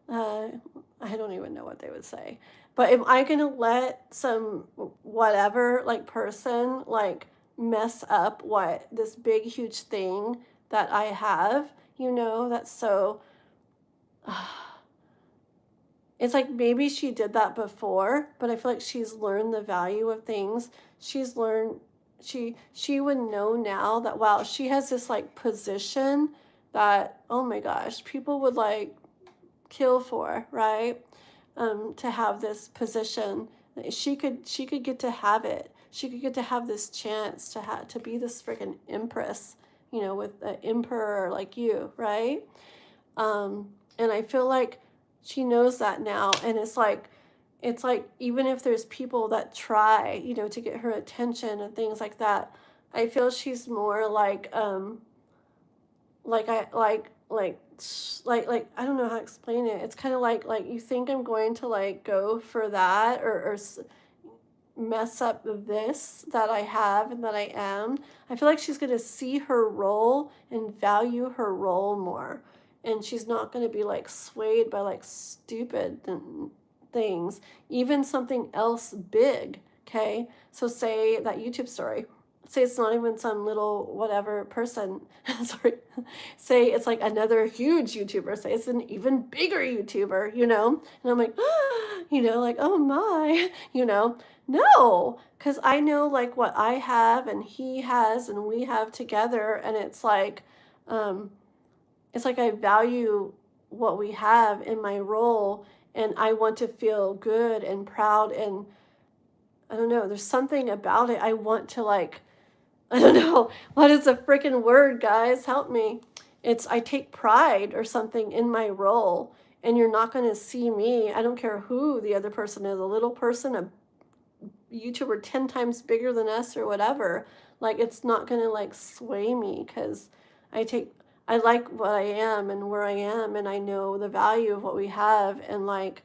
I don't even know what they would say. But am I going to let some whatever like person like mess up what this big huge thing that I have, that's so it's like maybe she did that before, but I feel like she's learned the value of things. She's learned she would know now that wow, she has this like position that oh my gosh, people would like kill for, right? To have this position. She could get to have it. She could get to have this chance to be this freaking empress, with an emperor like you, right? And I feel like she knows that now, and it's like it's like, even if there's people that try, you know, to get her attention and things like that, I feel she's more like I like I don't know how to explain it. It's kind of like you think I'm going to like go for that, or mess up this that I have and that I am. I feel like she's going to see her role and value her role more. And she's not going to be like swayed by like stupid things, even something else big. Okay. So, say that YouTube story. Say it's not even some little whatever person. Sorry. Say it's like another huge YouTuber. Say it's an even bigger YouTuber, you know? And I'm like, you know, like, oh my, you know? No, because I know like what I have and he has and we have together, and um, it's like I value what we have in my role, and I want to feel good and proud, and I don't know, there's something about it. I want to like, I don't know, what is a freaking word, guys? Help me. It's I take pride or something in my role, and you're not going to see me. I don't care who the other person is, a little person, a YouTuber 10 times bigger than us or whatever. Like, it's not going to like sway me, because I take, I like what I am and where I am, and I know the value of what we have, and like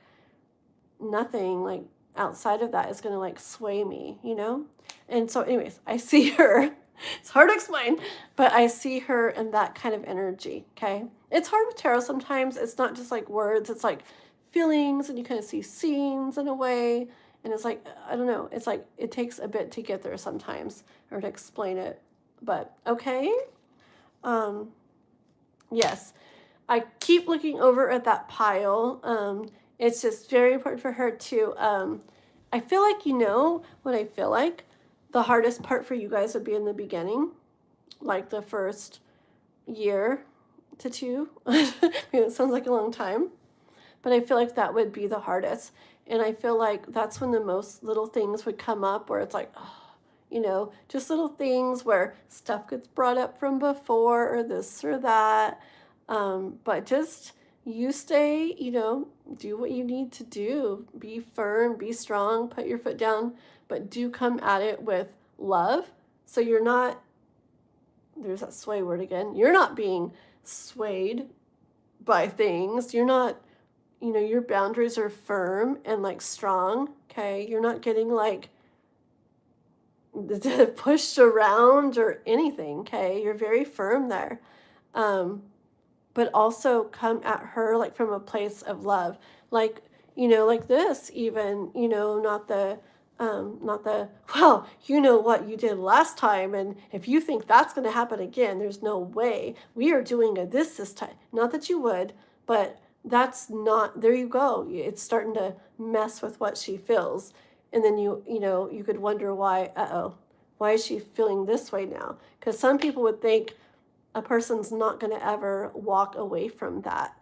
nothing like outside of that is going to like sway me, you know? And so, anyways, I see her. It's hard to explain, but I see her in that kind of energy. Okay. It's hard with tarot sometimes. It's not just like words, it's like feelings, and you kind of see scenes in a way. And it's like, I don't know, it's like it takes a bit to get there sometimes, or to explain it. But okay. Um, yes. I keep looking over at that pile. It's just very important for her to. I feel like, you know, what I feel like the hardest part for you guys would be in the beginning, like the first year to two. I mean, it sounds like a long time, but I feel like that would be the hardest. And I feel like that's when the most little things would come up, where it's like, oh, you know, just little things where stuff gets brought up from before, or this or that. But just you stay, you know, do what you need to do. Be firm, be strong, put your foot down, but do come at it with love. So you're not, there's that sway word again, you're not being swayed by things. You're not, you know, your boundaries are firm and like strong. Okay. You're not getting like pushed around or anything. Okay. You're very firm there. Um, but also come at her like from a place of love, like, you know, like this, even, you know, not the, well, you know what you did last time, and if you think that's going to happen again, there's no way. We are doing a this time. Not that you would, but that's not, there you go. It's starting to mess with what she feels. And then you know, you could wonder why, why is she feeling this way now? Because some people would think a person's not going to ever walk away from that,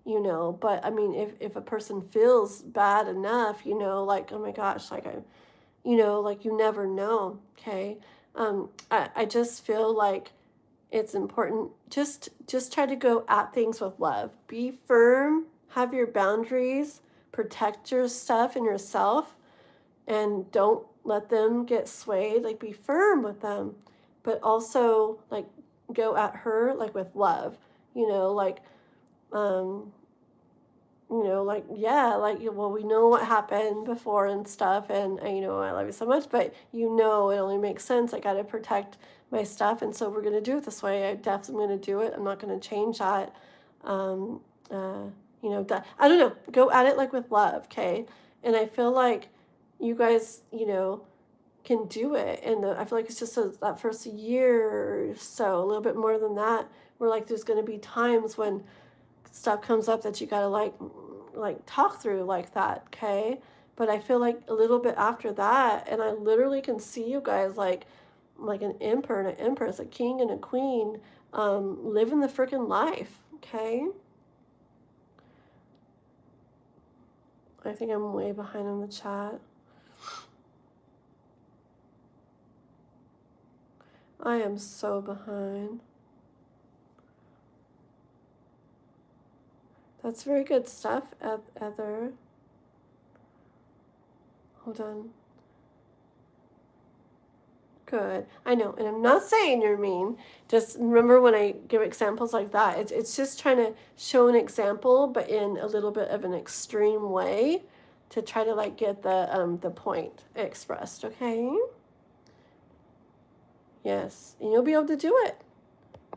you know. But I mean, if a person feels bad enough, you know, like, oh my gosh, like you know, like you never know. Okay. I just feel like it's important. Just try to go at things with love. Be firm, have your boundaries, protect your stuff and yourself, and don't let them get swayed. Like, be firm with them, but also like go at her like with love, you know, like um you know, like, yeah, like, well, we know what happened before and stuff, and you know, I love you so much, but you know, it only makes sense. I got to protect my stuff, and so we're going to do it this way. I definitely going to do it. I'm not going to change that. um you know, I don't know, go at it like with love. Okay. And I feel like you guys, you know, can do it. And I feel like it's just that first year or so, a little bit more than that, where like there's going to be times when stuff comes up that you got to like talk through like that. Okay. But I feel like a little bit after that, and I literally can see you guys like an emperor and an empress, a king and a queen, living the freaking life. Okay. I think I'm way behind in the chat. I am so behind. That's very good stuff, Heather. Hold on. Good. I know, and I'm not saying you're mean. Just remember when I give examples like that, it's just trying to show an example, but in a little bit of an extreme way, to try to like get the point expressed. Okay. Yes, and you'll be able to do it.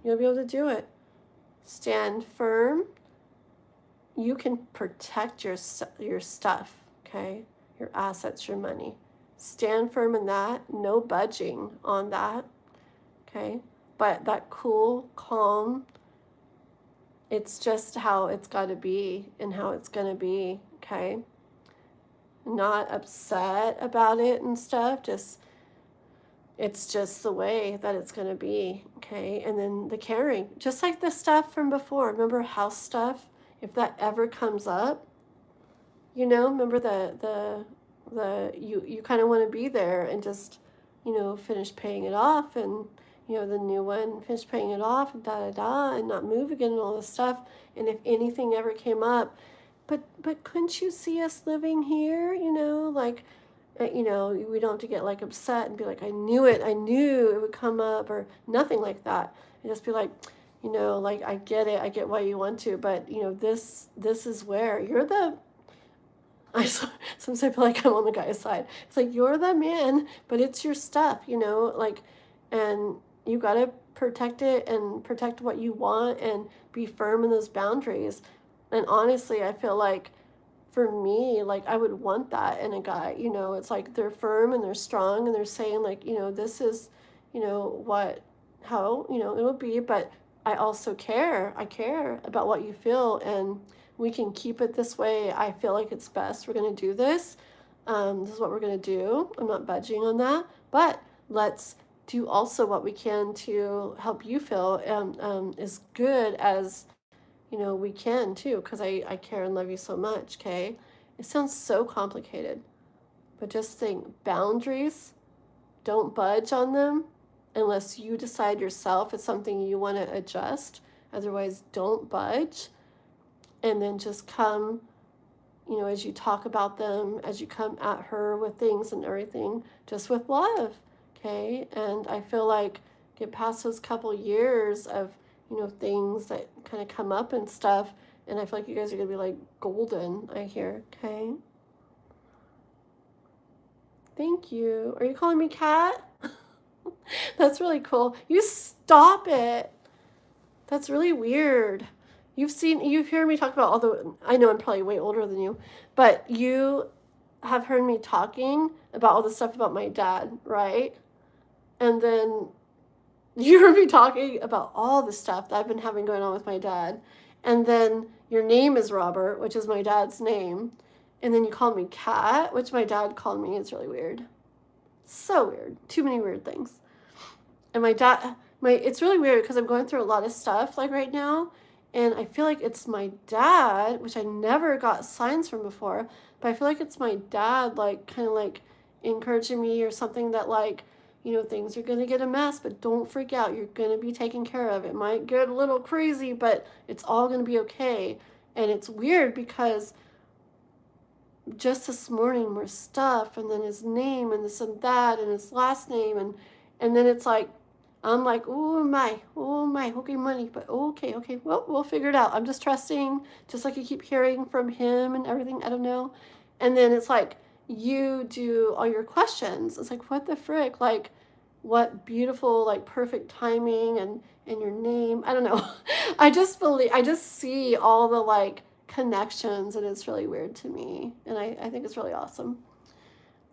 You'll be able to do it. Stand firm. You can protect your stuff. Okay, your assets, your money. Stand firm in that. No budging on that. Okay, but that cool, calm, it's just how it's got to be and how it's going to be. Okay, not upset about it and stuff, just it's just the way that it's going to be. Okay, and then the caring, just like the stuff from before. Remember house stuff? If that ever comes up, remember you kind of want to be there and just finish paying it off, and the new one finish paying it off, and and not move again and all this stuff. And if anything ever came up, but couldn't you see us living here? Like we don't have to get like upset and be like, I knew it would come up, or nothing like that. And just be like, like, I get why you want to, but this is where you're the sometimes I feel like I'm on the guy's side. It's like, you're the man, but it's your stuff, like, and you got to protect it and protect what you want and be firm in those boundaries. And honestly, I feel like for me, like, I would want that in a guy. It's like they're firm and they're strong and they're saying, like, this is, how, it'll be, but I also care. I care about what you feel, and we can keep it this way. I feel like it's best. We're going to do this. This is what we're going to do. I'm not budging on that, but let's do also what we can to help you feel as good as we can too, because I care and love you so much. Okay, it sounds so complicated, but just think, boundaries, don't budge on them unless you decide yourself it's something you want to adjust. Otherwise, don't budge. And then just come, as you talk about them, as you come at her with things and everything, just with love. Okay, and I feel like get past those couple years of things that kind of come up and stuff, and I feel like you guys are gonna be like golden, I hear. Okay, thank you. Are you calling me Kat? That's really cool. You stop it. That's really weird. You've heard me talk about I know I'm probably way older than you, but you have heard me talking about all the stuff about my dad, right? And then you heard me talking about all the stuff that I've been having going on with my dad. And then your name is Robert, which is my dad's name. And then you called me Kat, which my dad called me. It's really weird. So weird. Too many weird things. And it's really weird because I'm going through a lot of stuff like right now. And I feel like it's my dad, which I never got signs from before. But I feel like it's my dad, like, kind of like encouraging me or something that, like, things are going to get a mess, but don't freak out. You're going to be taken care of. It might get a little crazy, but it's all going to be okay. And it's weird because just this morning more stuff, and then his name and this and that and his last name. And then it's like, I'm like, oh my, okay, money, but okay, well, we'll figure it out. I'm just trusting, just like you keep hearing from him and everything. I don't know. And then it's like, you do all your questions. It's like, what the frick? Like, what beautiful, like, perfect timing and your name. I don't know. I just see all the, like, connections, and it's really weird to me. And I think it's really awesome.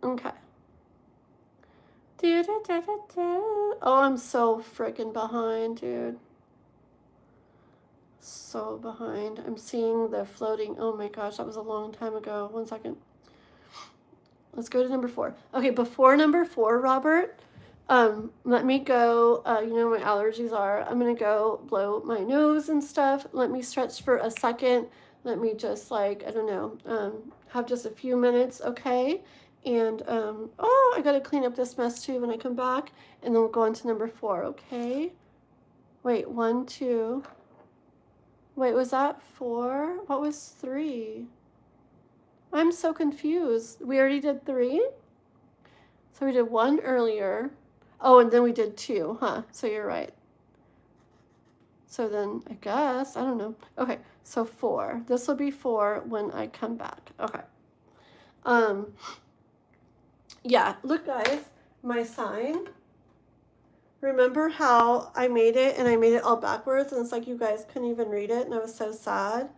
Okay. Oh, I'm so freaking behind, dude. So behind. I'm seeing the floating. Oh my gosh, that was a long time ago. 1 second. Let's go to number 4. Okay, before number 4, Robert, let me go. My allergies are. I'm gonna go blow my nose and stuff. Let me stretch for a second. Let me just, like, I don't know, have just a few minutes, okay? And I gotta clean up this mess too when I come back, and then we'll go on to number 4, okay? Wait, 1, 2. Wait, was that 4? What was 3? I'm so confused. We already did 3? So we did 1 earlier. Oh, and then we did 2, huh? So you're right. So then I guess, I don't know. Okay, so 4. This will be 4 when I come back. Okay. Yeah, look guys, my sign. Remember how I made it and I made it all backwards and it's like you guys couldn't even read it and I was so sad?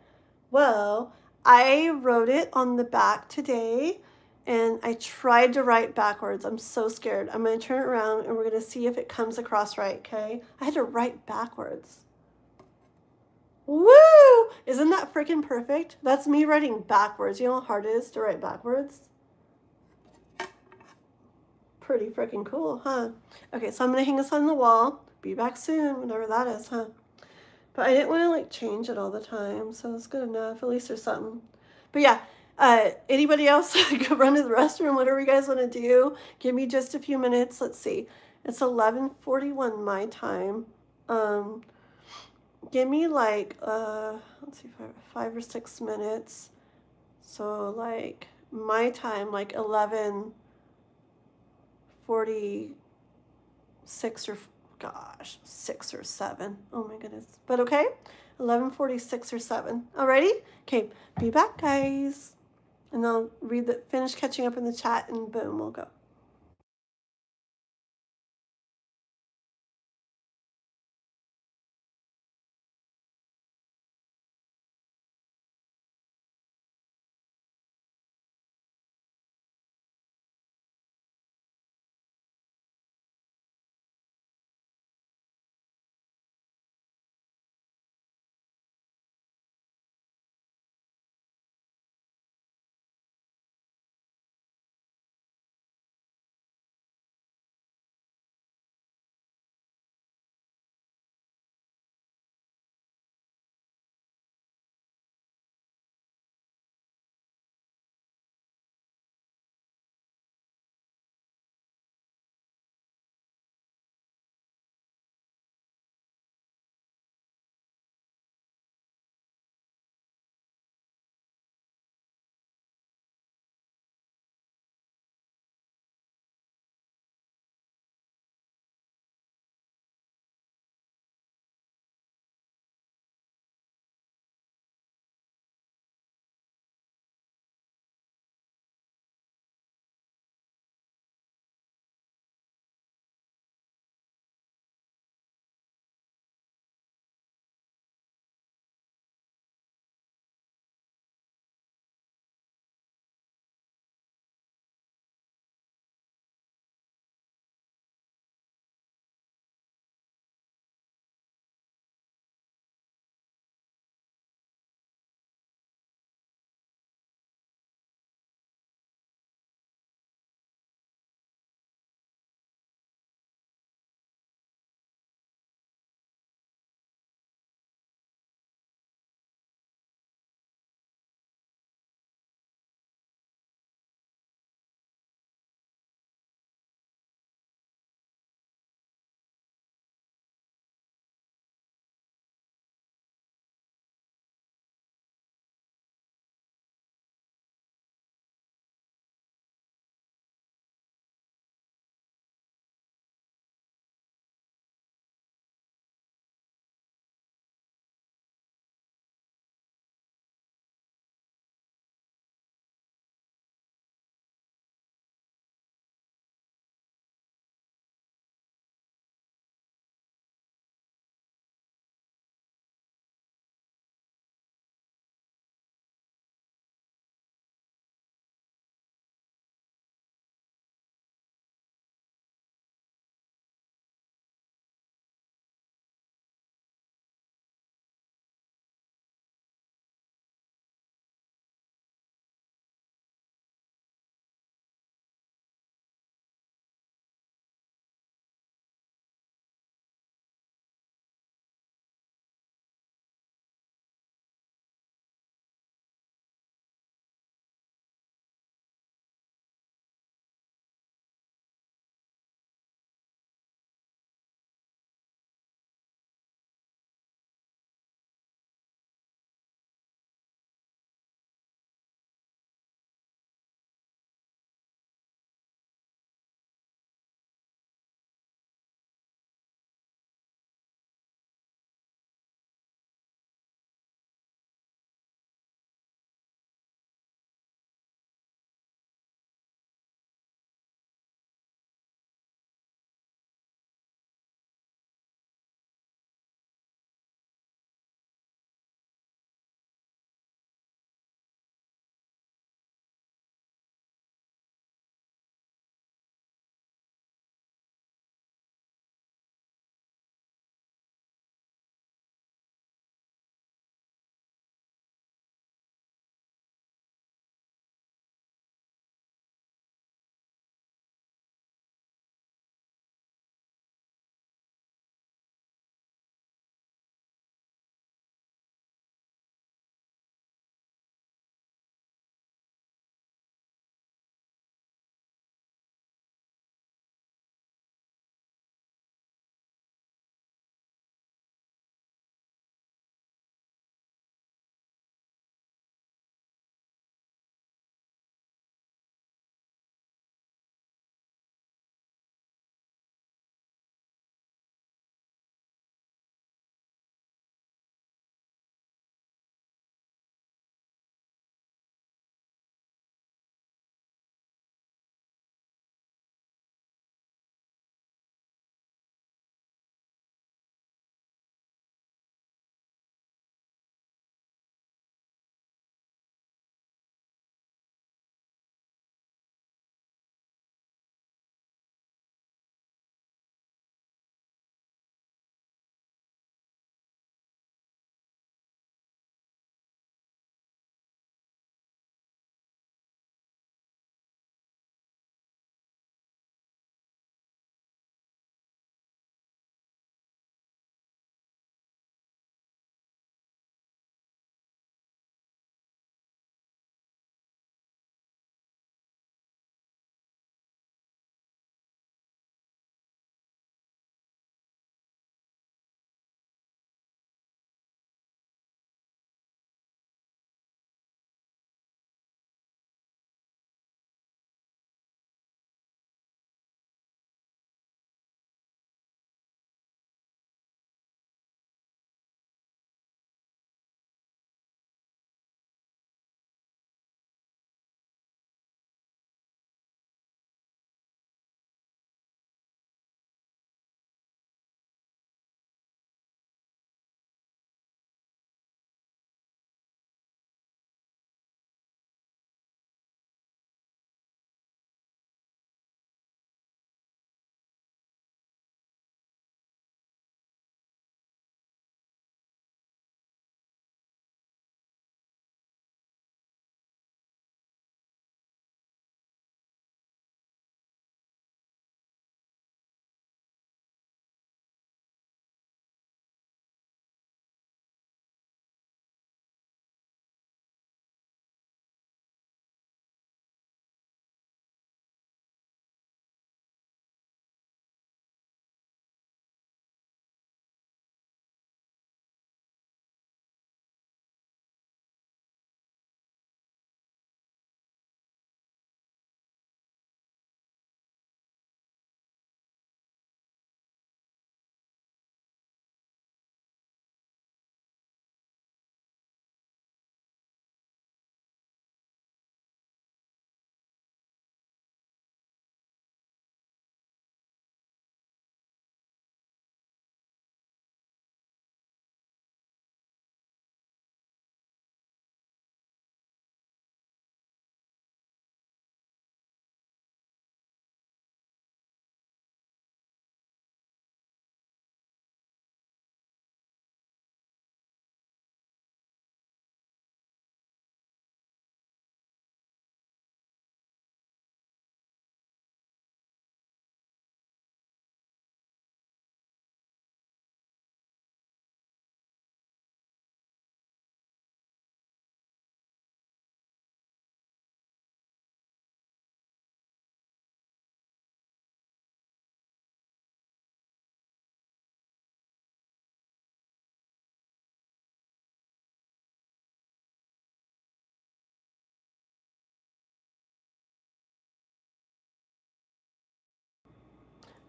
Well, I wrote it on the back today and I tried to write backwards. I'm so scared. I'm going to turn it around and we're going to see if it comes across right, okay? I had to write backwards. Woo! Isn't that freaking perfect? That's me writing backwards. You know how hard it is to write backwards? Pretty freaking cool, huh? Okay, so I'm going to hang this on the wall. Be back soon, whenever that is, huh? But I didn't want to like change it all the time, so it's good enough. At least there's something. But yeah, anybody else go run to the restroom, whatever you guys want to do. Give me just a few minutes. Let's see. It's 11:41 my time. Give me like let's see, 5 or 6 minutes. So like my time, like 11:46 or gosh, 6 or 7. Oh my goodness. But okay, 11:46 or 7. Alrighty? Okay, be back, guys. And I'll finish catching up in the chat, and boom, we'll go.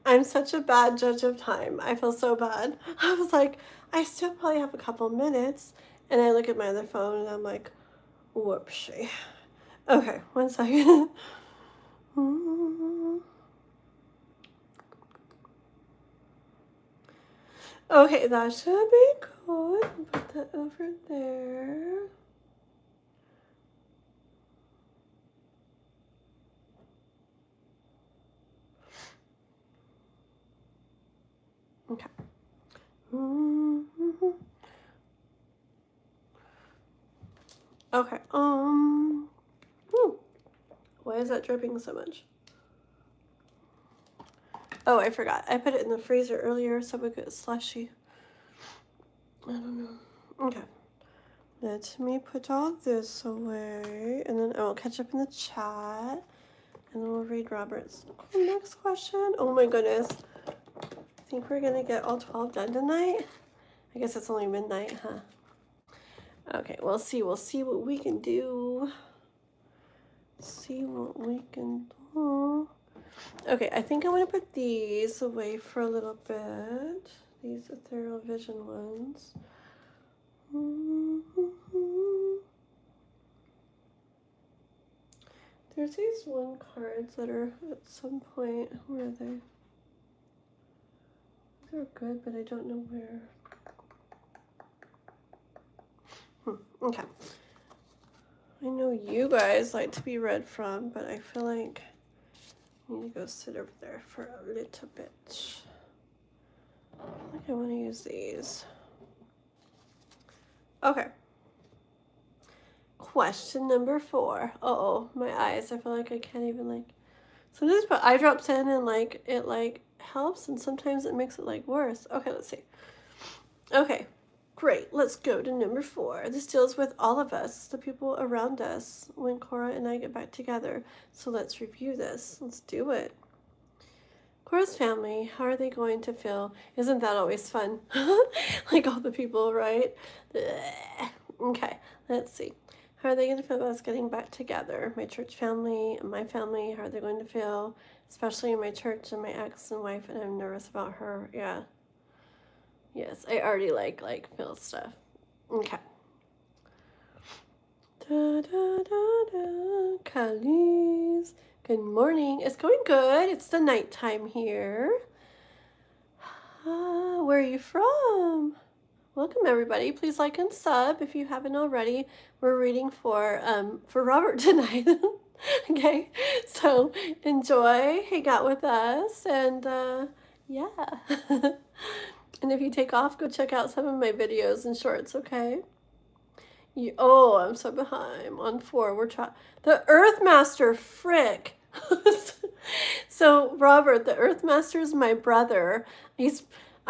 I'm such a bad judge of time. I feel so bad. I was like, I still probably have a couple minutes. And I look at my other phone and I'm like, whoopsie. Okay, 1 second. Okay, that should be good. Put that over there. Okay. Okay. Why is that dripping so much? Oh, I forgot. I put it in the freezer earlier so it would get slushy. I don't know. Okay. Let me put all this away, and then I will catch up in the chat, and then we'll read Robert's next question. Oh my goodness. I think we're gonna get all 12 done tonight. I guess it's only midnight, huh? Okay, we'll see. We'll see what we can do. See what we can do. Okay, I think I want to put these away for a little bit. These ethereal vision ones. There's these one cards that are at some point. Where are they? They're good, but I don't know where. Okay. I know you guys like to be read from, but I feel like I need to go sit over there for a little bit. I think I want to use these. Okay. Question number 4. Uh-oh, my eyes. I feel like I can't even like... Sometimes put eye drops in and like it like helps, and sometimes it makes it like worse. Okay, let's see. Okay, great. Let's go to number 4. This deals with all of us, the people around us, when Cora and I get back together. So let's review this. Let's do it. Cora's family, how are they going to feel? Isn't that always fun? Like all the people, right? Okay, let's see. How are they going to feel about us getting back together? My church family and my family, how are they going to feel? Especially in my church and my ex and wife, and I'm nervous about her. Yeah. Yes, I already like feel stuff. Okay. Da da da da. Khalees. Good morning. It's going good. It's the nighttime here. Where are you from? Welcome everybody. Please like and sub if you haven't already. We're reading for Robert tonight. Okay, so enjoy, hang out with us, and yeah. And if you take off, go check out some of my videos and shorts. Okay. Oh, I'm so behind. I'm on 4. We're trying. The Earthmaster, frick. So Robert, the Earthmaster is my brother.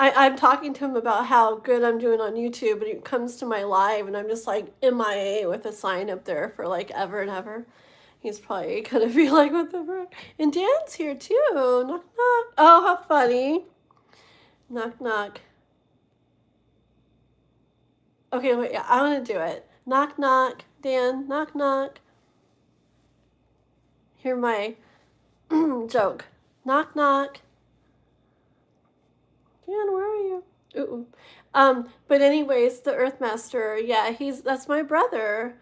I'm talking to him about how good I'm doing on YouTube, and he comes to my live, and I'm just like MIA with a sign up there for like ever and ever. He's probably gonna be like, what the frick? And Dan's here too. Knock knock. Oh, how funny. Knock knock. Okay, wait. Yeah, I want to do it. Knock knock. Dan. Knock knock. Hear my joke. Knock knock. Dan, where are you? Ooh. But anyways, the Earthmaster, yeah, that's my brother.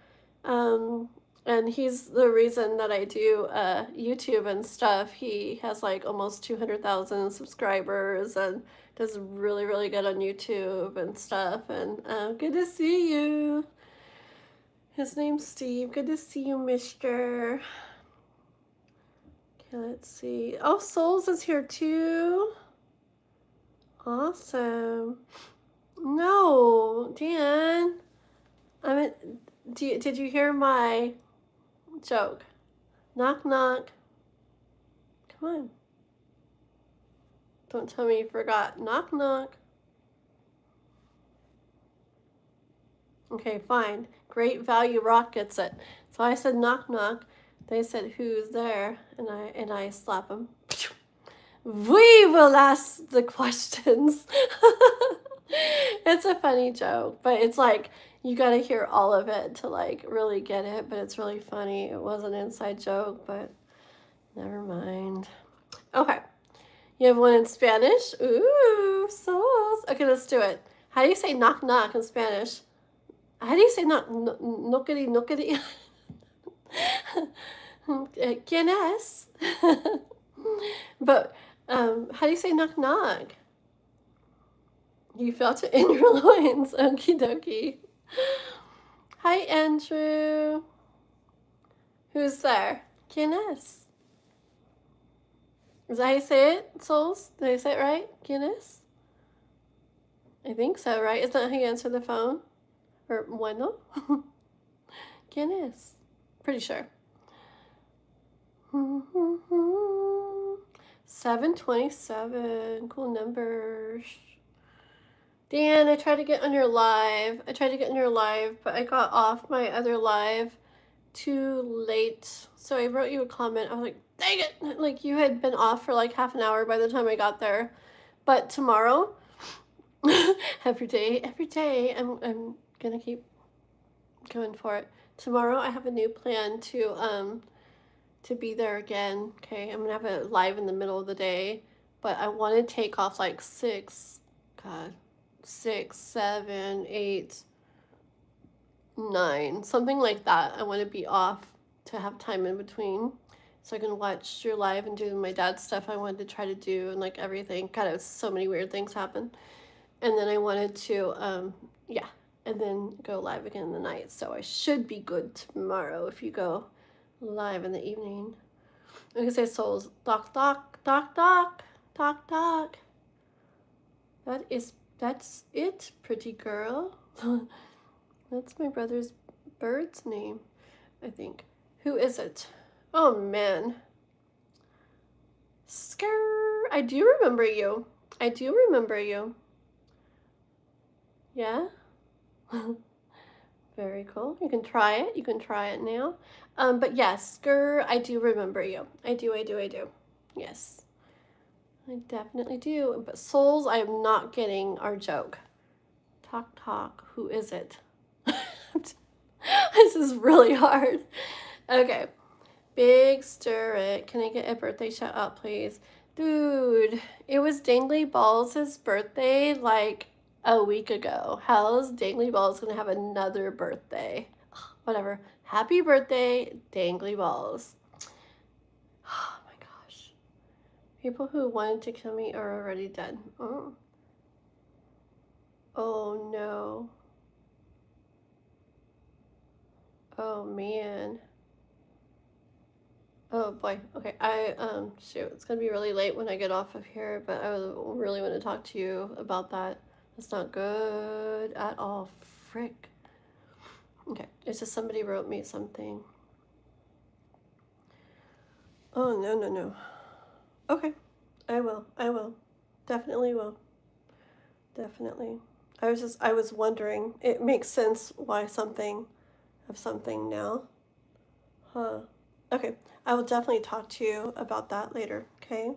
And he's the reason that I do YouTube and stuff. He has like almost 200,000 subscribers and does really, really good on YouTube and stuff. And good to see you. His name's Steve. Good to see you, mister. Okay, let's see. Oh, Souls is here too. Awesome. No, Dan. Did you hear my joke? Knock knock. Come on. Don't tell me you forgot. Knock knock. Okay, fine. Great Value Rock gets it. So I said knock knock. They said who's there, and I slap them. We will ask the questions. It's a funny joke, but it's like you got to hear all of it to like really get it, but it's really funny. It was an inside joke, but never mind. Okay. You have one in Spanish? Ooh, souls. Okay, let's do it. How do you say knock knock in Spanish? How do you say knock knockity knockity? ¿Quién es? But how do you say knock knock? You felt it in your loins. Okie dokie. Hi, Andrew. Who's there? ¿Quién es? Is that how you say it, souls? Did I say it right? ¿Quién es? I think so, right? Isn't that how you answer the phone? Or bueno? ¿Quién es? Pretty sure. 727. Cool numbers. Dan, I tried to get on your live. But I got off my other live too late. So I wrote you a comment. I was like, dang it! Like you had been off for like half an hour by the time I got there. But tomorrow, every day, I'm gonna keep going for it. Tomorrow I have a new plan to be there again. Okay, I'm gonna have it live in the middle of the day, but I want to take off like 6, 7, 8, 9, something like that. I want to be off to have time in between so I can watch your live and do my dad's stuff I wanted to try to do and like everything. God, it was so many weird things happen. And then I wanted to, yeah, and then go live again in the night. So I should be good tomorrow if you go live in the evening. I can say souls, doc, doc, doc, doc, doc, doc. That's it, pretty girl. That's my brother's bird's name, I think. Who is it? Oh man. Skrrr. I do remember you. Yeah? Very cool. You can try it now. But yes, Skrrr, I do remember you. I do. Yes. I definitely do. But souls, I am not getting our joke. Talk. Who is it? This is really hard. Okay. Big Stir It. Can I get a birthday shout out, please? Dude, it was Dangly Balls' birthday like a week ago. How's Dangly Balls gonna have another birthday? Whatever. Happy birthday, Dangly Balls. Oh my gosh. People who wanted to kill me are already dead. Oh no. Oh man. Oh boy. Okay. Shoot, it's gonna be really late when I get off of here, but I really want to talk to you about that. That's not good at all. Frick. Okay. It's just somebody wrote me something. Oh no. Okay. I will. Definitely will. Definitely. I was wondering. It makes sense why something now. Huh. Okay. I will definitely talk to you about that later. Okay.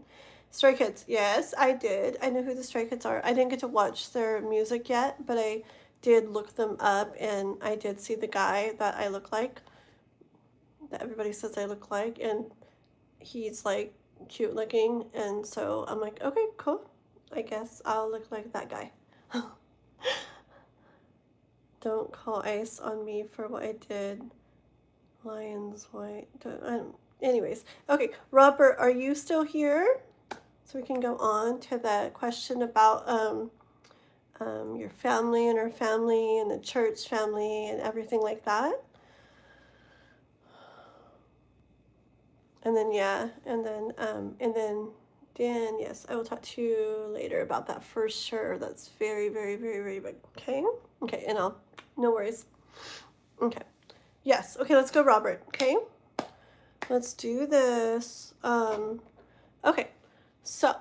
Stray Kids. Yes, I did. I know who the Stray Kids are. I didn't get to watch their music yet, but I did look them up and I did see the guy that I look like, that everybody says I look like, and he's like cute looking, and so I'm like, okay, cool. I guess I'll look like that guy. Don't call ice on me for what I did. Lions white. Anyways, okay, Robert, are you still here? So we can go on to the question about your family and our family and the church family and everything like that. And then and then Dan, yes, I will talk to you later about that for sure. That's very, very, very, very big. Okay. Okay, and no worries. Okay. Yes. Okay, let's go, Robert. Okay. Let's do this. Okay. So.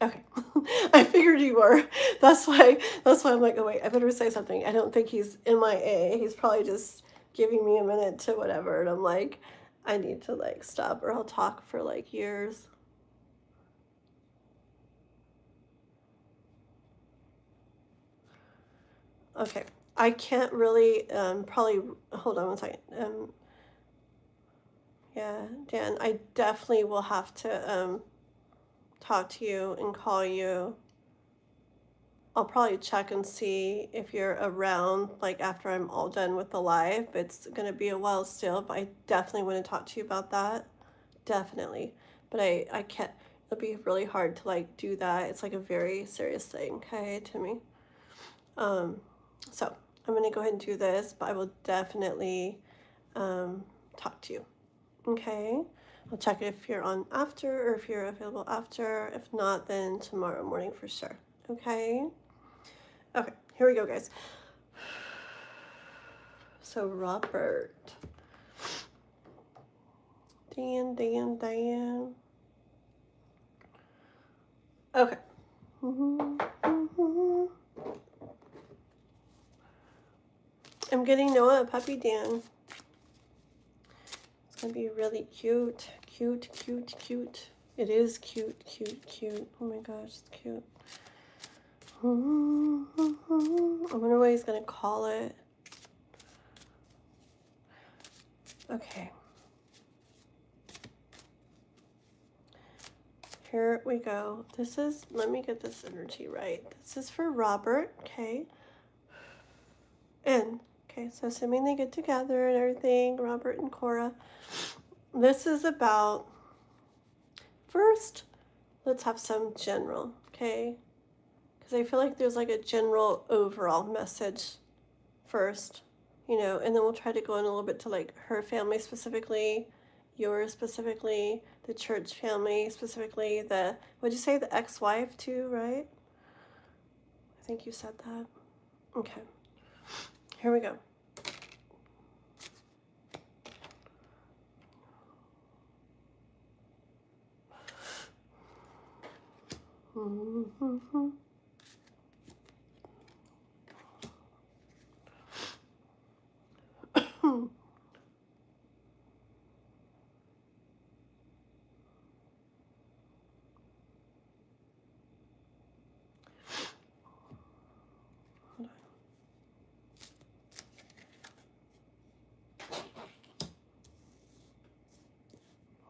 Okay. I figured you were. That's why I'm like, oh wait, I better say something. I don't think he's MIA. He's probably just giving me a minute to whatever, and I'm like, I need to like stop or I'll talk for like years. Okay. I can't really probably hold on one second. Yeah, Dan, I definitely will have to talk to you and call you. I'll probably check and see if you're around, like after I'm all done with the live. It's gonna be a while still, but I definitely want to talk to you about that. Definitely. But I can't, it'll be really hard to like do that. It's like a very serious thing, okay, to me. So I'm gonna go ahead and do this, but I will definitely talk to you. Okay. I'll check if you're on after or if you're available after. If not, then tomorrow morning for sure. Okay. Okay, here we go, guys. So Robert. Dan. Okay. I'm getting Noah a puppy, Dan. It's gonna be really cute. Cute. It is cute. Oh my gosh, it's cute. I wonder what he's gonna call it. Okay. Here we go. This is, let me get this energy right. This is for Robert, okay? And, okay, so assuming they get together and everything, Robert and Cora. This is about, first, let's have some general, okay? Because I feel like there's like a general overall message first, you know, and then we'll try to go in a little bit to like her family specifically, yours specifically, the church family specifically, what'd you say, the ex-wife too, right? I think you said that. Okay. Here we go.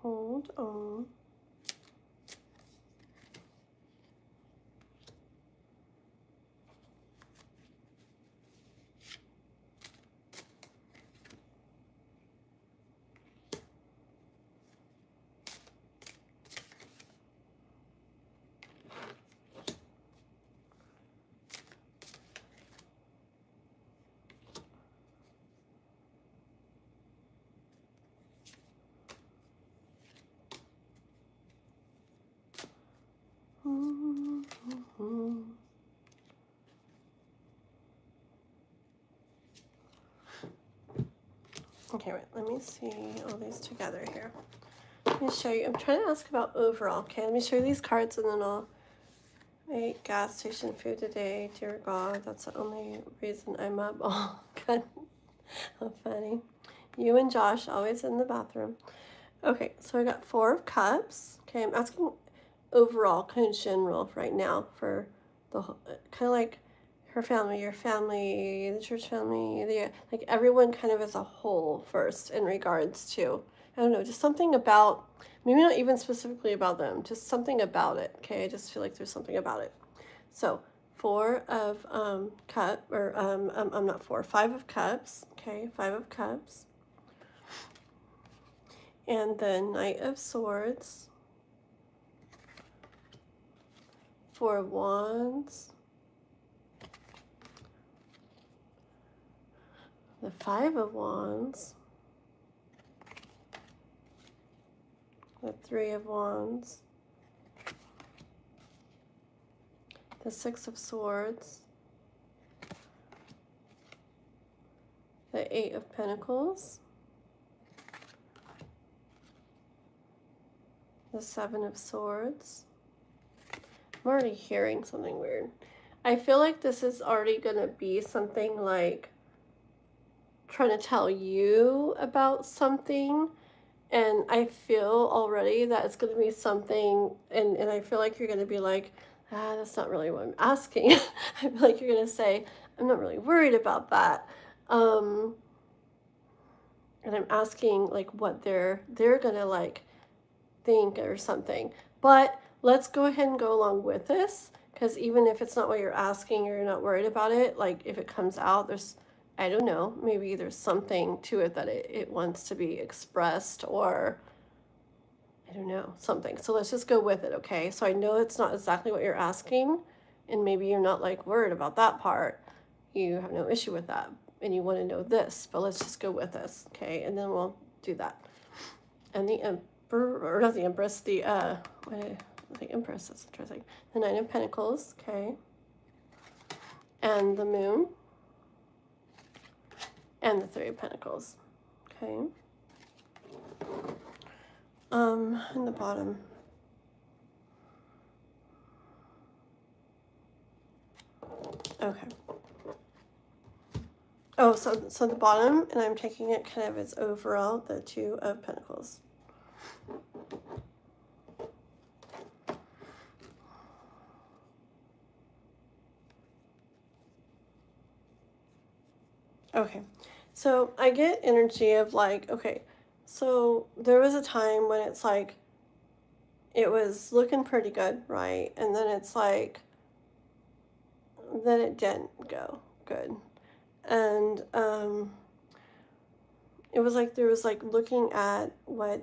Hold on. Okay, wait, let me see all these together here. Let me show you. I'm trying to ask about overall. Okay, let me show you these cards and then I'll make gas station food today. Dear God, that's the only reason I'm up. Oh, good. How funny. You and Josh always in the bathroom. Okay, so I got 4 of Cups. Okay, I'm asking overall, kind of general right now for the whole, kind of like her family, your family, the church family, like everyone kind of as a whole first in regards to, I don't know, just something about, maybe not even specifically about them, just something about it, okay? I just feel like there's something about it. So 4 of I'm not 4, 5 of Cups, okay, 5 of Cups. And the Knight of Swords, 4 of Wands, the 5 of Wands, the 3 of Wands, the 6 of Swords, the 8 of Pentacles, the 7 of Swords. I'm already hearing something weird. I feel like this is already going to be something like trying to tell you about something, and I feel already that it's going to be something, and I feel like you're going to be like, that's not really what I'm asking. I feel like you're going to say, I'm not really worried about that. and I'm asking like what they're gonna like think or something. But let's go ahead and go along with this, because even if it's not what you're asking or you're not worried about it, like if it comes out, there's, I don't know, maybe there's something to it that it wants to be expressed, or I don't know, something. So let's just go with it, okay? So I know it's not exactly what you're asking, and maybe you're not like worried about that part. You have no issue with that, and you want to know this, but let's just go with this, okay? And then we'll do that. And the Emperor, or not the Empress, the Empress, that's interesting. The Nine of Pentacles, okay? And the Moon. And the Three of Pentacles, okay? In the bottom. Okay. Oh, so the bottom, and I'm taking it kind of as overall, the Two of Pentacles. Okay, so I get energy of like, okay, so there was a time when it's like, it was looking pretty good, right? And then it's like, then it didn't go good. And it was like there was like looking at what,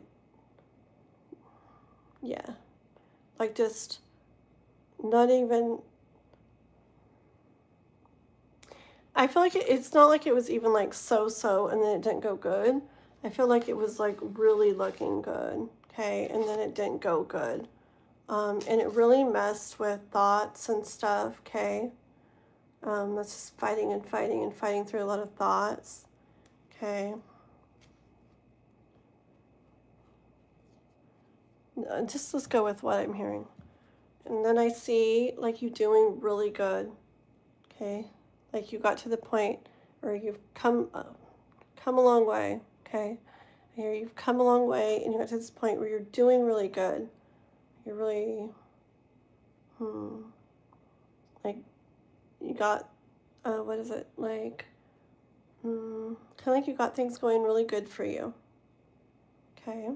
yeah, like just not even, I feel like it's not like it was even like so and then it didn't go good. I feel like it was like really looking good, okay, and then it didn't go good. And it really messed with thoughts and stuff, okay. That's just fighting and fighting and fighting through a lot of thoughts, okay. Just let's go with what I'm hearing. And then I see like you doing really good, okay. Like you got to the point, or you've come a long way, okay. Here you've come a long way, and you got to this point where you're doing really good. You're really, like you got, what is it like? Kind of like you got things going really good for you. Okay.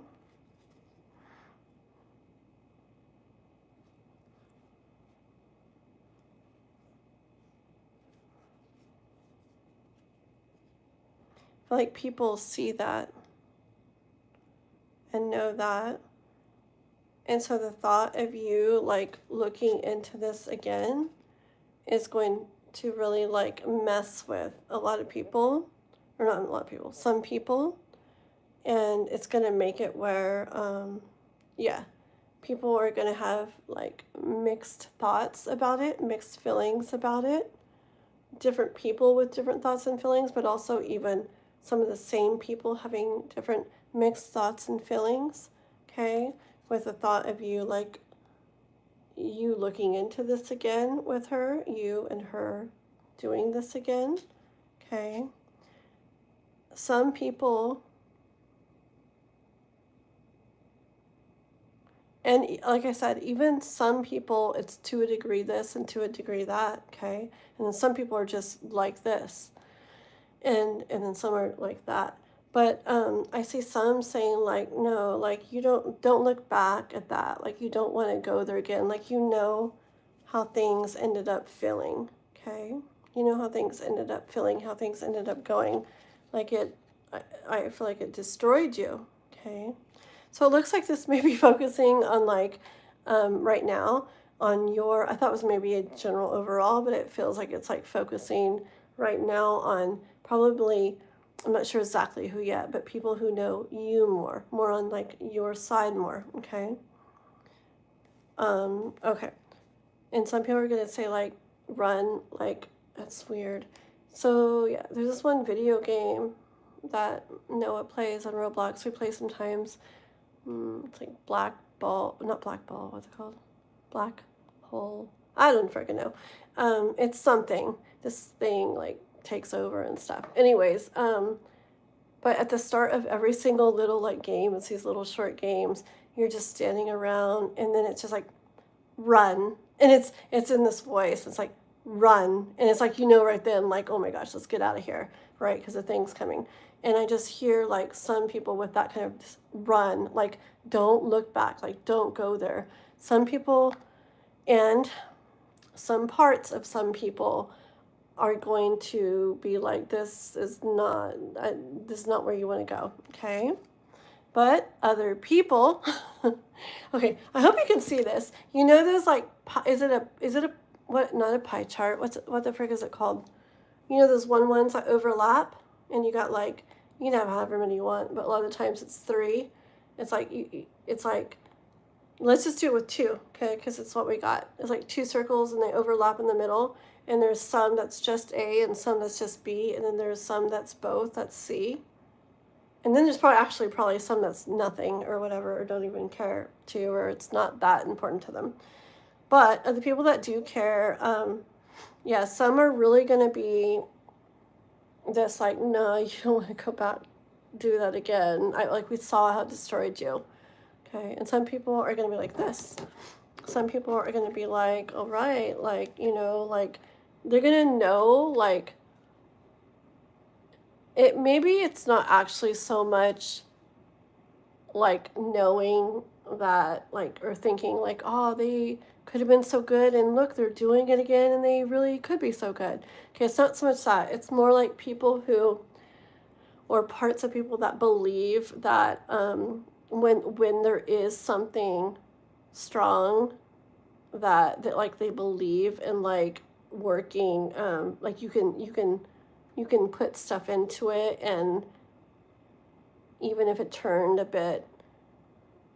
I feel like people see that and know that. And so the thought of you like looking into this again is going to really like mess with a lot of people, or not a lot of people, some people. And it's going to make it where, yeah, people are going to have like mixed thoughts about it, mixed feelings about it. Different people with different thoughts and feelings, but also even some of the same people having different mixed thoughts and feelings, okay? With the thought of you, like, you looking into this again with her, you and her doing this again, okay? Some people, and like I said, even some people, it's to a degree this and to a degree that, okay? And then some people are just like this, and then some are like that. But I see some saying like, no, like you don't look back at that. Like you don't want to go there again. Like you know how things ended up feeling, okay? You know how things ended up feeling, how things ended up going. Like I feel like it destroyed you, okay? So it looks like this may be focusing on like right now on your, I thought it was maybe a general overall, but it feels like it's like focusing right now on probably, I'm not sure exactly who yet, but people who know you more on like your side more, okay? Okay. And some people are going to say like run, like that's weird. So yeah, there's this one video game that Noah plays on Roblox. We play sometimes. It's like Black Ball, not Black Ball, what's it called? Black Hole. I don't freaking know. It's something. This thing like takes over and stuff. Anyways, but at the start of every single little like game, it's these little short games. You're just standing around, and then it's just like run, and it's in this voice. It's like run, and it's like you know right then, like oh my gosh, let's get out of here. right? Because the thing's coming. And I just hear like some people with that kind of just run, like don't look back, like don't go there. Some people and some parts of some people are going to be like, this is not where you want to go, okay? But other people, okay, I hope you can see this. You know, there's like, is it a, what, not a pie chart, what the frick is it called? You know, those ones that overlap, and you got like, you can have however many you want, but a lot of the times it's 3. It's like, it's like, let's just do it with 2, okay, because it's what we got. It's like 2 circles, and they overlap in the middle, and there's some that's just A, and some that's just B, and then there's some that's both, that's C. And then there's probably some that's nothing or whatever, or don't even care to, or it's not that important to them. But of the people that do care, yeah, some are really going to be this like, no, you don't want to go back, do that again. Like we saw how it destroyed you. Okay. And some people are going to be like this. Some people are going to be like, all right, like, you know, like they're going to know, like, maybe it's not actually so much like knowing that, like, or thinking like, oh, they could have been so good, and look, they're doing it again, and they really could be so good. Okay, it's not so much that. It's more like people who, or parts of people that believe that when there is something strong, that like they believe in like working, like you can put stuff into it, and even if it turned a bit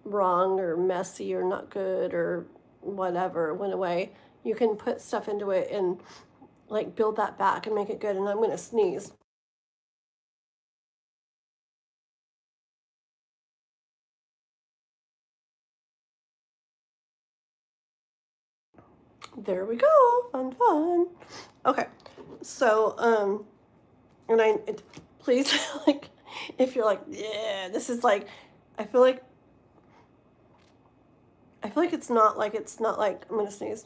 wrong or messy or not good or whatever went away, you can put stuff into it and like build that back and make it good. And I'm going to sneeze. There we go. Fun. Okay. So and please, like, if you're like, yeah, this is like, I feel like it's not like I'm going to sneeze.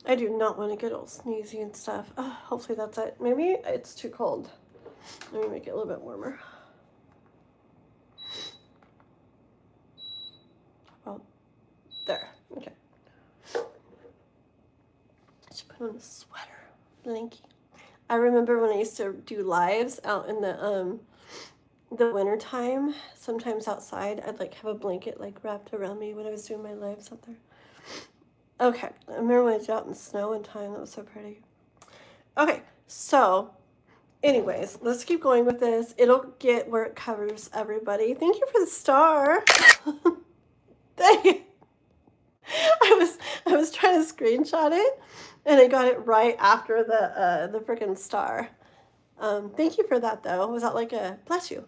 I do not want to get all sneezy and stuff. Hopefully that's it. Maybe it's too cold. Let me make it a little bit warmer. Well, there. Okay. I should put on a sweater. Blankie. I remember when I used to do lives out in the winter time, sometimes outside, I'd like have a blanket like wrapped around me when I was doing my lives out there. Okay. I remember when I was out in the snow one time. That was so pretty. Okay. So anyways, let's keep going with this. It'll get where it covers everybody. Thank you for the star. Dang it. I was trying to screenshot it, and I got it right after the freaking star. Thank you for that though. Was that like a bless you?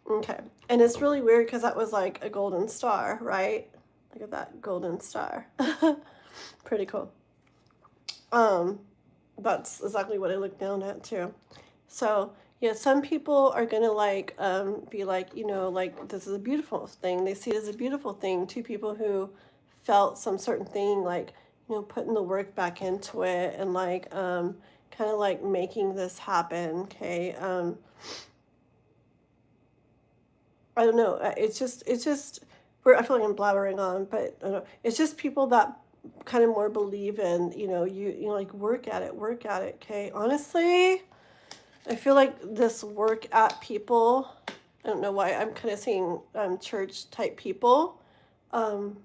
Okay. And it's really weird because that was like a golden star, right? Look at that golden star. Pretty cool. That's exactly what I looked down at too. So yeah, some people are gonna like be like, you know, like this is a beautiful thing. They see it as a beautiful thing. Two people who felt some certain thing, like, you know, putting the work back into it, and like kind of like making this happen. Okay. I don't know. It's just I feel like I'm blabbering on, but I don't know. It's just people that kind of more believe in, you know, you know, like work at it. Okay. Honestly, I feel like this work at people, I don't know why I'm kind of seeing church type people. Um,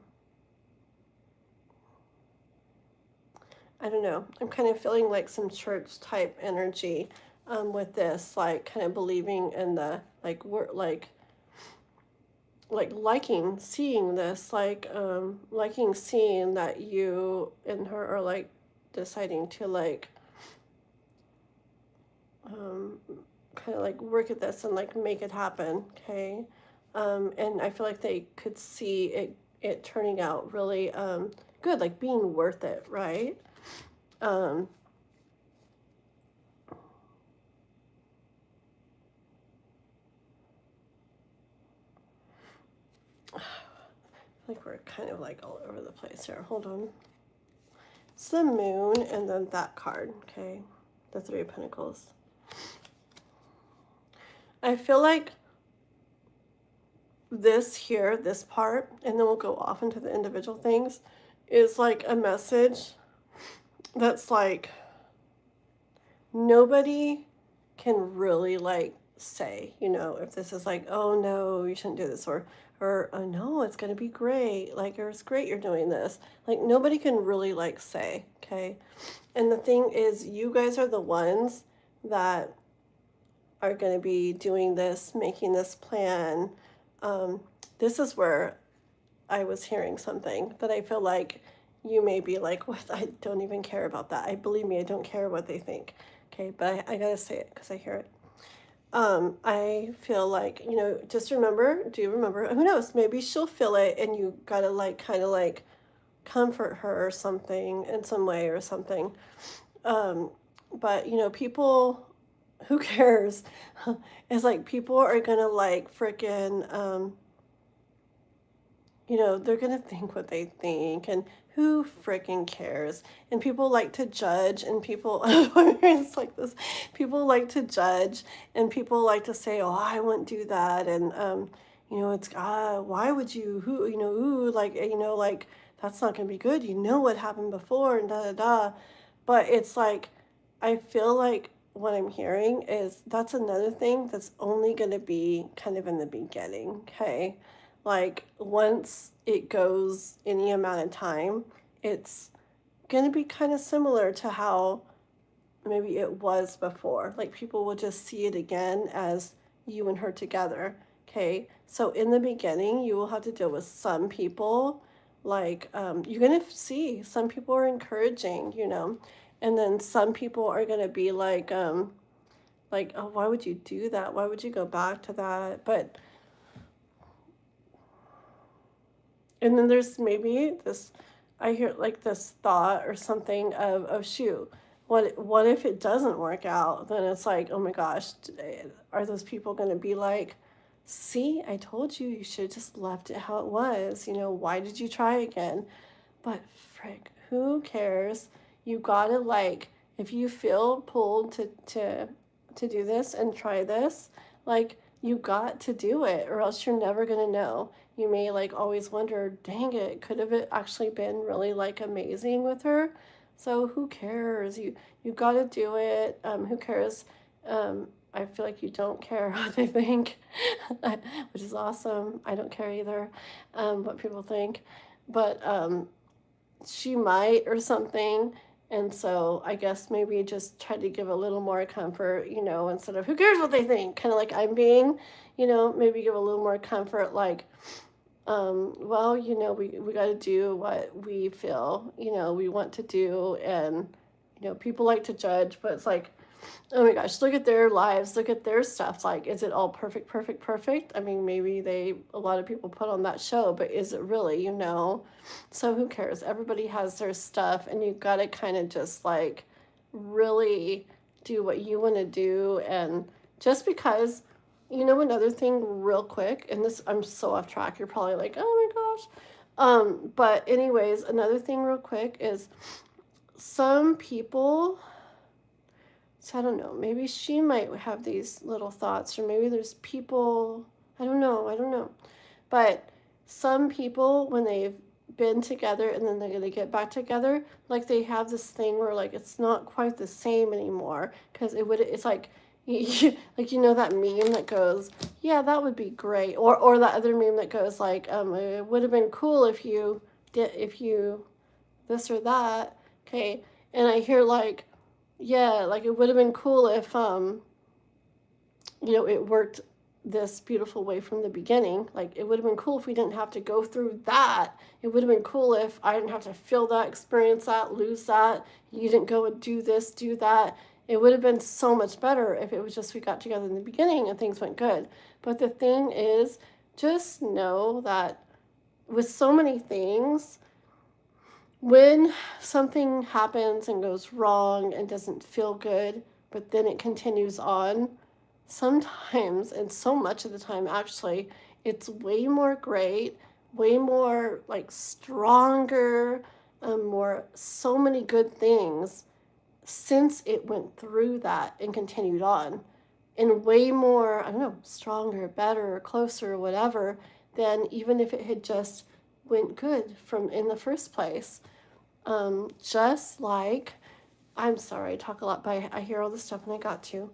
I don't know. I'm kind of feeling like some church type energy with this, like kind of believing in the like work, like liking seeing this, like liking seeing that you and her are like deciding to like um, kind of like work at this and like make it happen. Okay. And I feel like they could see it turning out really good, like being worth it, right? Um, Like we're kind of like all over the place here. Hold on. It's the Moon and then that card, okay? The Three of Pentacles. I feel like this here, this part, and then we'll go off into the individual things, is like a message that's like nobody can really like say, you know, if this is like, oh no, you shouldn't do this, or oh no, it's gonna be great, like, or it's great you're doing this. Like nobody can really like say, okay? And the thing is, you guys are the ones that are gonna be doing this, making this plan. This is where I was hearing something that I feel like you may be like, what? I don't even care about that. I believe me, I don't care what they think. Okay, but I gotta say it because I hear it. I feel like, you know, just remember, do remember, who knows, maybe she'll feel it and you gotta like kind of like comfort her or something in some way or something. But you know, people, who cares? It's like people are gonna like freaking you know, they're gonna think what they think, and who freaking cares? And people like to judge, and people, it's like this, people like to judge, and people like to say, oh, I wouldn't do that, and, you know, it's, why would you, who, you know, ooh, like, you know, like, that's not gonna be good, you know what happened before, and da da da. But it's like, I feel like what I'm hearing is that's another thing that's only gonna be kind of in the beginning, okay? Like once it goes any amount of time, it's going to be kind of similar to how maybe it was before. Like people will just see it again as you and her together. Okay. So in the beginning, you will have to deal with some people. Like you're going to see some people are encouraging, you know, and then some people are going to be like, oh, why would you do that? Why would you go back to that? But and then there's maybe this, I hear like this thought or something of shoot, what if it doesn't work out? Then it's like, oh my gosh, are those people going to be like, see, I told you, you should have just left it how it was. You know, why did you try again? But frick, who cares? You gotta like, if you feel pulled to do this and try this, like you got to do it, or else you're never gonna know. You may like always wonder, dang it, could have it actually been really like amazing with her? So who cares? You gotta do it. Who cares? I feel like you don't care what they think, which is awesome. I don't care either, what people think, but she might or something. And so I guess maybe just try to give a little more comfort, you know, instead of who cares what they think, kind of like I'm being, you know, maybe give a little more comfort, like, well, you know, we got to do what we feel, you know, we want to do. And, you know, people like to judge, but it's like, oh my gosh, look at their lives, look at their stuff. Like, is it all perfect, perfect, perfect? I mean, maybe a lot of people put on that show, but is it really, you know? So who cares? Everybody has their stuff, and you've got to kind of just like really do what you want to do. And just because, you know, another thing real quick, and this, I'm so off track, you're probably like, oh my gosh. But anyways, another thing real quick is some people, so I don't know, maybe she might have these little thoughts, or maybe there's people, I don't know. But some people, when they've been together and then they're going to get back together, like they have this thing where like it's not quite the same anymore, because it's like, like, you know, that meme that goes, yeah, that would be great. Or that other meme that goes like, it would have been cool if you did, if you this or that. Okay. And I hear like, yeah, like it would have been cool if you know, it worked this beautiful way from the beginning. Like it would have been cool if we didn't have to go through that. It would have been cool if I didn't have to feel that, experience that, lose that. You didn't go and do this, do that. It would have been so much better if it was just we got together in the beginning and things went good. But the thing is, just know that with so many things, when something happens and goes wrong and doesn't feel good, but then it continues on, sometimes, and so much of the time actually, it's way more great way more like stronger, more so many good things since it went through that and continued on, and way more, I don't know, stronger, better, closer, whatever, than even if it had just went good from in the first place. Just like, I'm sorry, I talk a lot, but I hear all this stuff and I got to.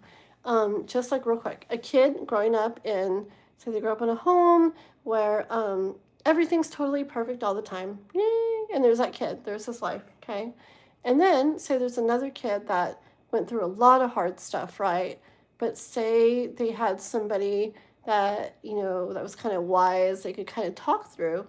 Just like real quick, a kid growing up in, say they grow up in a home where everything's totally perfect all the time. Yay! And there's that kid, there's his life, okay? And then say there's another kid that went through a lot of hard stuff, right? But say they had somebody that, that was kind of wise, they could kind of talk through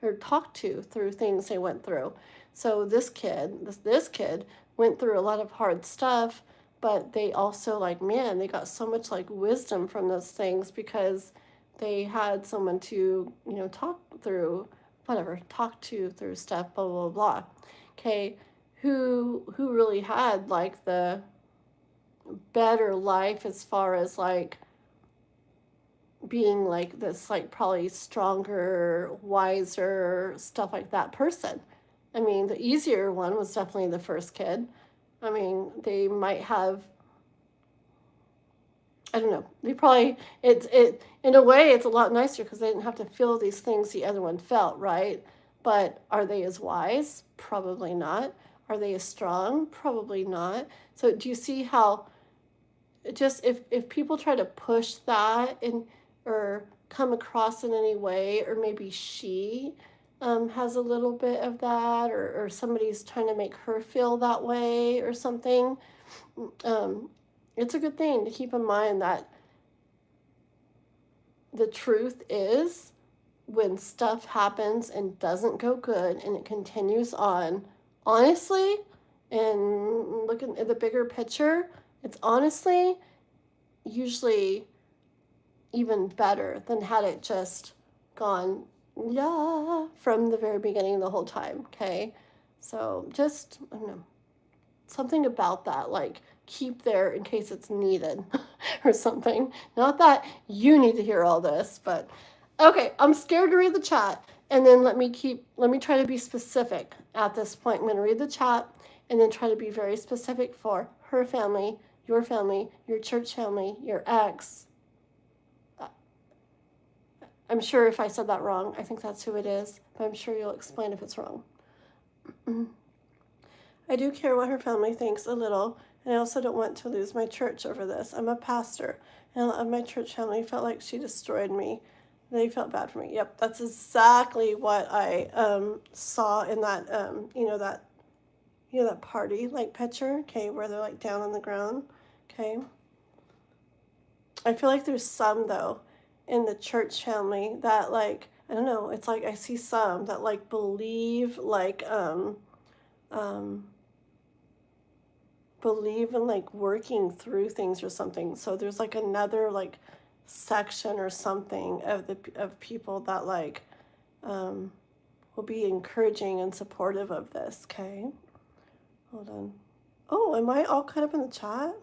or talk to through things they went through. So this kid went through a lot of hard stuff, but they also, like, man, they got so much like wisdom from those things because they had someone to, talk through whatever, talk to through stuff, blah blah blah. Okay, who really had like the better life as far as like being like this, like probably stronger, wiser, stuff like that person. I mean, the easier one was definitely the first kid. I mean, they might have, I don't know. They probably, it in a way it's a lot nicer because they didn't have to feel these things the other one felt, right? But are they as wise? Probably not. Are they as strong? Probably not. So do you see how just if people try to push that and or come across in any way, or maybe she has a little bit of that, or somebody's trying to make her feel that way or something, um, it's a good thing to keep in mind that the truth is when stuff happens and doesn't go good and it continues on, honestly, and looking at the bigger picture, it's honestly usually even better than had it just gone yeah from the very beginning the whole time. Okay, so just, I don't know, something about that, like keep there in case it's needed or something. Not that you need to hear all this, but okay, I'm scared to read the chat. And then let me try to be specific at this point. I'm going to read the chat and then try to be very specific for her family, your church family, your ex. I'm sure if I said that wrong, I think that's who it is, but I'm sure you'll explain if it's wrong. I do care what her family thinks a little, and I also don't want to lose my church over this. I'm a pastor, and a lot of my church family felt like she destroyed me. They felt bad for me. Yep, that's exactly what I saw in that that party like picture. Okay, where they're like down on the ground. Okay. I feel like there's some though in the church family that, like, I don't know, it's like I see some that like believe um believe in like working through things or something. So there's like another like section or something of people that like will be encouraging and supportive of this. Okay, hold on. Oh, am I all caught up in the chat?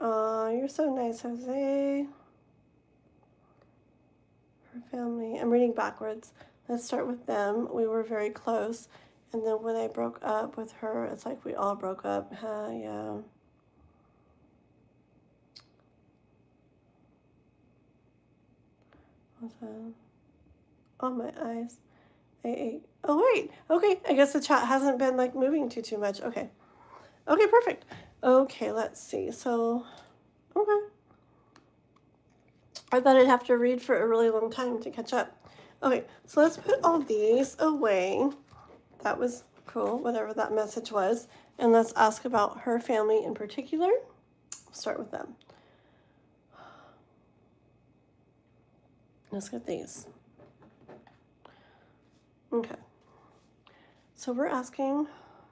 You're so nice, Jose. Her family. I'm reading backwards. Let's start with them. We were very close. And then when I broke up with her, it's like we all broke up. Yeah. Hold on. Oh, my eyes. Oh, wait. Okay. I guess the chat hasn't been like moving too much. Okay. Okay, perfect. Okay, let's see. So, okay. I thought I'd have to read for a really long time to catch up. Okay, so let's put all these away. That was cool, whatever that message was. And let's ask about her family in particular. We'll start with them. Let's get these. Okay. So we're asking,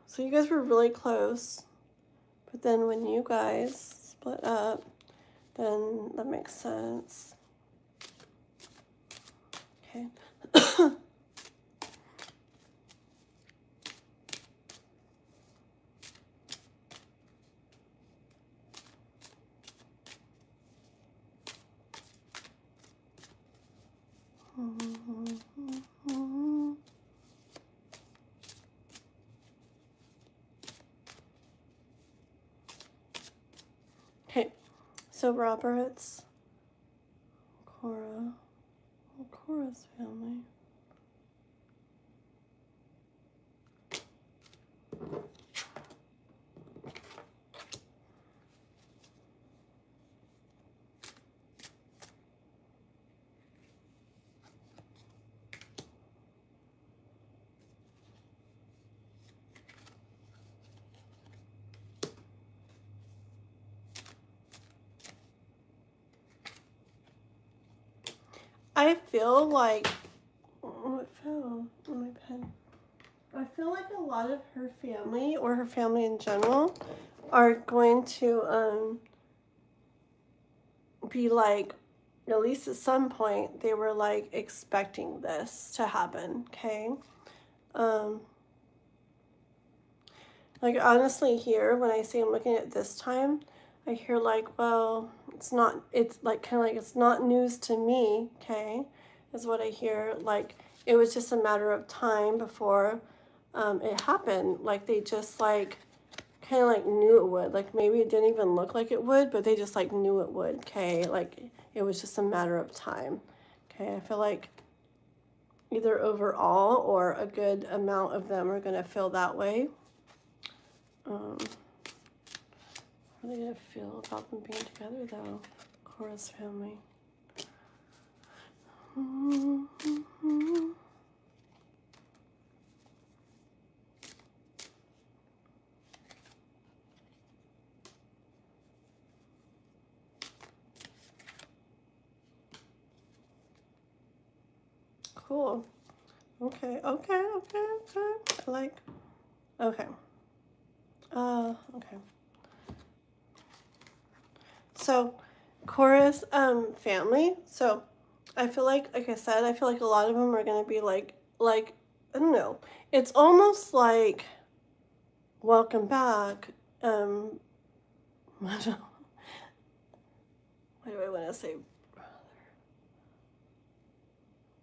so you guys were really close, but then when you guys split up, then that makes sense. Okay. So Robert's, Cora, Cora's family. I feel like, oh, it fell on my pen. I feel like a lot of her family, or her family in general, are going to be like, at least at some point, they were like expecting this to happen, okay? Like honestly here, when I say I'm looking at this time, I hear like, well, it's like kind of like it's not news to me, okay, is what I hear. Like it was just a matter of time before it happened. Like they just like kind of like knew it would. Like maybe it didn't even look like it would, but they just like knew it would, okay? Like it was just a matter of time, okay? I feel like either overall or a good amount of them are going to feel that way. How are they going to feel about them being together, though? Cora's family. Cool. Okay. I like. Okay. Okay. So, Cora's family. So, I feel like I said, I feel like a lot of them are gonna be like I don't know. It's almost like welcome back. I don't know. Why do I want to say brother?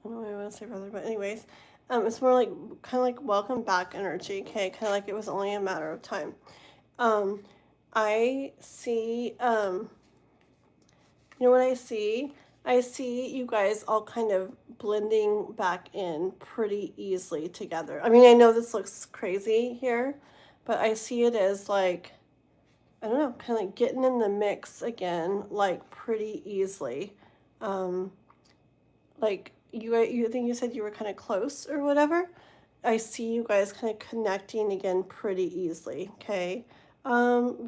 I don't know why I want to say brother, but anyways, it's more like kind of like welcome back energy. Okay, kind of like it was only a matter of time. I see. You know what I see? I see you guys all kind of blending back in pretty easily together. I mean, I know this looks crazy here, but I see it as like, I don't know, kind of like getting in the mix again, like pretty easily. Like you think you said you were kind of close or whatever. I see you guys kind of connecting again pretty easily, okay?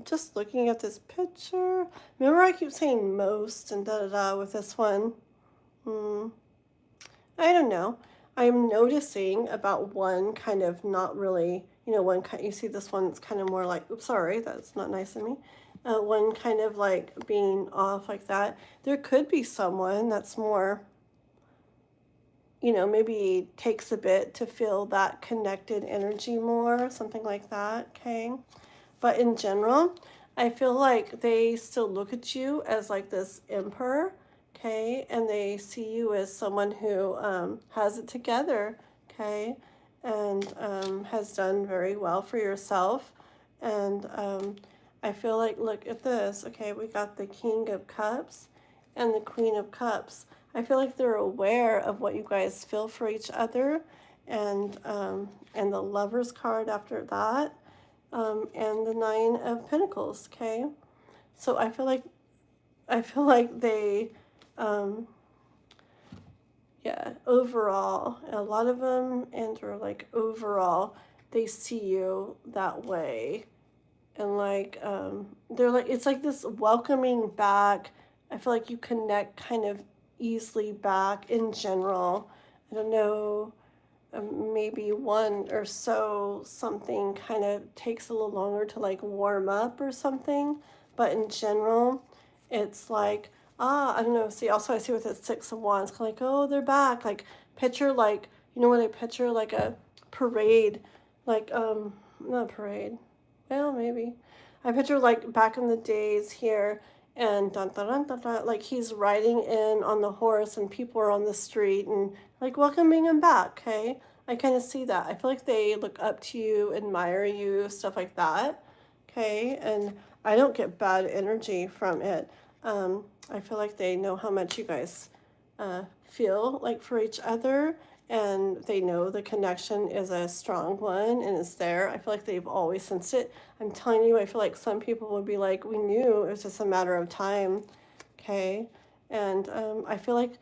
Just looking at this picture. Remember I keep saying most and da-da-da with this one? I don't know. I'm noticing about one kind of not really, one kind, you see this one that's kind of more like, oops, sorry, that's not nice of me. One kind of like being off like that. There could be someone that's more, maybe takes a bit to feel that connected energy more, something like that, okay? But in general, I feel like they still look at you as like this emperor, okay? And they see you as someone who has it together, okay? And has done very well for yourself. And I feel like, look at this, okay? We got the King of Cups and the Queen of Cups. I feel like they're aware of what you guys feel for each other, and the Lover's card after that, and the Nine of Pentacles. Okay, so I feel like they, yeah, overall, a lot of them, and or like overall, they see you that way, and like they're like it's like this welcoming back. I feel like you connect kind of easily back in general. I don't know, maybe one or so something kind of takes a little longer to like warm up or something, but in general, it's like, I don't know. See, also I see with the Six of Wands, kind of like, oh, they're back. Like picture like, you know what I picture, like a parade, like not a parade. Well, maybe. I picture like back in the days here, and dun, dun, dun, dun, dun, like he's riding in on the horse and people are on the street and like welcoming him back, okay? I kind of see that. I feel like they look up to you, admire you, stuff like that, okay? And I don't get bad energy from it. I feel like they know how much you guys feel like for each other, and they know the connection is a strong one and is there. I feel like they've always sensed it. I'm telling you, I feel like some people would be like, we knew it was just a matter of time, okay? And I feel like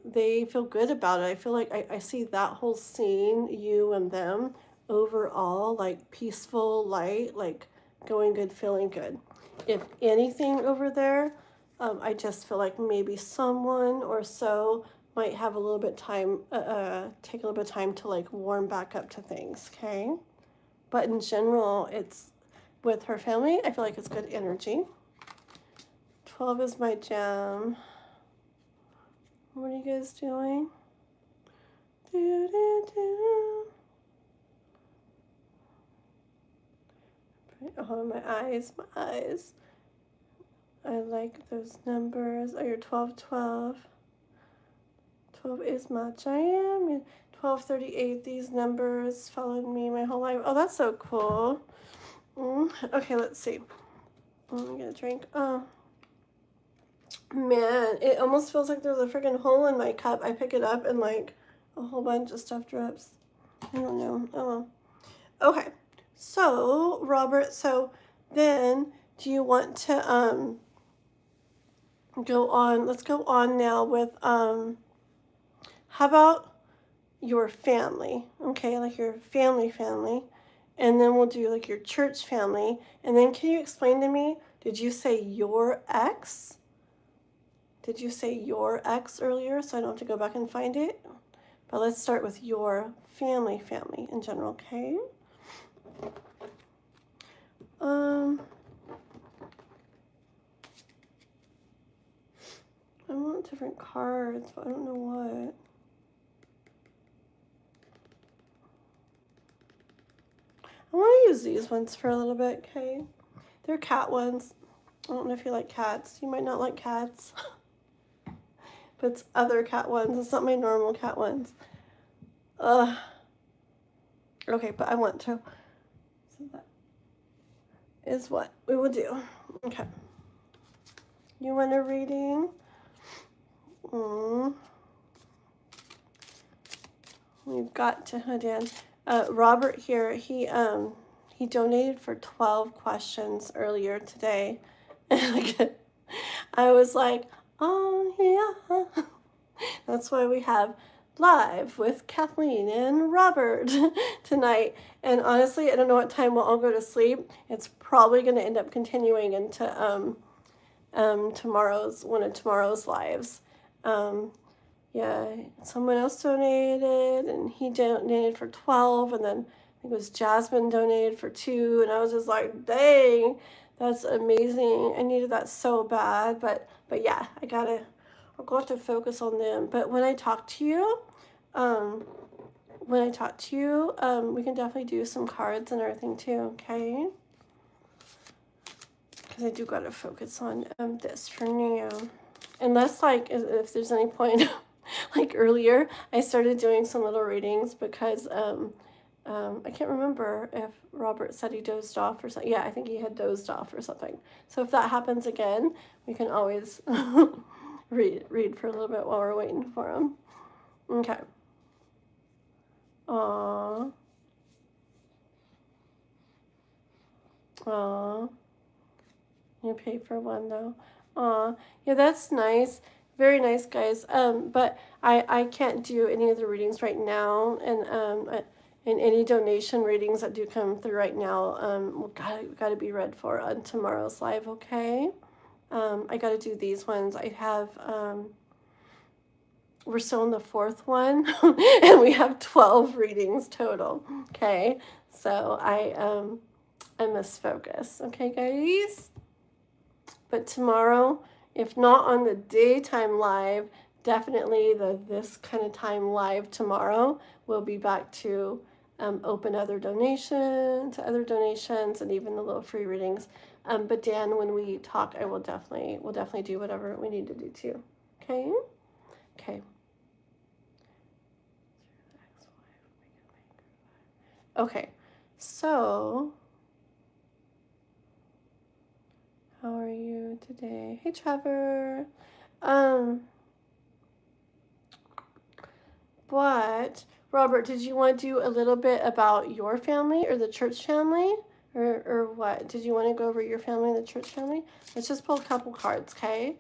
they feel good about it. I feel like I see that whole scene, you and them, overall, like peaceful, light, like going good, feeling good. If anything over there, I just feel like maybe someone or so might have a little bit time, take a little bit of time to like warm back up to things, okay? But in general, it's with her family, I feel like it's good energy. 12 is my jam. What are you guys doing? Do, do, do. Oh, my eyes, my eyes. I like those numbers. Oh, you're 12, 12. 12 is my jam. 1238, these numbers followed me my whole life. Oh, that's so cool. Okay, let's see. I'm gonna drink. Oh, man, it almost feels like there's a freaking hole in my cup. I pick it up and like a whole bunch of stuff drips. I don't know. Oh, well. Okay, so Robert, so then do you want to go on? Let's go on now with how about your family? Okay, like your family, and then we'll do like your church family, and then can you explain to me? Did you say your ex? Did you say your ex earlier? So I don't have to go back and find it. But let's start with your family in general, okay? I want different cards, but I don't know what. I want to use these ones for a little bit, okay? They're cat ones. I don't know if you like cats. You might not like cats. But it's other cat ones. It's not my normal cat ones. Okay, but I want to. So that is what we will do. Okay. You want a reading? We've got to head in. Robert here, he donated for 12 questions earlier today. And I was like, oh yeah. That's why we have live with Kathleen and Robert tonight. And honestly, I don't know what time we'll all go to sleep. It's probably going to end up continuing into one of tomorrow's lives. Yeah, someone else donated, and he donated for 12, and then I think it was Jasmine donated for 2, and I was just like, dang, that's amazing. I needed that so bad, but yeah, I got to focus on them. But when I talk to you, we can definitely do some cards and everything too, okay? Because I do got to focus on this for now. Unless, like, if there's any point, like earlier, I started doing some little readings because I can't remember if Robert said he dozed off or something. Yeah, I think he had dozed off or something. So if that happens again, we can always read for a little bit while we're waiting for him. Okay. Aww. Aww. You pay for one though. Aw, yeah, that's nice. Very nice, guys. But I can't do any of the readings right now, and any donation readings that do come through right now, we gotta be read for on tomorrow's live, okay? I gotta do these ones. I have we're still in the 4th one, and we have 12 readings total. Okay, so I must focus. Okay, guys. But tomorrow, if not on the daytime live, definitely this kind of time live tomorrow, we'll be back to open other donations, and even the little free readings. But Dan, when we talk, we'll definitely do whatever we need to do too. Okay? Okay. Okay. So How are you today? Hey, Trevor. But Robert, did you want to do a little bit about your family or the church family? Or what? Did you want to go over your family and the church family? Let's just pull a couple cards, okay?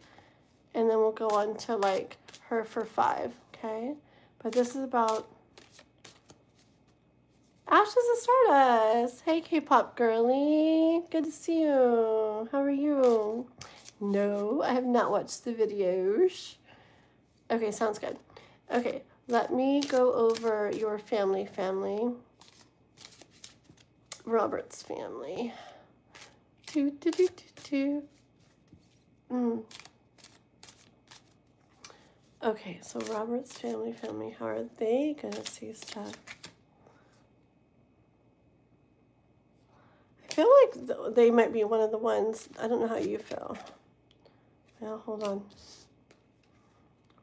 And then we'll go on to like her for 5, okay? But this is about Ashes of Stardust. Hey, K-pop girly. Good to see you. How are you? No, I have not watched the videos. Okay, sounds good. Okay, let me go over your family. Robert's family. Okay, so Robert's family. How are they gonna see stuff? I feel like they might be one of the ones. I don't know how you feel. Now, hold on.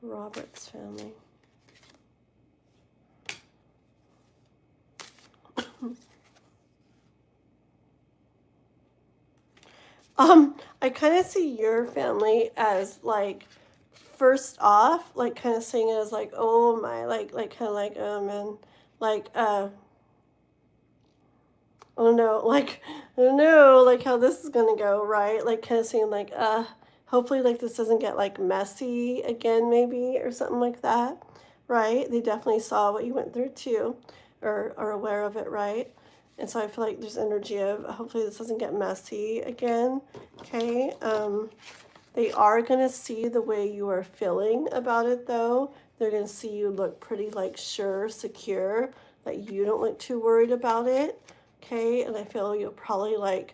Robert's family. I kind of see your family as like, first off, like kind of seeing it as like, oh my, like kind of like, oh man, like, oh no, like, I don't know, like how this is gonna go, right? Like kind of seeing like, hopefully like this doesn't get like messy again, maybe, or something like that, right? They definitely saw what you went through too, or are aware of it, right? And so I feel like there's energy of hopefully this doesn't get messy again, okay? They are going to see the way you are feeling about it, though. They're going to see you look pretty, like, sure, secure, that you don't look too worried about it, okay? And I feel you'll probably, like,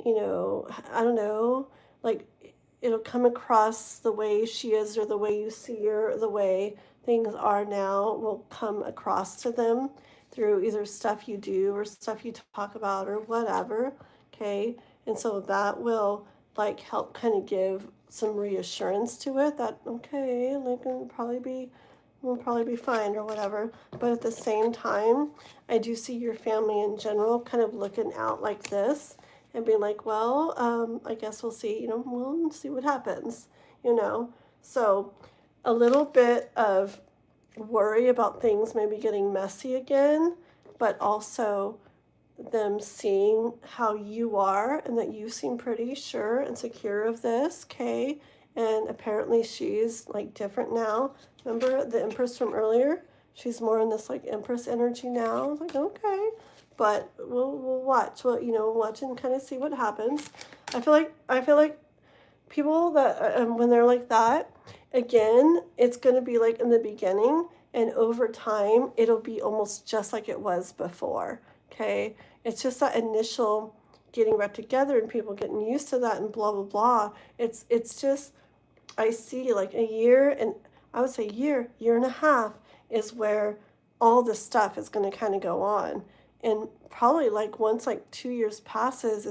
you know, I don't know, like, it'll come across the way she is or the way you see her, or the way things are now will come across to them through either stuff you do or stuff you talk about or whatever, okay? And so that will like help kind of give some reassurance to it that okay, like we'll probably be fine or whatever. But at the same time, I do see your family in general kind of looking out like this and being like, well, I guess we'll see, we'll see what happens, you know. So a little bit of worry about things maybe getting messy again, but also them seeing how you are and that you seem pretty sure and secure of this, okay? And apparently she's like different now. Remember the Empress from earlier? She's more in this like Empress energy now. I was like, okay, but we'll watch. Well, watch and kind of see what happens. I feel like people that when they're like that, again, it's gonna be like in the beginning, and over time, it'll be almost just like it was before. Okay, it's just that initial getting back together and people getting used to that and blah blah blah. It's just I see like a year, and I would say year and a half is where all this stuff is going to kind of go on. And probably like once like 2 years passes,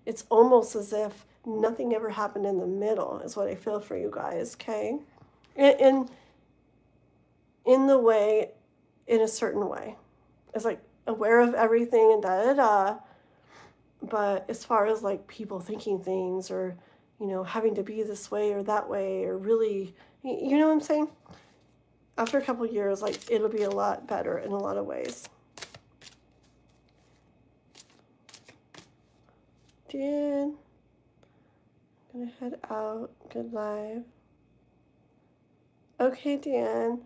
it's almost as if nothing ever happened in the middle is what I feel for you guys, okay? In in the way, in a certain way. It's like aware of everything and da da da. But as far as like people thinking things or, having to be this way or that way or really, you know what I'm saying? After a couple years, like it'll be a lot better in a lot of ways. Dan, I'm gonna head out. Good live. Okay, Dan.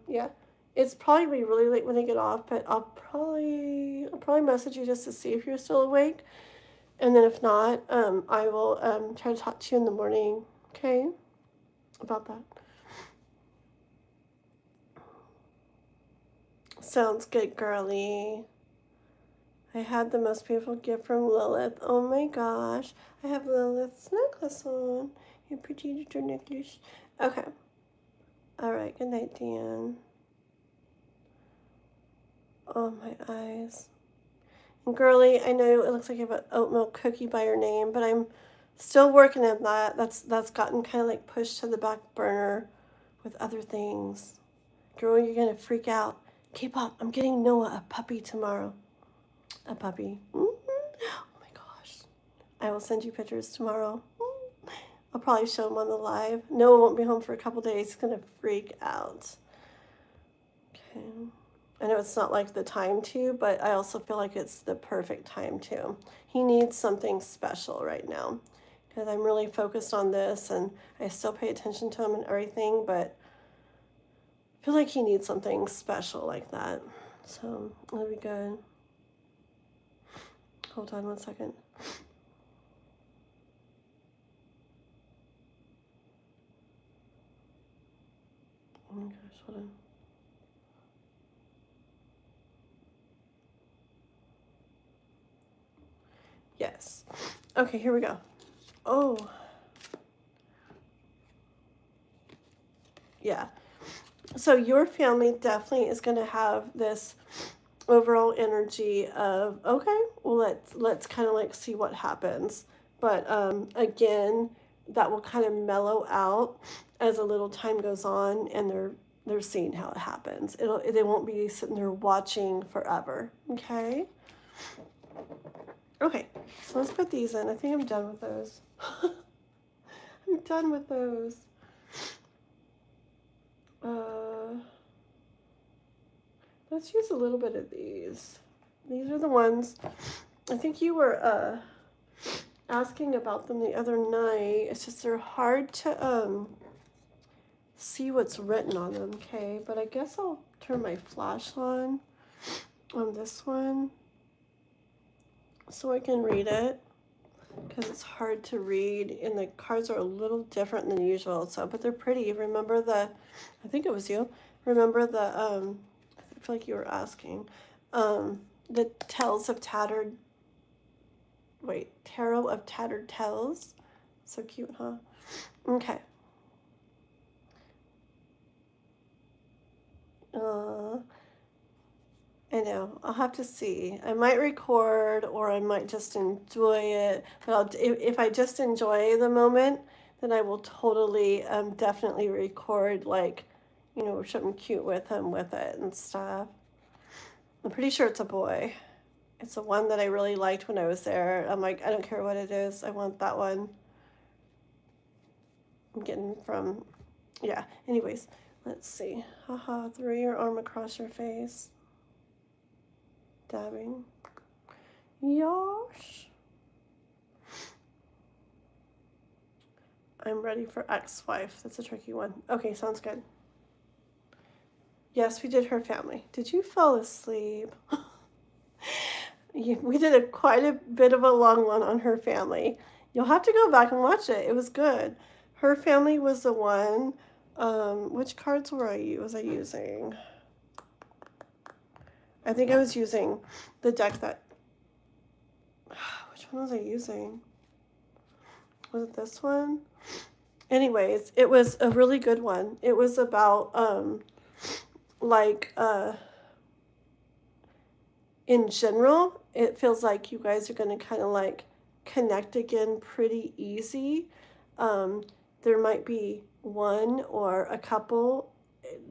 Yeah. It's probably gonna be really late when I get off, but I'll probably message you just to see if you're still awake. And then if not, I will try to talk to you in the morning, okay? About that. Sounds good, girly. I had the most beautiful gift from Lilith. Oh my gosh. I have Lilith's necklace on. Your pretty little necklace. Okay. Alright, good night, Dan. Oh, my eyes. And girly, I know it looks like you have an oat milk cookie by your name, but I'm still working on that. That's gotten kind of like pushed to the back burner with other things. Girl, you're gonna freak out. K-pop, I'm getting Noah a puppy tomorrow. A puppy. Oh my gosh. I will send you pictures tomorrow. I'll probably show them on the live. Noah won't be home for a couple days. He's going to freak out. Okay. I know it's not like the time to, but I also feel like it's the perfect time to. He needs something special right now because I'm really focused on this and I still pay attention to him and everything, but I feel like he needs something special like that. So it'll be good. Hold on one second. Oh my gosh, hold on. Yes. Okay, here we go. Oh. Yeah. So your family definitely is going to have this overall energy of, okay, well, let's kind of like see what happens. But again, that will kind of mellow out as a little time goes on, and they're seeing how it happens. They won't be sitting there watching forever. Okay. Okay. So let's put these in. I think I'm done with those. I'm done with those. Let's use a little bit of these. These are the ones, I think you were asking about them the other night. It's just they're hard to see what's written on them, okay? But I guess I'll turn my flash on this one so I can read it because it's hard to read and the cards are a little different than usual. So, but they're pretty. Remember I think it was you. Remember I feel like you were asking, the Tarot of Tattered Tells. So cute, huh? Okay. I know. I'll have to see. I might record or I might just enjoy it. But if I just enjoy the moment, then I will totally definitely record, like, something cute with him with it and stuff. I'm pretty sure it's a boy. It's the one that I really liked when I was there. I'm like, I don't care what it is. I want that one. I'm getting from, yeah. Anyways, let's see. Haha, throw your arm across your face. Dabbing. Yosh. I'm ready for ex-wife. That's a tricky one. Okay, sounds good. Yes, we did her family. Did you fall asleep? We did quite a bit of a long one on her family. You'll have to go back and watch it. It was good. Her family was the one. Which cards was I using? I think I was using the deck that. Which one was I using? Was it this one? Anyways, it was a really good one. It was about in general, it feels like you guys are going to kind of like connect again pretty easy. There might be one or a couple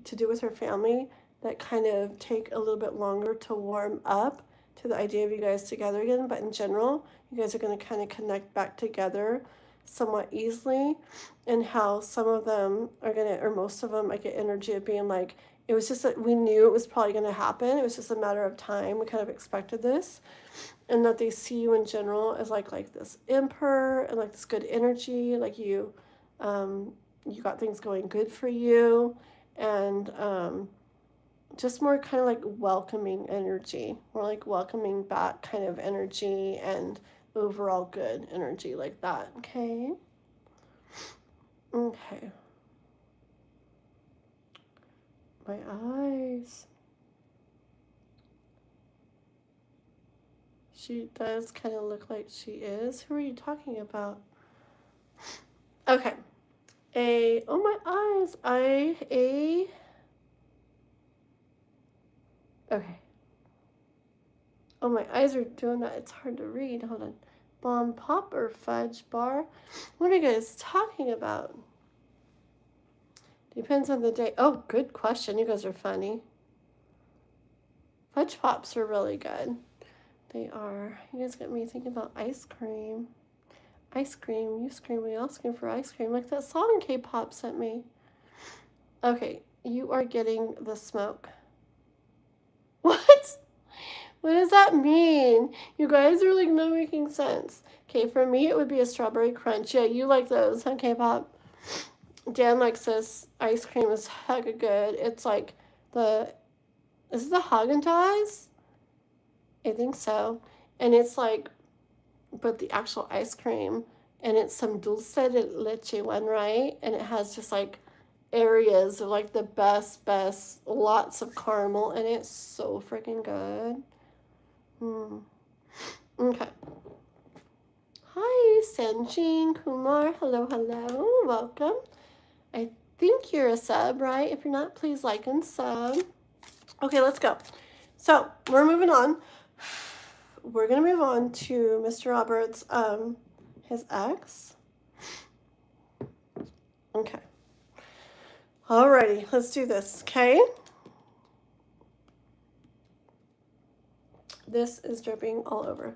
to do with her family that kind of take a little bit longer to warm up to the idea of you guys together again. But in general, you guys are going to kind of connect back together somewhat easily, and how some of them are going to, or most of them, I get energy of being like, it was just that we knew it was probably going to happen. It was just a matter of time. We kind of expected this, and that they see you in general as like this emperor and like this good energy, like you got things going good for you, and just more kind of like welcoming energy, more like welcoming back kind of energy and overall good energy like that. Okay. My eyes. She does kind of look like she is. Who are you talking about? Okay. My eyes. Okay. Oh, my eyes are doing that. It's hard to read. Hold on. Bomb pop or fudge bar? What are you guys talking about? Depends on the day. Oh, good question. You guys are funny. Fudge pops are really good. They are. You guys got me thinking about ice cream. Ice cream. You scream. We all scream for ice cream. Like that song K-pop sent me. Okay, you are getting the smoke. What? What does that mean? You guys are like not making sense. Okay, for me it would be a strawberry crunch. Yeah, you like those, huh, K-pop? Dan likes this. Ice cream is hecka good. It's like is it the Haagen-Dazs? I think so. And it's like, but the actual ice cream, and it's some dulce de leche one, right? And it has just like areas of like the best, lots of caramel, and it's so freaking good. Okay. Hi, Sanjin Kumar. Hello, hello. Welcome. I think you're a sub, right? If you're not, please like and sub. Okay, let's go. So we're moving on. We're gonna move on to Mr. Roberts, his ex. Okay. Alrighty, let's do this, okay? This is dripping all over.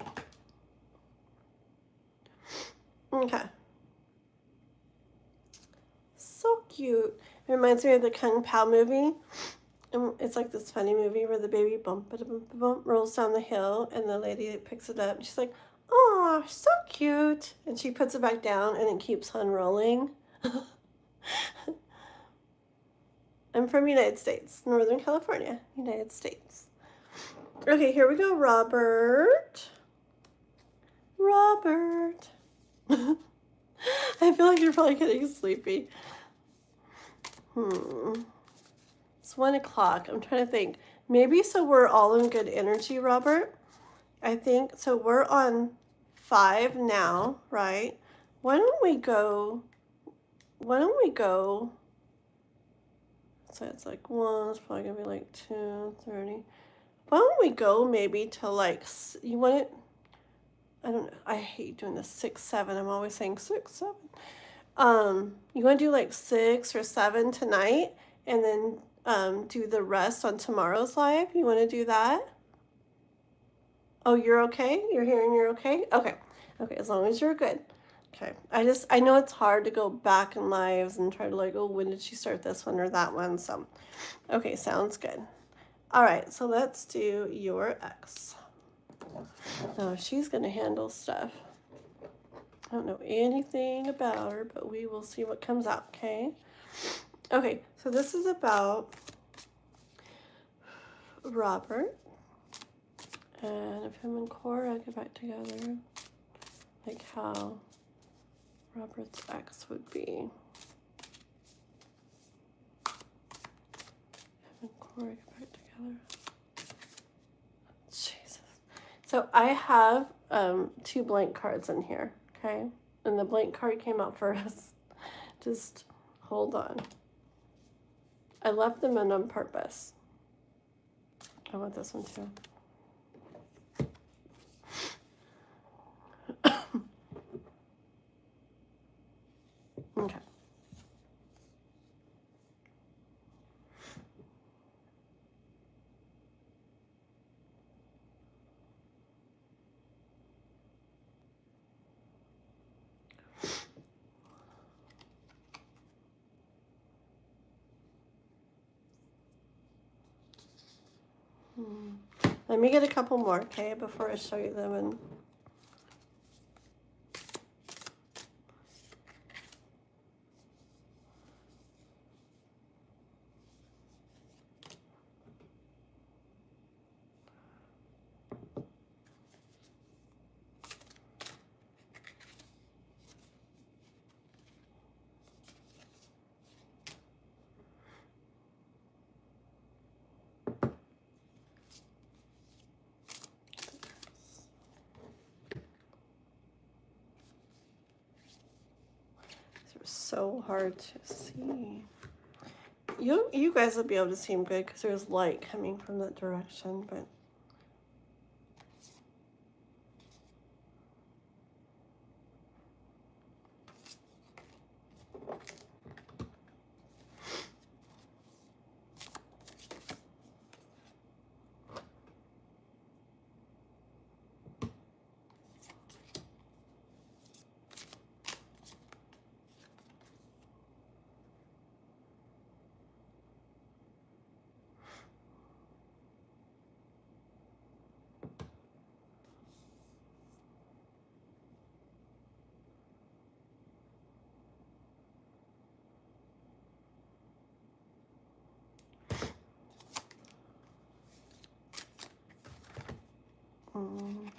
Okay. So cute. It reminds me of the Kung Pao movie. It's like this funny movie where the baby bump rolls down the hill and the lady picks it up. She's like, "Oh, so cute," and she puts it back down and it keeps on rolling. I'm from United States, Northern California, United States. Okay, here we go, Robert. Robert. I feel like you're probably getting sleepy. It's 1 o'clock. I'm trying to think. Maybe so we're all in good energy, Robert. I think so. We're on 5 now, right? Why don't we go? So it's like 1. It's probably gonna be like 2:30. Why don't we go maybe to like you want it? I don't know. I hate doing the 6, 7. I'm always saying 6, 7. You want to do like 6 or 7 tonight, and then do the rest on tomorrow's live? You want to do that? Oh, you're okay? You're hearing you're okay? Okay. Okay, as long as you're good. Okay. I know it's hard to go back in lives and try to like, oh, when did she start this one or that one? So, okay, sounds good. All right, so let's do your ex. Now, she's going to handle stuff. I don't know anything about her, but we will see what comes out, okay? Okay, so this is about Robert. And if him and Cora get back together, like how Robert's ex would be. Him and Cora get back together. Jesus. So I have 2 blank cards in here, okay? And the blank card came out first. Just hold on. I left them in on purpose. I want this one too. Okay. Let me get a couple more, okay, before I show you them. And they're so hard to see. You guys will be able to see them good because there's light coming from that direction, but Okay.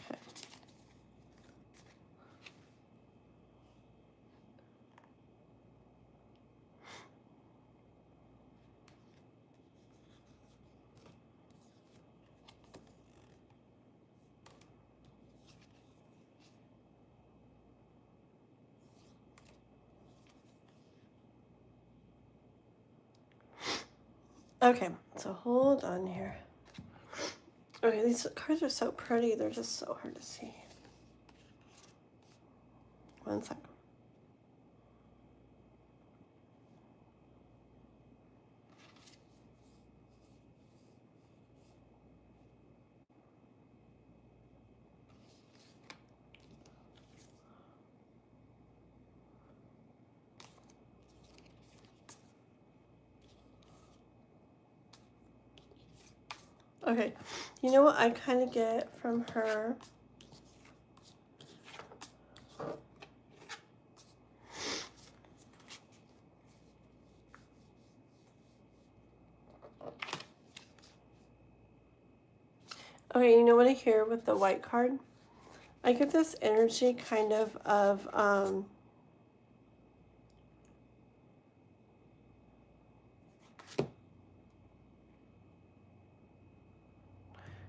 Okay, so hold on here. Okay, these cards are so pretty. They're just so hard to see. One second. Okay, you know what I kind of get from her? Okay, you know what I hear with the white card? I get this energy kind of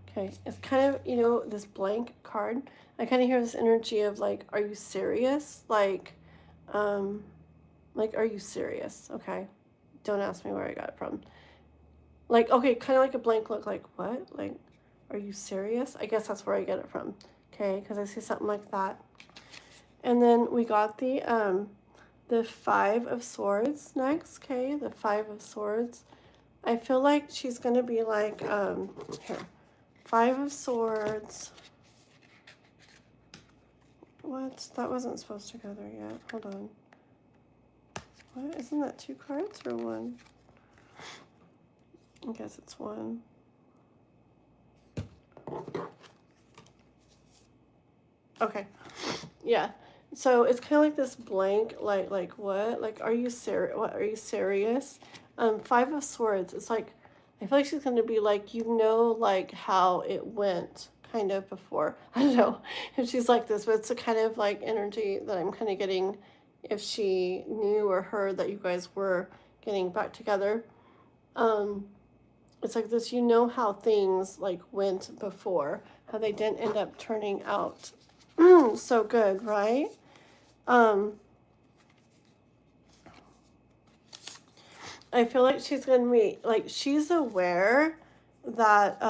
okay, it's kind of, you know, this blank card. I kind of hear this energy of like, are you serious? Like, are you serious? Okay, don't ask me where I got it from. Like, okay, kind of like a blank look, like, what? Like, are you serious? I guess that's where I get it from. Okay, because I see something like that. And then we got the Five of Swords next, okay? The Five of Swords. I feel like she's going to be like, here. Five of Swords. What? That wasn't supposed to go there yet. Hold on. What? Isn't that 2 cards or 1? I guess it's 1. Okay. Yeah. So it's kind of like this blank, like what? Like, are you serious? What, are you serious? Five of Swords. It's like, I feel like she's going to be like, you know, like how it went kind of before. I don't know if she's like this, but it's a kind of like energy that I'm kind of getting if she knew or heard that you guys were getting back together. It's like this, you know how things like went before, how they didn't end up turning out so good, right? I feel like she's going to be, like, she's aware that,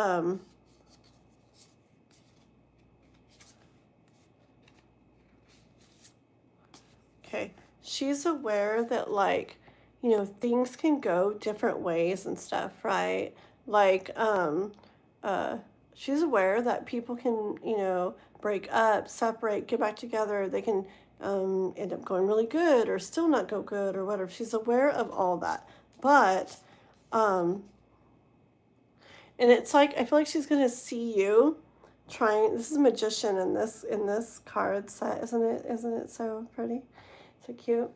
okay, she's aware that, like, you know, things can go different ways and stuff, right? Like, uh, she's aware that people can, you know, break up, separate, get back together. They can end up going really good or still not go good or whatever. She's aware of all that. But, um, and it's like, I feel like she's going to see you trying, this is a magician in this card set, isn't it? Isn't it so pretty? So cute.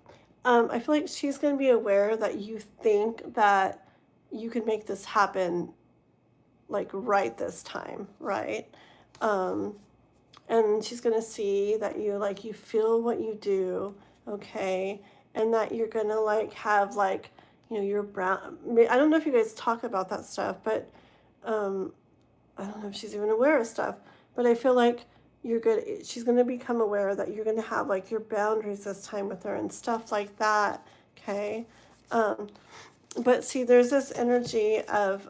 I feel like she's going to be aware that you think that you can make this happen like right this time, right? And she's going to see that you feel what you do, okay? And that you're going to like have like, you know, your brown, I don't know if you guys talk about that stuff, but I don't know if she's even aware of stuff, but I feel like she's going to become aware that you're going to have like your boundaries this time with her and stuff like that, okay? But see, there's this energy of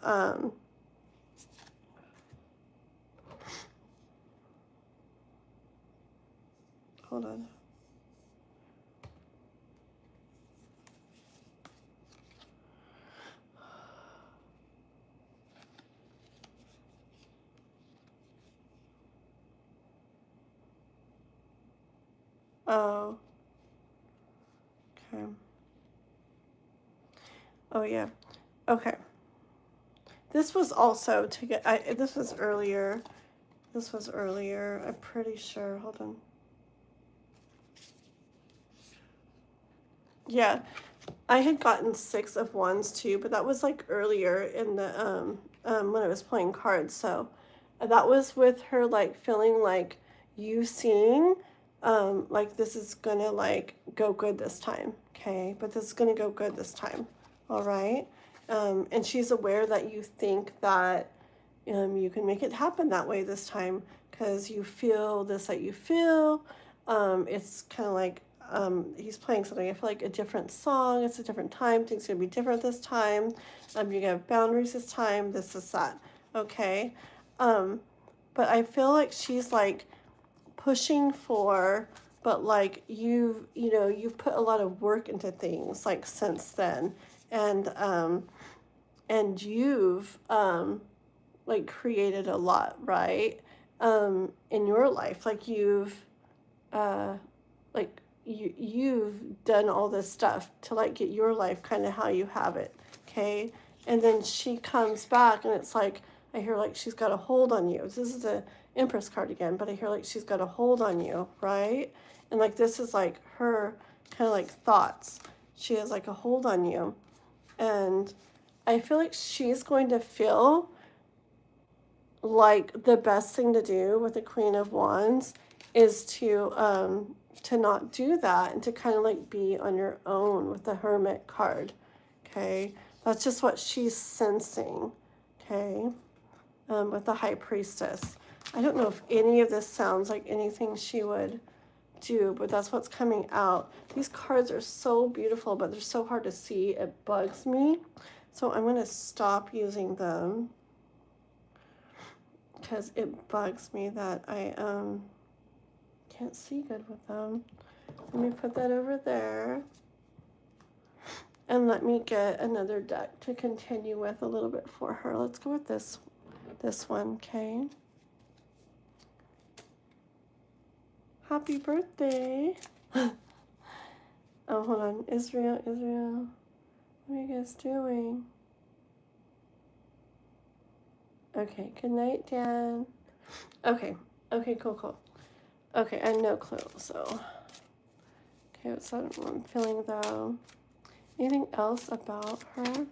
hold on. Oh, okay. Oh yeah. Okay. This was also to get this was earlier. This was earlier. I'm pretty sure. Hold on. Yeah. I had gotten 6 of Wands too, but that was like earlier in the when I was playing cards. So that was with her like feeling like you seeing like this is gonna like go good this time, okay? But this is gonna go good this time, all right? And she's aware that you think that you can make it happen that way this time because you feel this that you feel. It's kind of like he's playing something. I feel like a different song. It's a different time. Things are gonna be different this time. You're gonna have boundaries this time. This is that. Okay. But I feel like she's like pushing for, but like you've put a lot of work into things like since then, and you've like created a lot, right? In your life, like uh, you've done all this stuff to like get your life kind of how you have it, okay? And then she comes back, and it's like I hear like she's got a hold on you. This is a Empress card again, but I hear like she's got a hold on you, right? And like this is like her kind of like thoughts. She has like a hold on you, and I feel like she's going to feel like the best thing to do with the Queen of Wands is to not do that and to kind of like be on your own with the Hermit card. Okay, that's just what she's sensing. Okay, with the High Priestess. I don't know if any of this sounds like anything she would do, but that's what's coming out. These cards are so beautiful, but they're so hard to see. It bugs me. So I'm going to stop using them because it bugs me that I can't see good with them. Let me put that over there. And let me get another deck to continue with a little bit for her. Let's go with this one, okay? Happy birthday. Oh, hold on. Israel. What are you guys doing? Okay, good night, Dan. Okay, cool. Okay, I had no clue, so. Okay, what's that I'm feeling though? Anything else about her?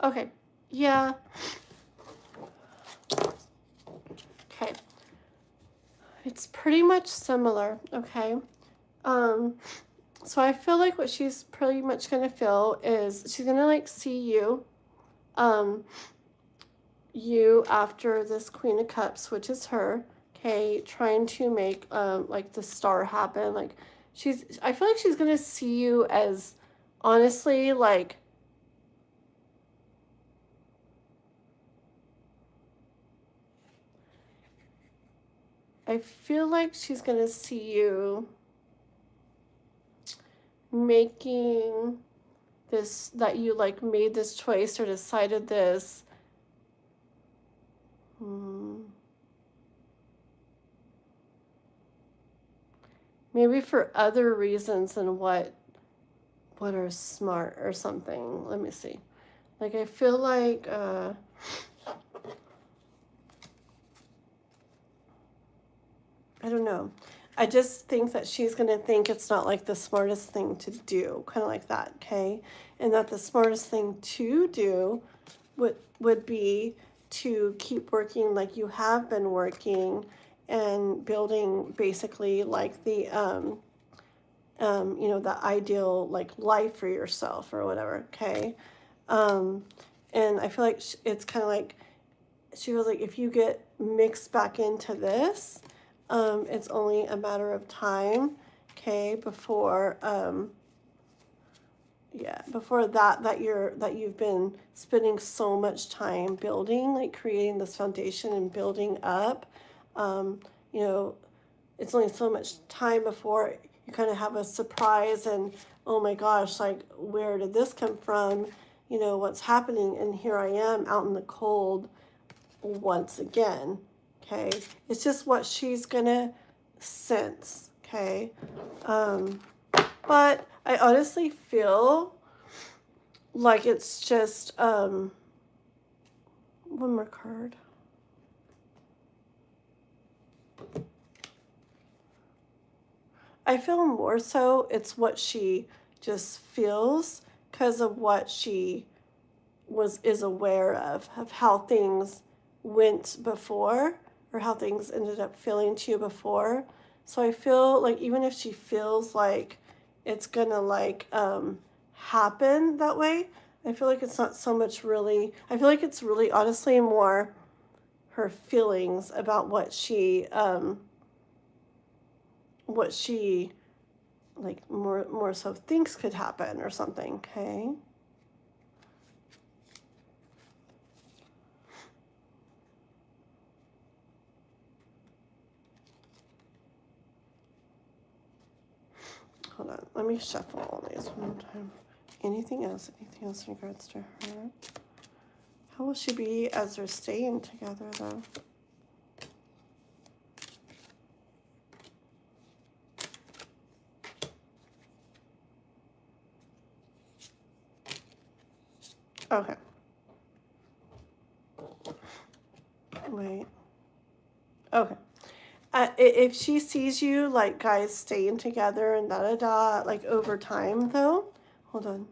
Okay, yeah. Okay. It's pretty much similar, okay? So I feel like what she's pretty much gonna feel is she's gonna like see you after this Queen of Cups, which is her, okay, trying to make like the star happen. Like I feel like she's gonna see you as honestly like I feel like she's gonna see you making this, that you like made this choice or decided this. Maybe for other reasons than what are smart or something. Let me see. Like I feel like I don't know. I just think that she's going to think it's not like the smartest thing to do, kind of like that, okay? And that the smartest thing to do would be to keep working like you have been working and building basically like the the ideal like life for yourself or whatever, okay? And I feel like it's kind of like she feels like if you get mixed back into this, it's only a matter of time, okay, before yeah, before that you've been spending so much time building, like creating this foundation and building up. um, you know, it's only so much time before you kind of have a surprise and, oh my gosh, like where did this come from, what's happening, and here I am out in the cold once again. Okay, it's just what she's gonna sense. Okay, um, but I honestly feel like it's just one more card. I feel more so it's what she just feels because of what she is aware of how things went before, or how things ended up feeling to you before. So I feel like even if she feels like it's gonna like happen that way, I feel like it's not so much really. I feel like it's really honestly more her feelings about what she like more so thinks could happen or something. Okay. Hold on, let me shuffle all these one more time. Anything else? Anything else in regards to her? How will she be as they're staying together, though? Okay. Wait. Okay. If she sees you, like, guys staying together and da-da-da, like, over time, though. Hold on.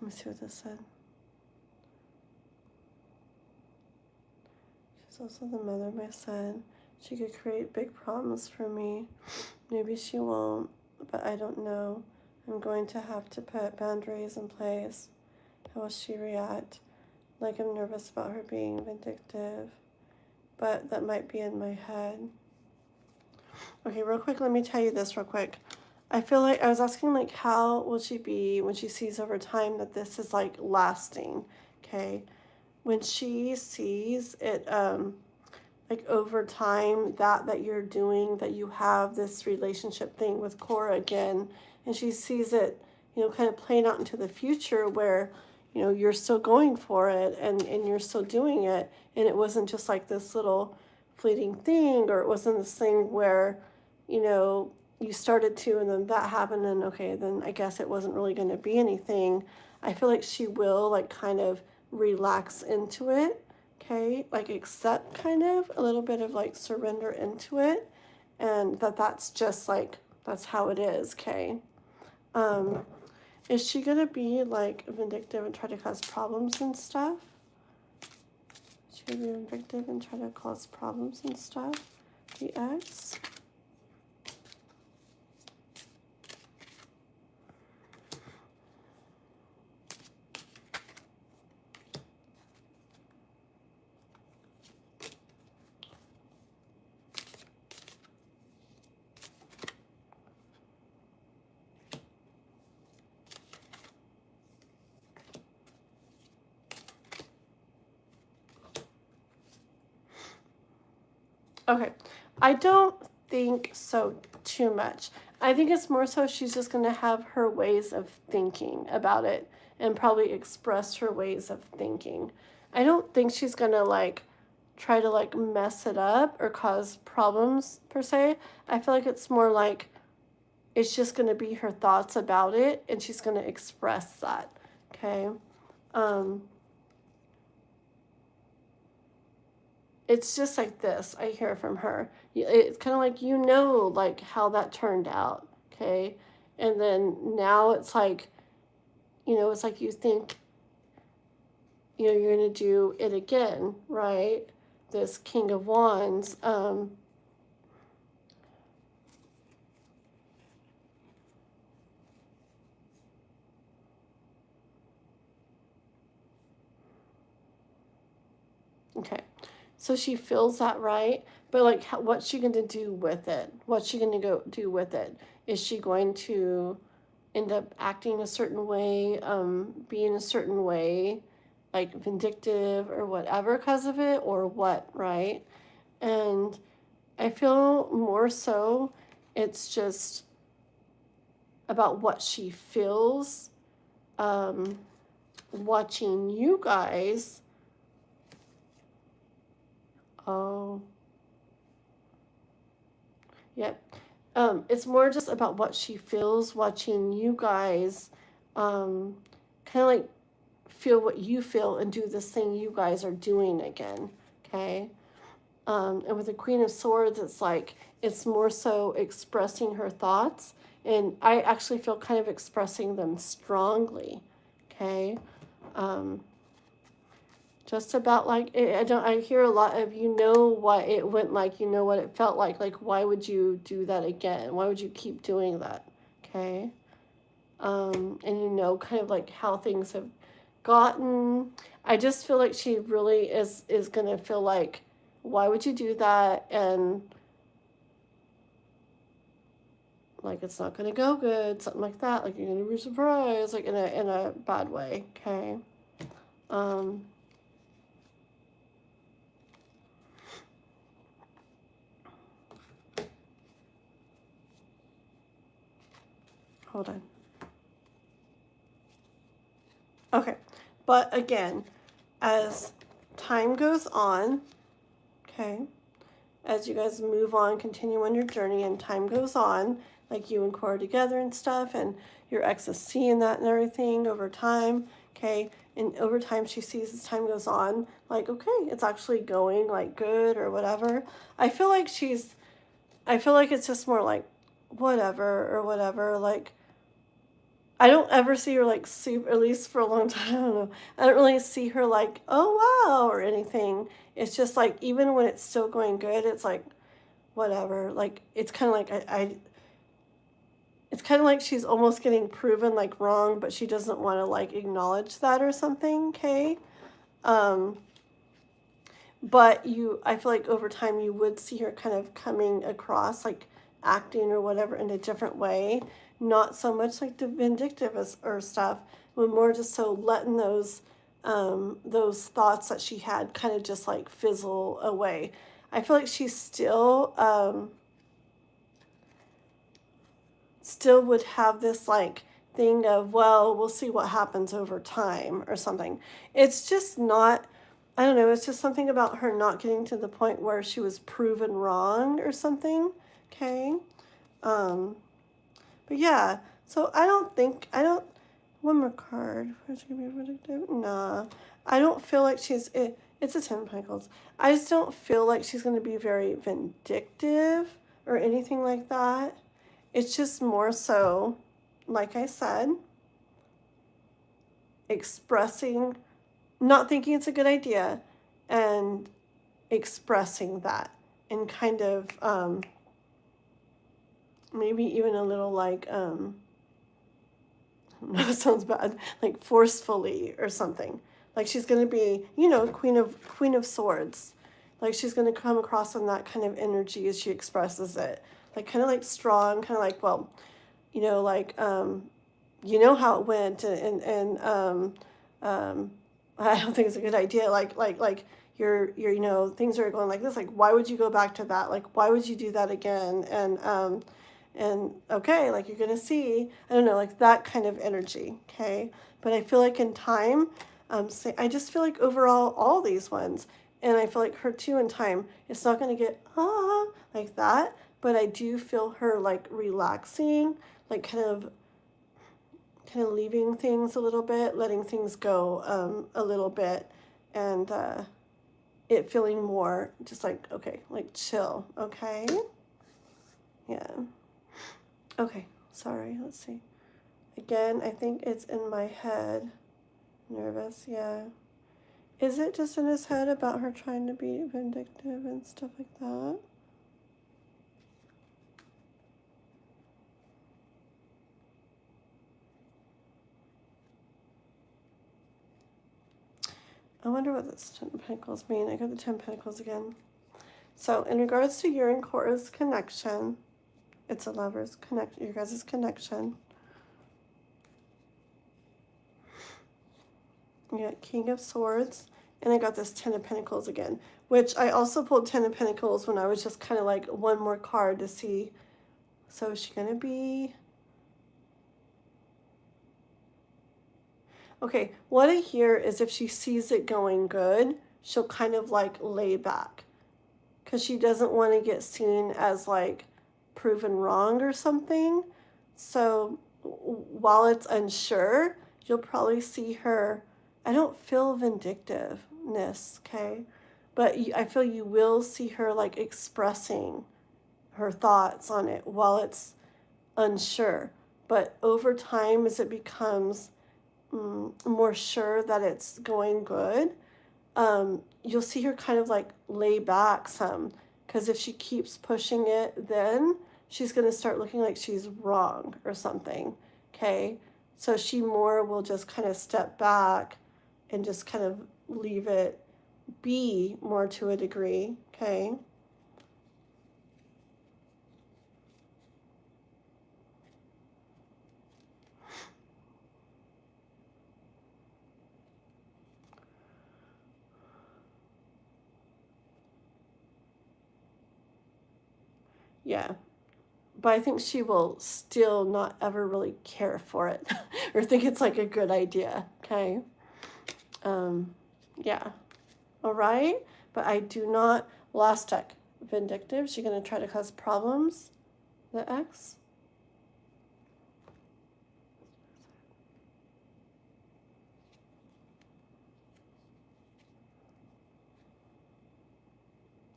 Let me see what this said. She's also the mother of my son. She could create big problems for me. Maybe she won't, but I don't know. I'm going to have to put boundaries in place. How will she react? Like I'm nervous about her being vindictive, but that might be in my head. Okay, real quick, let me tell you this real quick. I feel like I was asking, like, how will she be when she sees over time that this is like lasting? Okay, when she sees it, like over time that you're doing, that you have this relationship thing with Cora again, and she sees it, kind of playing out into the future where, you're still going for it, and you're still doing it, and it wasn't just like this little fleeting thing, or it wasn't this thing where, you started to and then that happened, and okay, then I guess it wasn't really going to be anything. I feel like she will like kind of relax into it. Okay, like accept, kind of a little bit of like surrender into it, and that's just like that's how it is. Okay. um is she gonna be like vindictive and try to cause problems and stuff? Is she gonna be vindictive and try to cause problems and stuff, the ex? Okay, I don't think so too much. I think it's more so she's just going to have her ways of thinking about it and probably express her ways of thinking. I don't think she's going to like try to like mess it up or cause problems per se. I feel like it's more like it's just going to be her thoughts about it, and she's going to express that. Okay. Um, it's just like this. I hear from her. It's kind of like, like how that turned out. Okay. And then now it's like, it's like you think, you're going to do it again, right? This King of Wands. Okay. So she feels that, right? But like, what's she going to do with it? What's she going to go do with it? Is she going to end up acting a certain way, being a certain way, like vindictive or whatever because of it, or what, right? And I feel more so it's just about what she feels watching you guys. Oh, yep. It's more just about what she feels watching you guys kind of like feel what you feel and do this thing you guys are doing again. Okay. And with the Queen of Swords, it's like it's more so expressing her thoughts. And I actually feel kind of expressing them strongly. Okay. Just about like I hear a lot of, you know, what it went like, you know what it felt like why would you do that again, why would you keep doing that? Okay. And you know kind of like how things have gotten. I just feel like she really is gonna feel like, why would you do that? And like it's not gonna go good, something like that, like you're gonna be surprised, like in a bad way. Okay. um Hold on. Okay. But again, as time goes on, okay, as you guys move on, continue on your journey, and time goes on, like you and Cora together and stuff, and your ex is seeing that and everything over time, okay, and over time she sees as time goes on, like, okay, it's actually going like good or whatever. I feel like it's just more like whatever or whatever, like I don't ever see her like super, at least for a long time. I don't know. I don't really see her like, oh wow, or anything. It's just like, even when it's still going good, it's like, whatever. Like, it's kind of like, it's kind of like she's almost getting proven like wrong, but she doesn't want to like acknowledge that or something, okay? Um, but I feel like over time you would see her kind of coming across like acting or whatever in a different way, not so much like the vindictive or stuff, but more just so letting those thoughts that she had kind of just like fizzle away. I feel like she's still would have this like thing of, well, we'll see what happens over time or something. It's just not, I don't know, it's just something about her not getting to the point where she was proven wrong or something. Okay. Um, but yeah, so I don't, one more card. Where's gonna be predictive? Nah. I don't feel like it's a 10 of Pentacles. I just don't feel like she's going to be very vindictive or anything like that. It's just more so, like I said, expressing, not thinking it's a good idea, and expressing that, and kind of maybe even a little like, no, it sounds bad, like forcefully or something. Like she's going to be, you know, Queen of Swords. Like she's going to come across in that kind of energy as she expresses it. Like kind of like strong, kind of like, well, you know, like, you know how it went, um, I don't think it's a good idea. Like you're, you know, things are going like this. Like, why would you go back to that? Like, why would you do that again? And okay, like you're gonna see, I don't know, like that kind of energy. Okay, but I feel like in time, I just feel like overall all these ones, and I feel like her too in time, it's not gonna get like that. But I do feel her like relaxing, like kind of leaving things a little bit, letting things go a little bit, and it feeling more just like, okay, like chill, okay? Yeah. Okay, sorry, let's see. Again, I think it's in my head. Nervous, yeah. Is it just in his head about her trying to be vindictive and stuff like that? I wonder what this 10 Pentacles mean. I got the 10 Pentacles again. So in regards to your and Cora's connection, it's a lover's connect, your guys' connection. I got King of Swords, and I got this Ten of Pentacles again, which I also pulled Ten of Pentacles when I was just kind of like one more card to see. So is she going to be... Okay, what I hear is if she sees it going good, she'll kind of like lay back. Because she doesn't want to get seen as like proven wrong or something. So while it's unsure, you'll probably see her... I don't feel vindictiveness, okay? But I feel you will see her like expressing her thoughts on it while it's unsure. But over time, as it becomes more sure that it's going good, you'll see her kind of like lay back some. Because if she keeps pushing it, then she's going to start looking like she's wrong or something, okay? So she more will just kind of step back and just kind of leave it be more to a degree, okay? Yeah. But I think she will still not ever really care for it or think it's like a good idea, okay? Yeah. All right? But I do not... Last deck, Vindictive. She's going to try to cause problems. The X.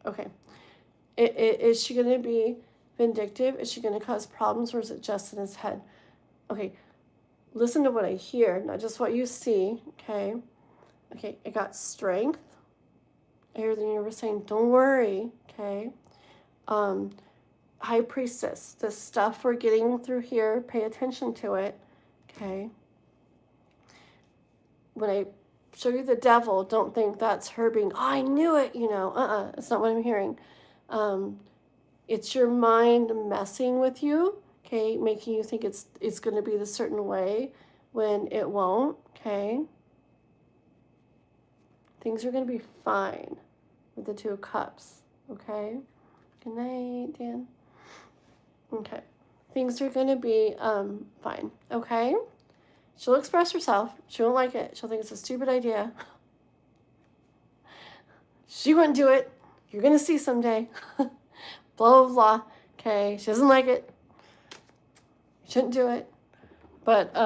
Okay. Is she going to be vindictive? Is she going to cause problems, or is it just in his head? Okay. Listen to what I hear, not just what you see, okay? Okay, I got Strength. I hear the universe saying, don't worry, okay? High Priestess, the stuff we're getting through here, pay attention to it, okay? When I show you the Devil, don't think that's her being, oh, I knew it, you know. It's not what I'm hearing. It's your mind messing with you, okay, making you think it's going to be the certain way when it won't, okay? Things are going to be fine with the Two of Cups, okay? Good night, Dan. Okay. Things are going to be fine, okay? She'll express herself. She won't like it. She'll think it's a stupid idea. She wouldn't do it. You're going to see someday. Blah, blah, blah. Okay? She doesn't like it. You shouldn't do it. But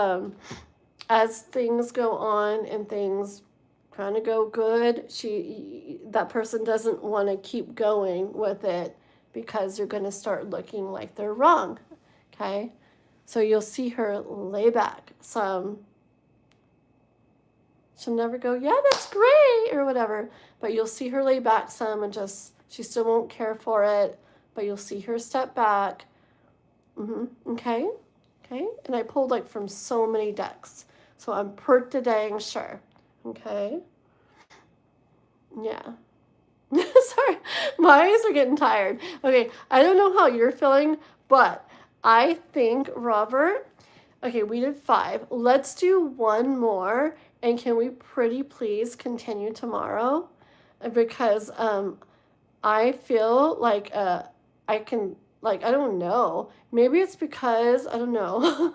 as things go on and things kind of go good, that person doesn't want to keep going with it because you're going to start looking like they're wrong, okay? So you'll see her lay back some. She'll never go, yeah, that's great, or whatever, but you'll see her lay back some and just, she still won't care for it, but you'll see her step back. Okay? Okay? And I pulled like from so many decks, so I'm pretty dang sure. Okay? Yeah. Sorry, my eyes are getting tired. Okay, I don't know how you're feeling, but I think, Robert, okay, we did 5. Let's do one more, and can we pretty please continue tomorrow? Because I feel like I can, like, I don't know. Maybe it's because, I don't know.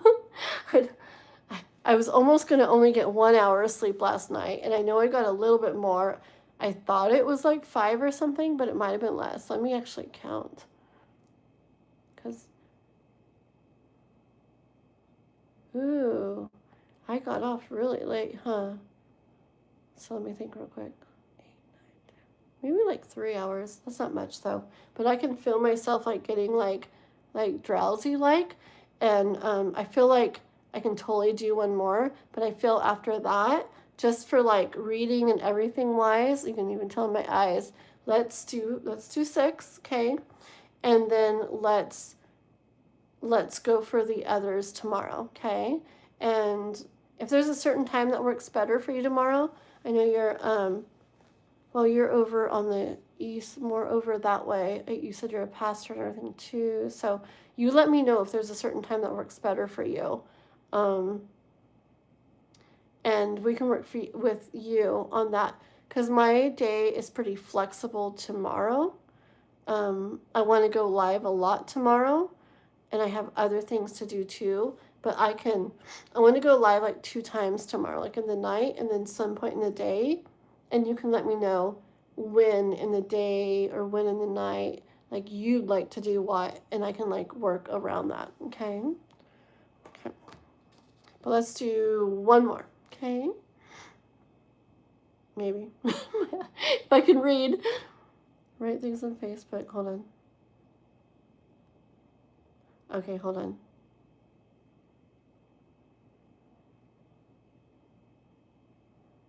I was almost going to only get 1 hour of sleep last night, and I know I got a little bit more. I thought it was like 5 or something, but it might have been less. Let me actually count. Because, ooh, I got off really late, huh? So let me think real quick. 8, 9, 10. Maybe like 3 hours. That's not much though. But I can feel myself like getting like drowsy like, and I feel like I can totally do one more. But I feel after that, just for like reading and everything wise, you can even tell in my eyes. Let's do 6, okay? And then let's go for the others tomorrow, okay? And if there's a certain time that works better for you tomorrow, I know you're well, you're over on the east, more over that way. You said you're a pastor and everything too. So you let me know if there's a certain time that works better for you. and we can work with you on that, because my day is pretty flexible tomorrow. I want to go live a lot tomorrow, and I have other things to do too. But I want to go live like 2 times tomorrow, like in the night and then some point in the day. And you can let me know when in the day or when in the night, like you'd like to do what, and I can like work around that. Okay. Okay. But let's do one more. Okay. Maybe. If I can read. Write things on Facebook. Hold on. Okay, hold on.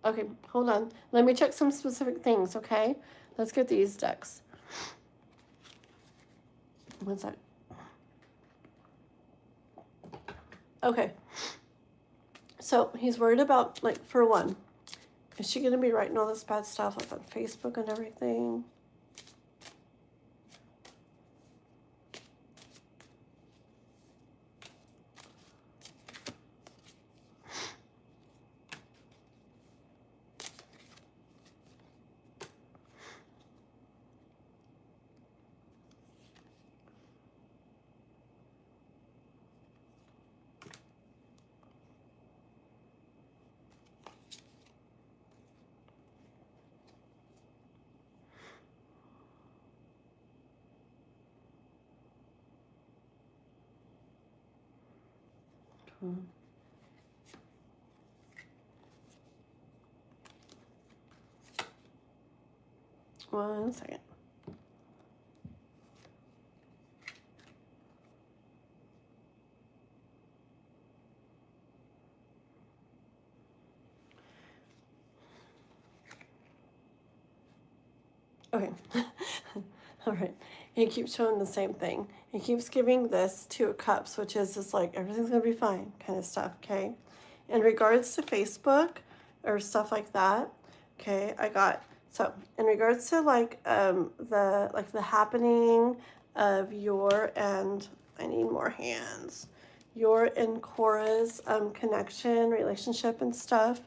Okay, hold on. Let me check some specific things, okay? Let's get these decks. One sec. Okay. So he's worried about, like, for one, is she going to be writing all this bad stuff like on Facebook and everything? One second. Okay. All right. He keeps showing the same thing. He keeps giving this Two of Cups, which is just like everything's going to be fine kind of stuff, okay? In regards to Facebook or stuff like that, okay, so in regards to like the happening of your and I need more hands. Your and Cora's connection, relationship and stuff.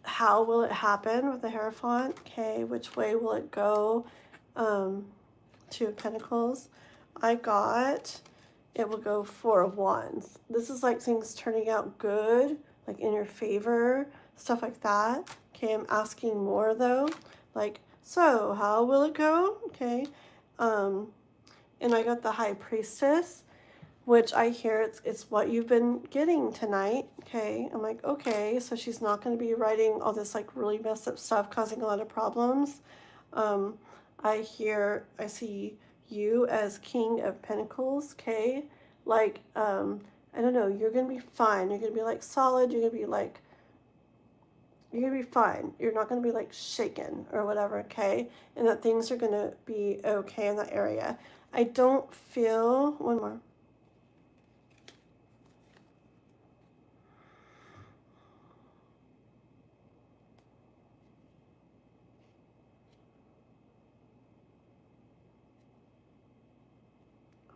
How will it happen with the Hierophant? Okay, which way will it go? Two of Pentacles. I got it will go Four of Wands. This is like things turning out good, like in your favor, stuff like that. Okay, I'm asking more though. Like, so how will it go? Okay. And I got the High Priestess, which I hear it's what you've been getting tonight. Okay, I'm like, okay, so she's not going to be writing all this like really messed up stuff, causing a lot of problems. I see you as King of Pentacles. Okay, like I don't know, you're gonna be fine. You're gonna be like solid. You're gonna be fine. You're not gonna be like shaken or whatever. Okay, and that things are gonna be okay in that area. I don't feel one more.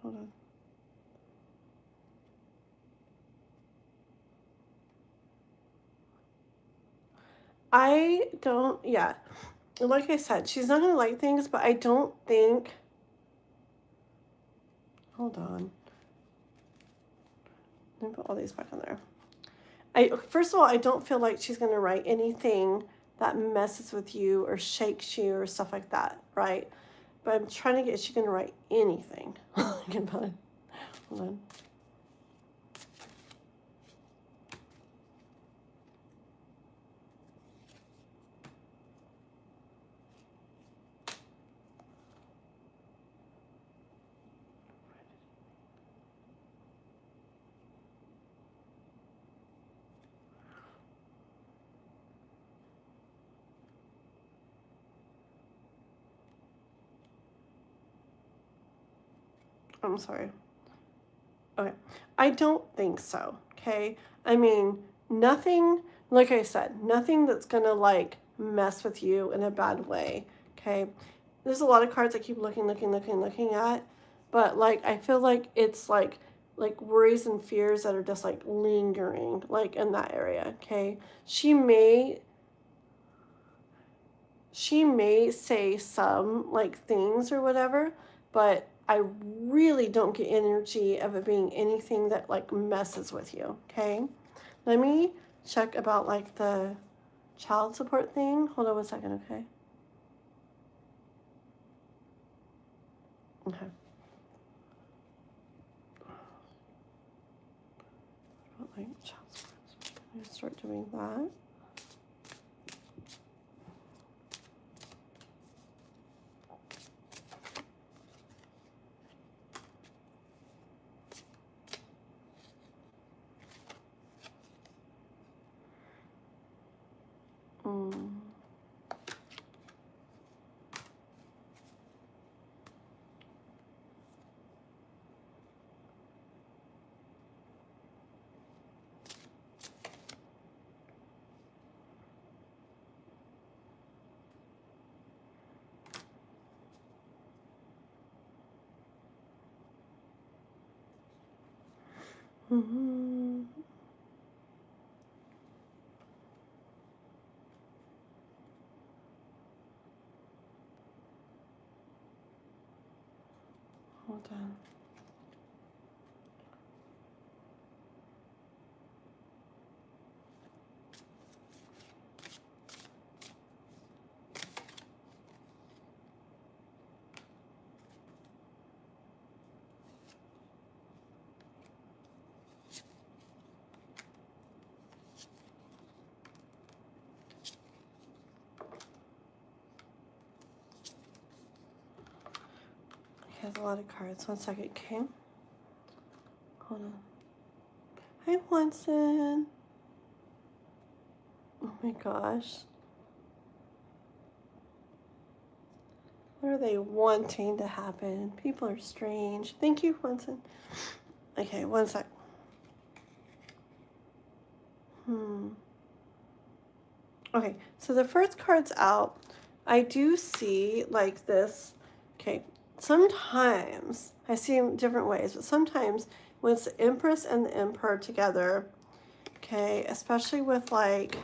Hold on. I don't, yeah. Like I said, she's not going to like things, but I don't think, hold on. Let me put all these back on there. First of all, I don't feel like she's going to write anything that messes with you or shakes you or stuff like that, right? But I'm trying to get, is she going to write anything? Hold on. I'm sorry. Okay. I don't think so. Okay. I mean, nothing, like I said, nothing that's going to like mess with you in a bad way. Okay. There's a lot of cards I keep looking at, but like, I feel like it's like like worries and fears that are just like lingering like in that area. Okay, she may say some like things or whatever, but I really don't get energy of it being anything that like messes with you. Okay, let me check about like the child support thing. Hold on 1 second. Okay. Okay. Like child support. I'm gonna start doing that. Mm-hmm. Hold on. He has a lot of cards. 1 second, okay? Hold on. Hi, Watson. Oh my gosh. What are they wanting to happen? People are strange. Thank you, Watson. Okay, 1 sec. Okay, so the first card's out. I do see like this. Okay, sometimes I see them different ways, but sometimes when it's the Empress and the Emperor together, okay, especially with like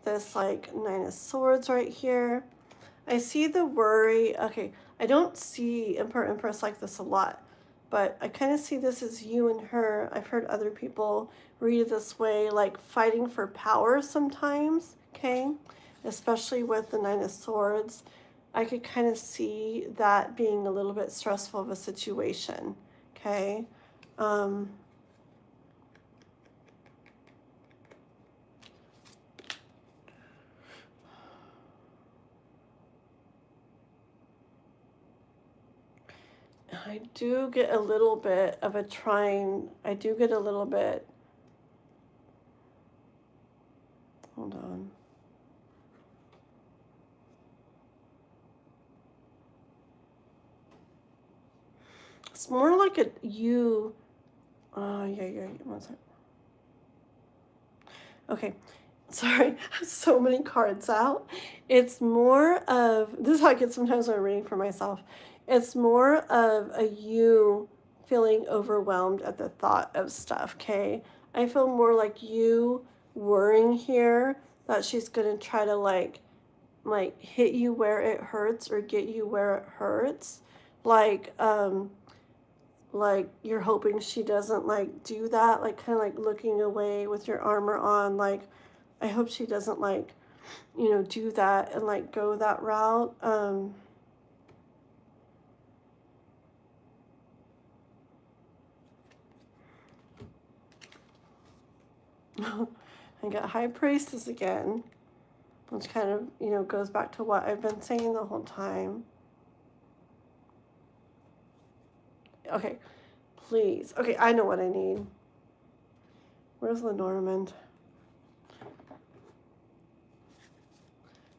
this like Nine of Swords right here, I see the worry. Okay, I don't see Emperor Empress like this a lot, but I kind of see this as you and her. I've heard other people read it this way, like fighting for power sometimes, okay? Especially with the Nine of Swords. I could kind of see that being a little bit stressful of a situation, okay? I do get a little bit of a trying, I do get a little bit, hold on. It's more like a you, yeah, 1 second. Okay, sorry, I have so many cards out. It's more of, this is how I get sometimes when I'm reading for myself. It's more of a you feeling overwhelmed at the thought of stuff, okay? I feel more like you worrying here that she's gonna try to like hit you where it hurts or get you where it hurts. Like you're hoping she doesn't like do that, like kind of like looking away with your armor on, like I hope she doesn't like, you know, do that and like go that route. I got High Priestess again, which kind of, you know, goes back to what I've been saying the whole time. Okay, please. Okay, I know what I need. Where's Lenormand?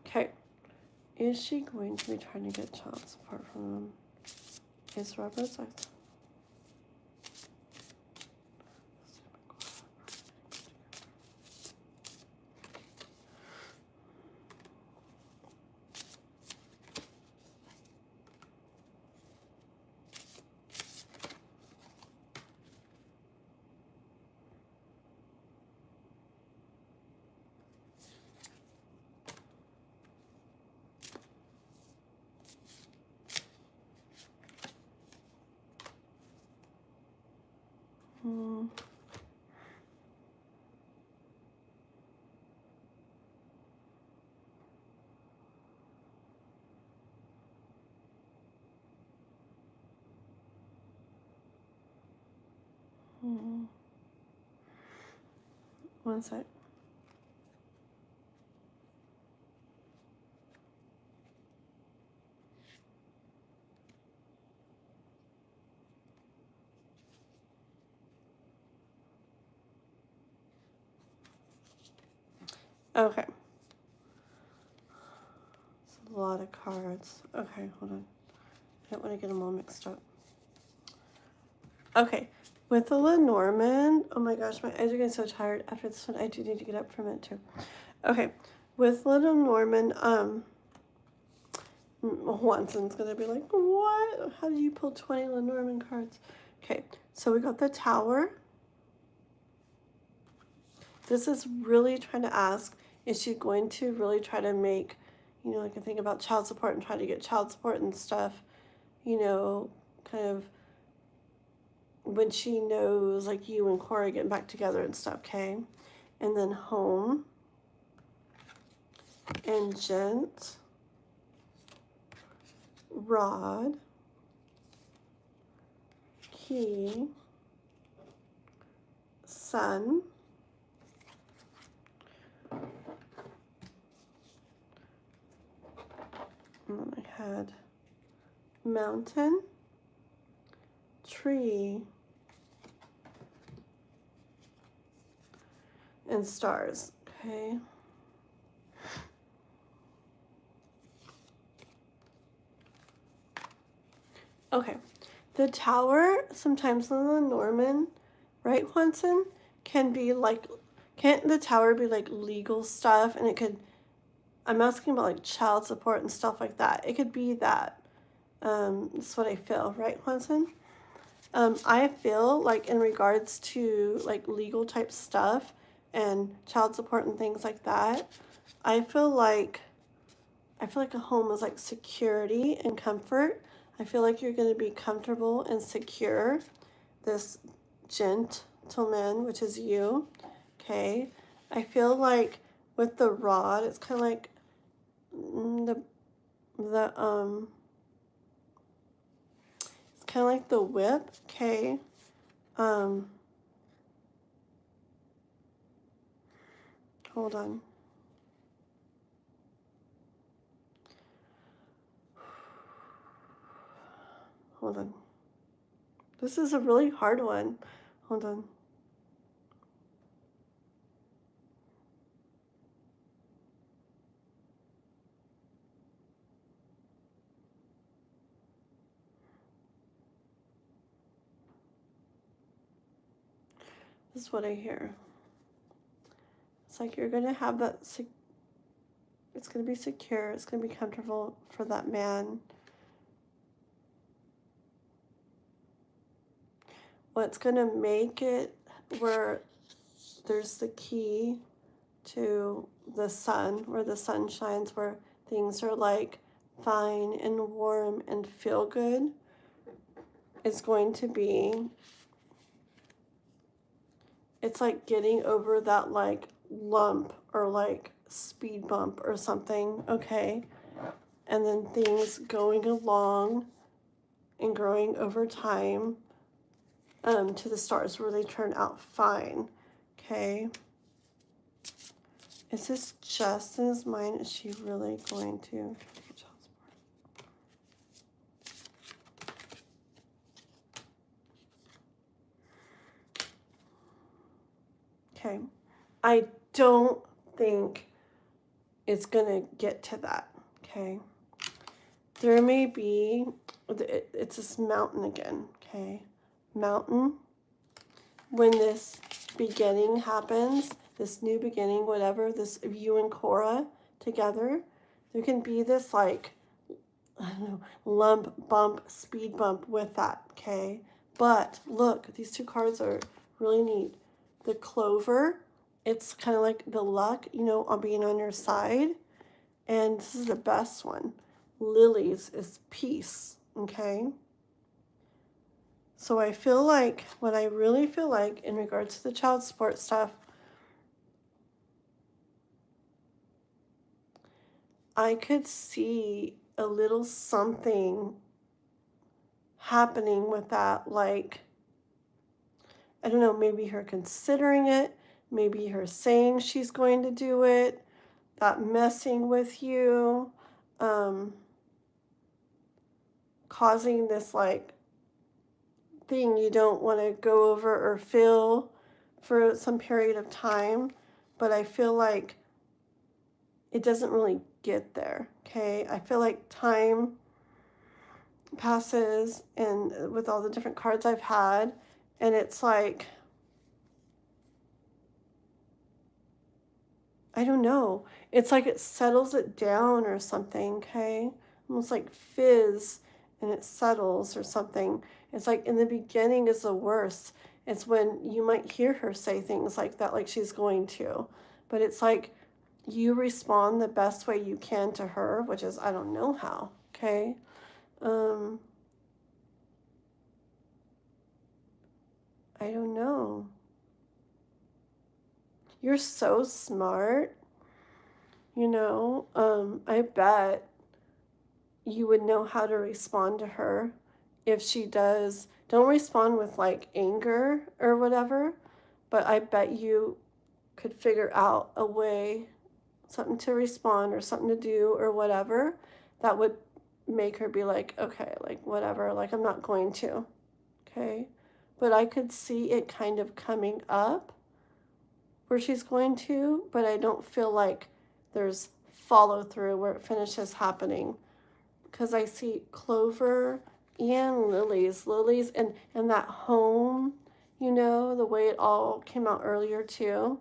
Okay. Is she going to be trying to get child support from them? Is Robert's? One sec. Okay. It's a lot of cards. Okay, hold on. I don't want to get them all mixed up. Okay. With the Lenormand, oh my gosh, my eyes are getting so tired after this one. I do need to get up from it too. Okay. With Lenormand, Watson's gonna be like, what? How did you pull 20 Lenormand cards? Okay, so we got the Tower. This is really trying to ask, is she going to really try to make, you know, like I think about child support and try to get child support and stuff, you know, kind of when she knows like you and Cora getting back together and stuff, okay? And then Home and Gent, Rod, Key, Sun, and then I had Mountain, Tree, and Stars, okay? Okay, the Tower, sometimes in the Norman, right, Juanson, can be like, can't the Tower be like legal stuff? And it could, I'm asking about like child support and stuff like that. It could be that. That's what I feel, right, Juanson? I feel like in regards to like legal type stuff and child support and things like that, I feel like a home is like security and comfort. I feel like you're going to be comfortable and secure. This gentleman, which is you, okay? I feel like with the Rod, it's kind of like it's kind of like the Whip, okay? Hold on. Hold on. This is a really hard one. Hold on. This is what I hear. It's like you're going to have that, it's going to be secure. It's going to be comfortable for that man. What's going to make it where there's the key to the sun, where the sun shines, where things are like fine and warm and feel good, is going to be, it's like getting over that like lump or like speed bump or something, okay? And then things going along and growing over time to the stars where they turn out fine, okay? Is this just in his mind? Is she really going to get child support? Okay. I don't think it's going to get to that, okay? There may be, it's this mountain again, okay? Mountain. When this beginning happens, this new beginning, whatever, this you and Cora together, there can be this like, I don't know, lump, bump, speed bump with that, okay? But look, these two cards are really neat. The Clover, it's kind of like the luck, you know, on being on your side. And this is the best one. Lilies is peace, okay? So I feel like, what I really feel like in regards to the child support stuff, I could see a little something happening with that, like I don't know, maybe her considering it, maybe her saying she's going to do it, that messing with you, causing this like thing you don't want to go over or feel for some period of time. But I feel like it doesn't really get there. Okay. I feel like time passes and with all the different cards I've had, and it's like, I don't know. It's like it settles it down or something, okay? Almost like fizz and it settles or something. It's like in the beginning is the worst. It's when you might hear her say things like that, like she's going to. But it's like you respond the best way you can to her, which is I don't know how, okay? I don't know. You're so smart, I bet you would know how to respond to her if she does. Don't respond with like anger or whatever, but I bet you could figure out a way, something to respond or something to do or whatever that would make her be like, okay, like whatever, like I'm not going to. Okay. But I could see it kind of coming up where she's going to, but I don't feel like there's follow through where it finishes happening because I see clover and lilies and that home, the way it all came out earlier too.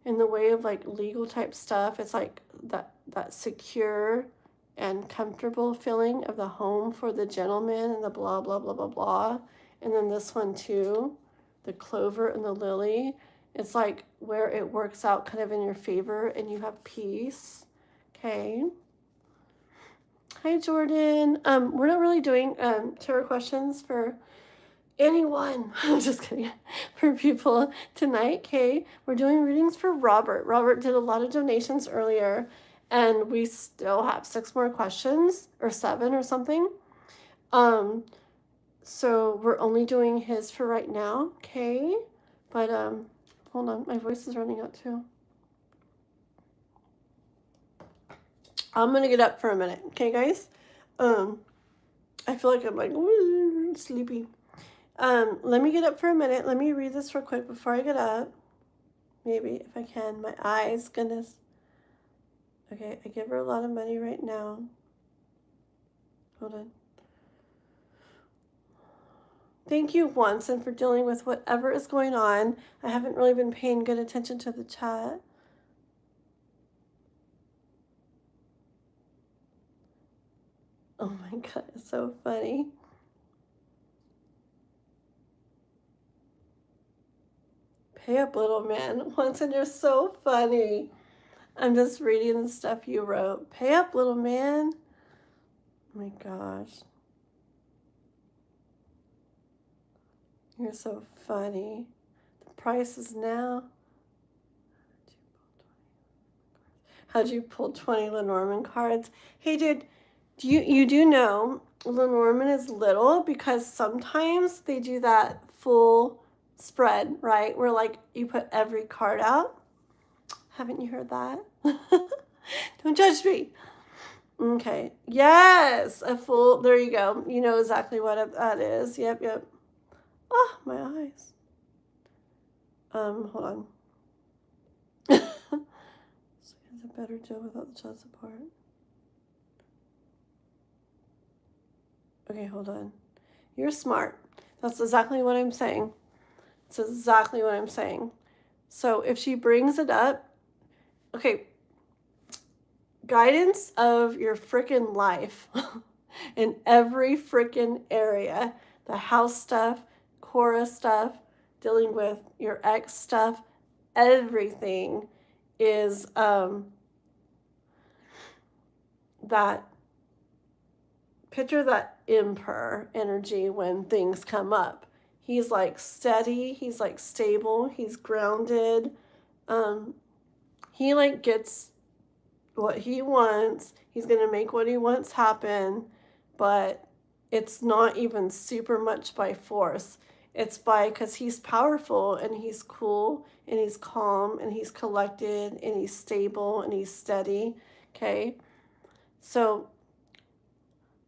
In the way of like legal type stuff, it's like that secure and comfortable feeling of the home for the gentleman and the blah blah blah blah blah. And then this one too, the clover and the lily. It's like where it works out kind of in your favor and you have peace. Okay. Hi, Jordan. We're not really doing tarot questions for anyone. I'm just kidding. For people tonight, okay? We're doing readings for Robert. Robert did a lot of donations earlier, and we still have 6 more questions, or 7 or something. So we're only doing his for right now, okay? But hold on, my voice is running out too. I'm gonna get up for a minute, okay, guys? I feel like I'm like sleepy. Let me get up for a minute. Let me read this real quick before I get up. Maybe if I can. My eyes, goodness. Okay, I give her a lot of money right now. Hold on. Thank you once and for dealing with whatever is going on. I haven't really been paying good attention to the chat. Oh my God, it's so funny. Pay up, little man. Once and you're so funny. I'm just reading the stuff you wrote. Pay up, little man. Oh my gosh. You're so funny. The price is now. How'd you pull 20 Lenormand cards? Hey, dude, you do know Lenormand is little because sometimes they do that full spread, right? Where like you put every card out. Haven't you heard that? Don't judge me. Okay. Yes, a full. There you go. You know exactly what that is. Yep. Oh, my eyes. Hold on. So it's a better deal without the child support. Okay, hold on. You're smart. That's exactly what I'm saying. It's exactly what I'm saying. So if she brings it up, okay, guidance of your freaking life in every freaking area, the house stuff, Cora stuff, dealing with your ex stuff, everything is that picture that emperor energy when things come up. He's like steady, he's like stable, he's grounded. He like gets what he wants. He's going to make what he wants happen, but it's not even super much by force. It's because he's powerful and he's cool and he's calm and he's collected and he's stable and he's steady. Okay. So,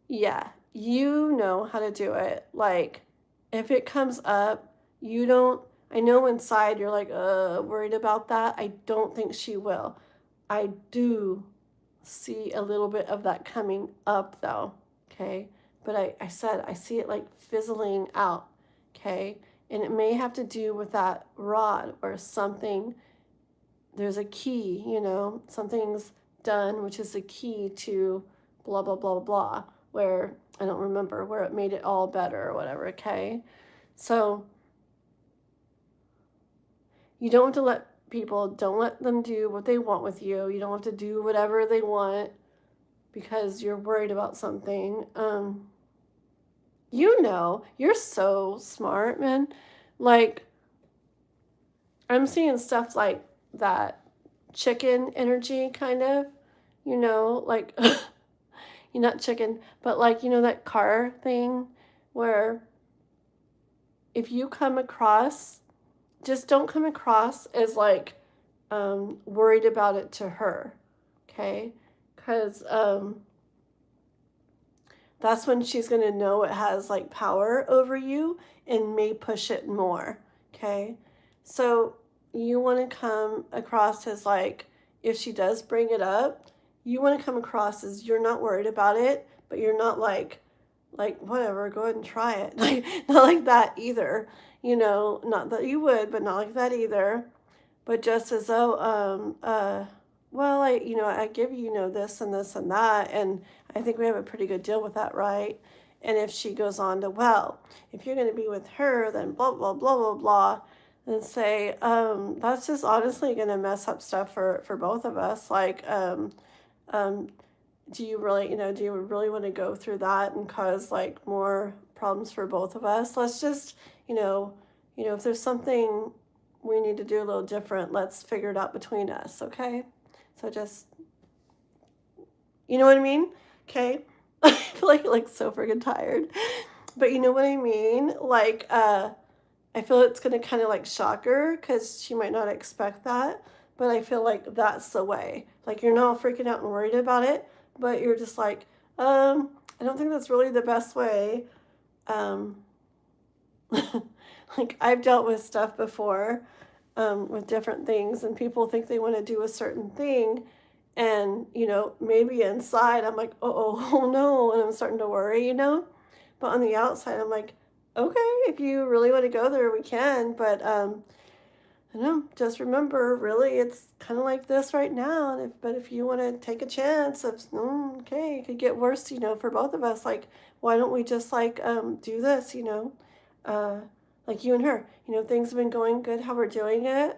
yeah, you know how to do it. Like, if it comes up, you don't, I know inside you're like, worried about that. I don't think she will. I do see a little bit of that coming up though. Okay. But I said, I see it like fizzling out. Okay. And it may have to do with that rod or something. There's a key, something's done, which is the key to blah, blah, blah, blah, where I don't remember where it made it all better or whatever. Okay. So you don't have to don't let them do what they want with you. You don't have to do whatever they want because you're worried about something. You're so smart, man. Like, I'm seeing stuff like that chicken energy, kind of, like, you're not chicken, but like, that car thing where if you come across, just don't come across as like worried about it to her, okay? Because that's when she's going to know it has like power over you and may push it more, okay? So you want to come across as like, if she does bring it up, you want to come across as you're not worried about it, but you're not like whatever, go ahead and try it. Like, not like that either, not that you would, but not like that either. But just as though, well, I give you, this and this and that, and I think we have a pretty good deal with that, right? And if she goes on to, well, if you're going to be with her, then blah, blah, blah, blah, blah, and say, that's just honestly going to mess up stuff for both of us. Like, do you really, do you really want to go through that and cause like more problems for both of us? Let's just, if there's something we need to do a little different, let's figure it out between us, okay? So just, you know what I mean? Okay? I feel like so friggin' tired. But you know what I mean? Like, I feel it's going to kind of like shock her because she might not expect that. But I feel like that's the way. Like, you're not freaking out and worried about it, but you're just like, I don't think that's really the best way. Like, I've dealt with stuff before, with different things, and people think they want to do a certain thing, and maybe inside I'm like, oh no, and I'm starting to worry, but on the outside I'm like, okay, if you really want to go there, we can, but I don't know, just remember, really, it's kind of like this right now, and if you want to take a chance of, okay, it could get worse, for both of us, like, why don't we just like do this, like you and her, things have been going good how we're doing it.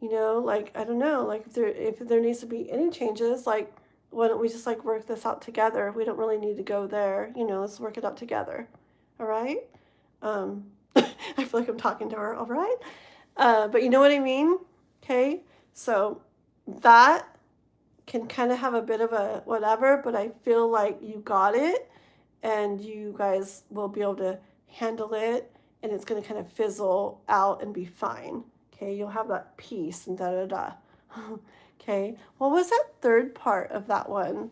Like, I don't know, like if there needs to be any changes, like, why don't we just like work this out together? We don't really need to go there, let's work it out together. All right. I feel like I'm talking to her. All right. But you know what I mean? Okay. So that can kind of have a bit of a whatever, but I feel like you got it and you guys will be able to handle it, and it's going to kind of fizzle out and be fine. Okay, you'll have that peace and da da da. Okay, what was that third part of that one?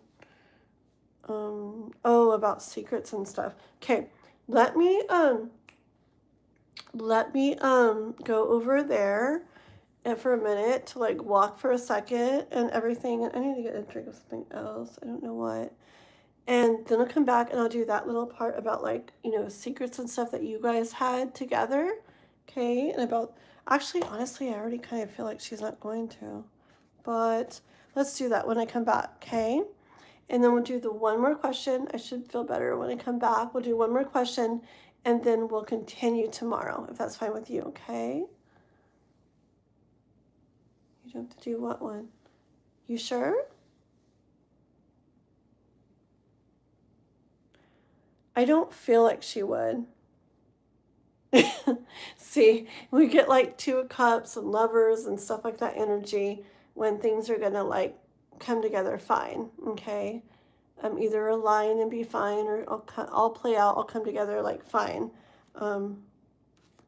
Oh, about secrets and stuff. Okay, let me go over there and for a minute to like walk for a second and everything. And I need to get a drink of something else. I don't know what. And then I'll come back and I'll do that little part about like, secrets and stuff that you guys had together. Okay. And about, actually, honestly, I already kind of feel like she's not going to. But let's do that when I come back. Okay. And then we'll do the one more question. I should feel better when I come back. We'll do one more question and then we'll continue tomorrow, if that's fine with you. Okay. You don't have to do what one? You sure? I don't feel like she would. See, we get like Two of Cups and Lovers and stuff like that energy when things are gonna like come together fine, okay? either align and be fine, or all play out, all come together like fine.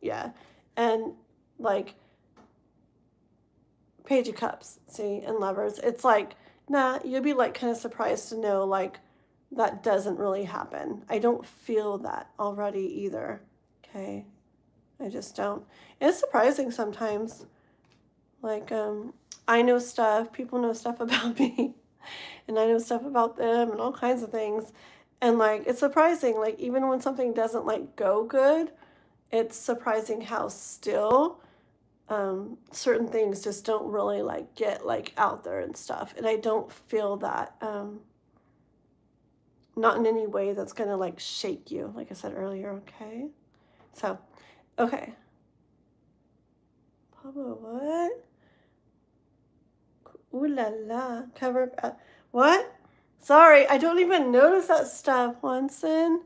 Yeah. And like Page of Cups, see, and Lovers, it's like, nah, you'll be like kind of surprised to know like that doesn't really happen. I don't feel that already either. Okay. I just don't. It's surprising sometimes. Like, I know stuff, people know stuff about me, and I know stuff about them and all kinds of things. And like, it's surprising, like, even when something doesn't like go good, it's surprising how still certain things just don't really like get like out there and stuff. And I don't feel that, not in any way that's gonna like shake you, like I said earlier, okay? So, okay. Pablo, what? Ooh la la. Cover. What? Sorry, I don't even notice that stuff, Onsen.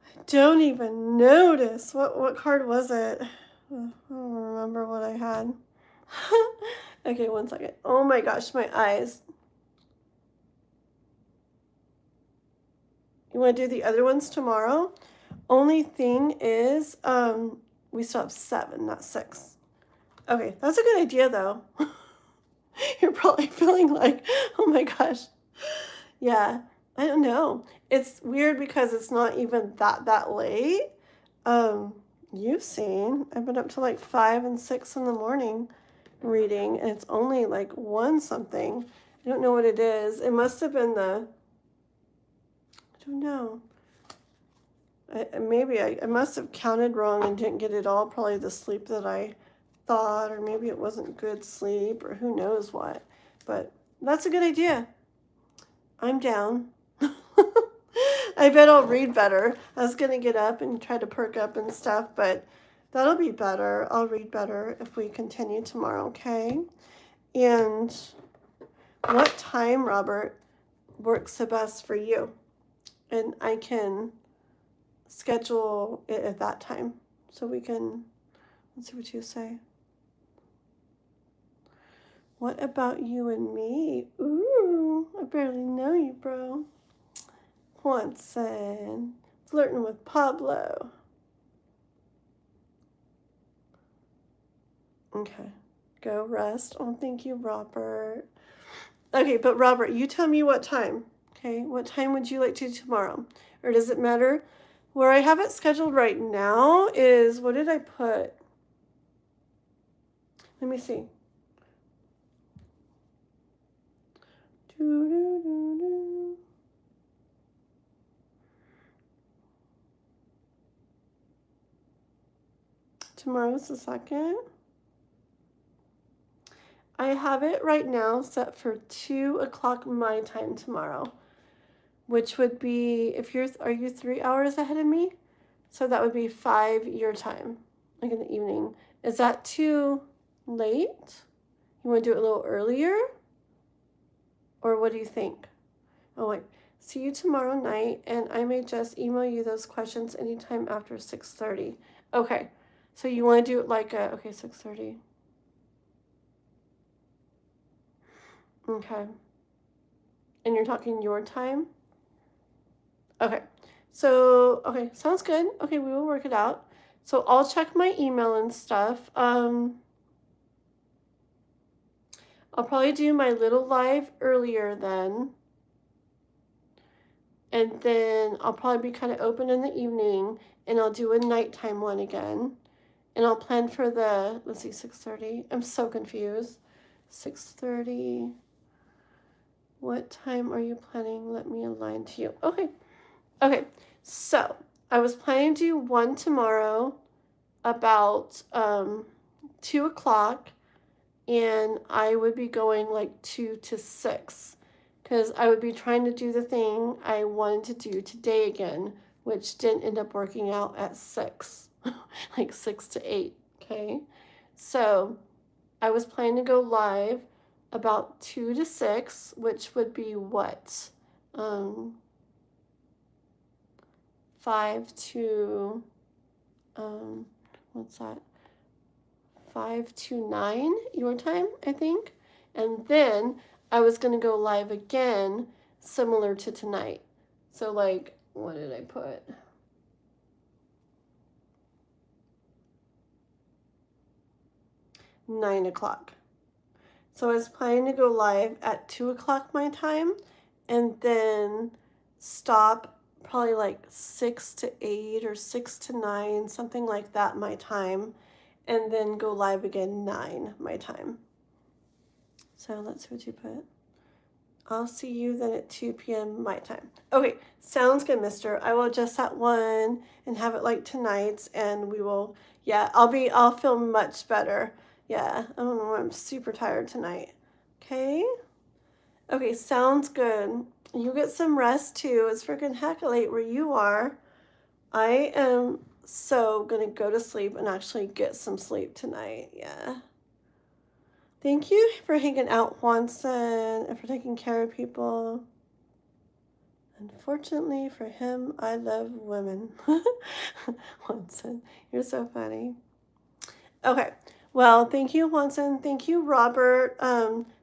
I don't even notice. What card was it? I don't remember what I had. Okay, 1 second. Oh my gosh, my eyes. You want to do the other ones tomorrow? Only thing is, we still have 7, not 6. Okay, that's a good idea though. You're probably feeling like, oh my gosh. Yeah, I don't know. It's weird because it's not even that late. You've seen, I've been up to like 5 and 6 in the morning reading, and it's only like 1 something. I don't know what it is. It must have been I don't know. Maybe I must have counted wrong and didn't get it all. Probably the sleep that I thought, or maybe it wasn't good sleep, or who knows what. But that's a good idea. I'm down. I bet I'll read better. I was going to get up and try to perk up and stuff, but that'll be better. I'll read better if we continue tomorrow, okay? And what time, Robert, works the best for you? And I can schedule it at that time so we can, let's see what you say. What about you and me? Ooh, I barely know you, bro. Onsen, flirting with Pablo. Okay, go rest. Oh, thank you, Robert. Okay, but Robert, you tell me what time. Okay, what time would you like to do tomorrow? Or does it matter? Where I have it scheduled right now is, what did I put? Let me see. Tomorrow's the 2nd. I have it right now set for 2 o'clock my time tomorrow, which would be, are you 3 hours ahead of me? So that would be 5 your time, like in the evening. Is that too late? You want to do it a little earlier? Or what do you think? Oh, wait. See you tomorrow night, and I may just email you those questions anytime after 6:30. Okay. So you want to do it like okay, 6:30. Okay. And you're talking your time? Okay. So, okay, sounds good. Okay, we will work it out. So I'll check my email and stuff. I'll probably do my little live earlier then. And then I'll probably be kind of open in the evening, and I'll do a nighttime one again. And I'll plan for the, let's see, 6:30. I'm so confused. 6:30. What time are you planning? Let me align to you. Okay. Okay. So I was planning to do one tomorrow about 2 o'clock, and I would be going like 2 to 6 because I would be trying to do the thing I wanted to do today again, which didn't end up working out at 6, like 6 to 8. Okay. So I was planning to go live about 2 to 6, which would be what? 5 to, what's that? 5 to 9 your time, I think. And then I was going to go live again similar to tonight. So like, what did I put? $9. So I was planning to go live at 2 o'clock my time and then stop probably like 6 to 8 or 6 to 9, something like that my time, and then go live again 9 my time. So let's see what you put. I'll see you then at 2 p.m. my time. Okay, sounds good, mister. I will adjust that one and have it like tonight's, and we will, yeah, I'll feel much better. Yeah, I don't know, I'm super tired tonight. Okay? Okay, sounds good. You get some rest too. It's freaking heck late where you are. I am so gonna go to sleep and actually get some sleep tonight. Yeah. Thank you for hanging out, Juanson, and for taking care of people. Unfortunately for him, I love women. Juanson, you're so funny. Okay, well, thank you, Juanson. Thank you, Robert.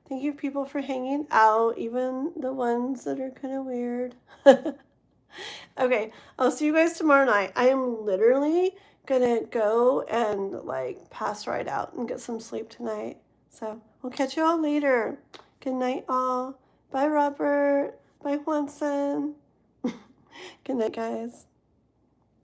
Thank you, people, for hanging out, even the ones that are kind of weird. Okay, I'll see you guys tomorrow night. I am literally gonna go and like pass right out and get some sleep tonight. So we'll catch you all later. Good night, all. Bye, Robert. Bye, Juanson. Good night, guys.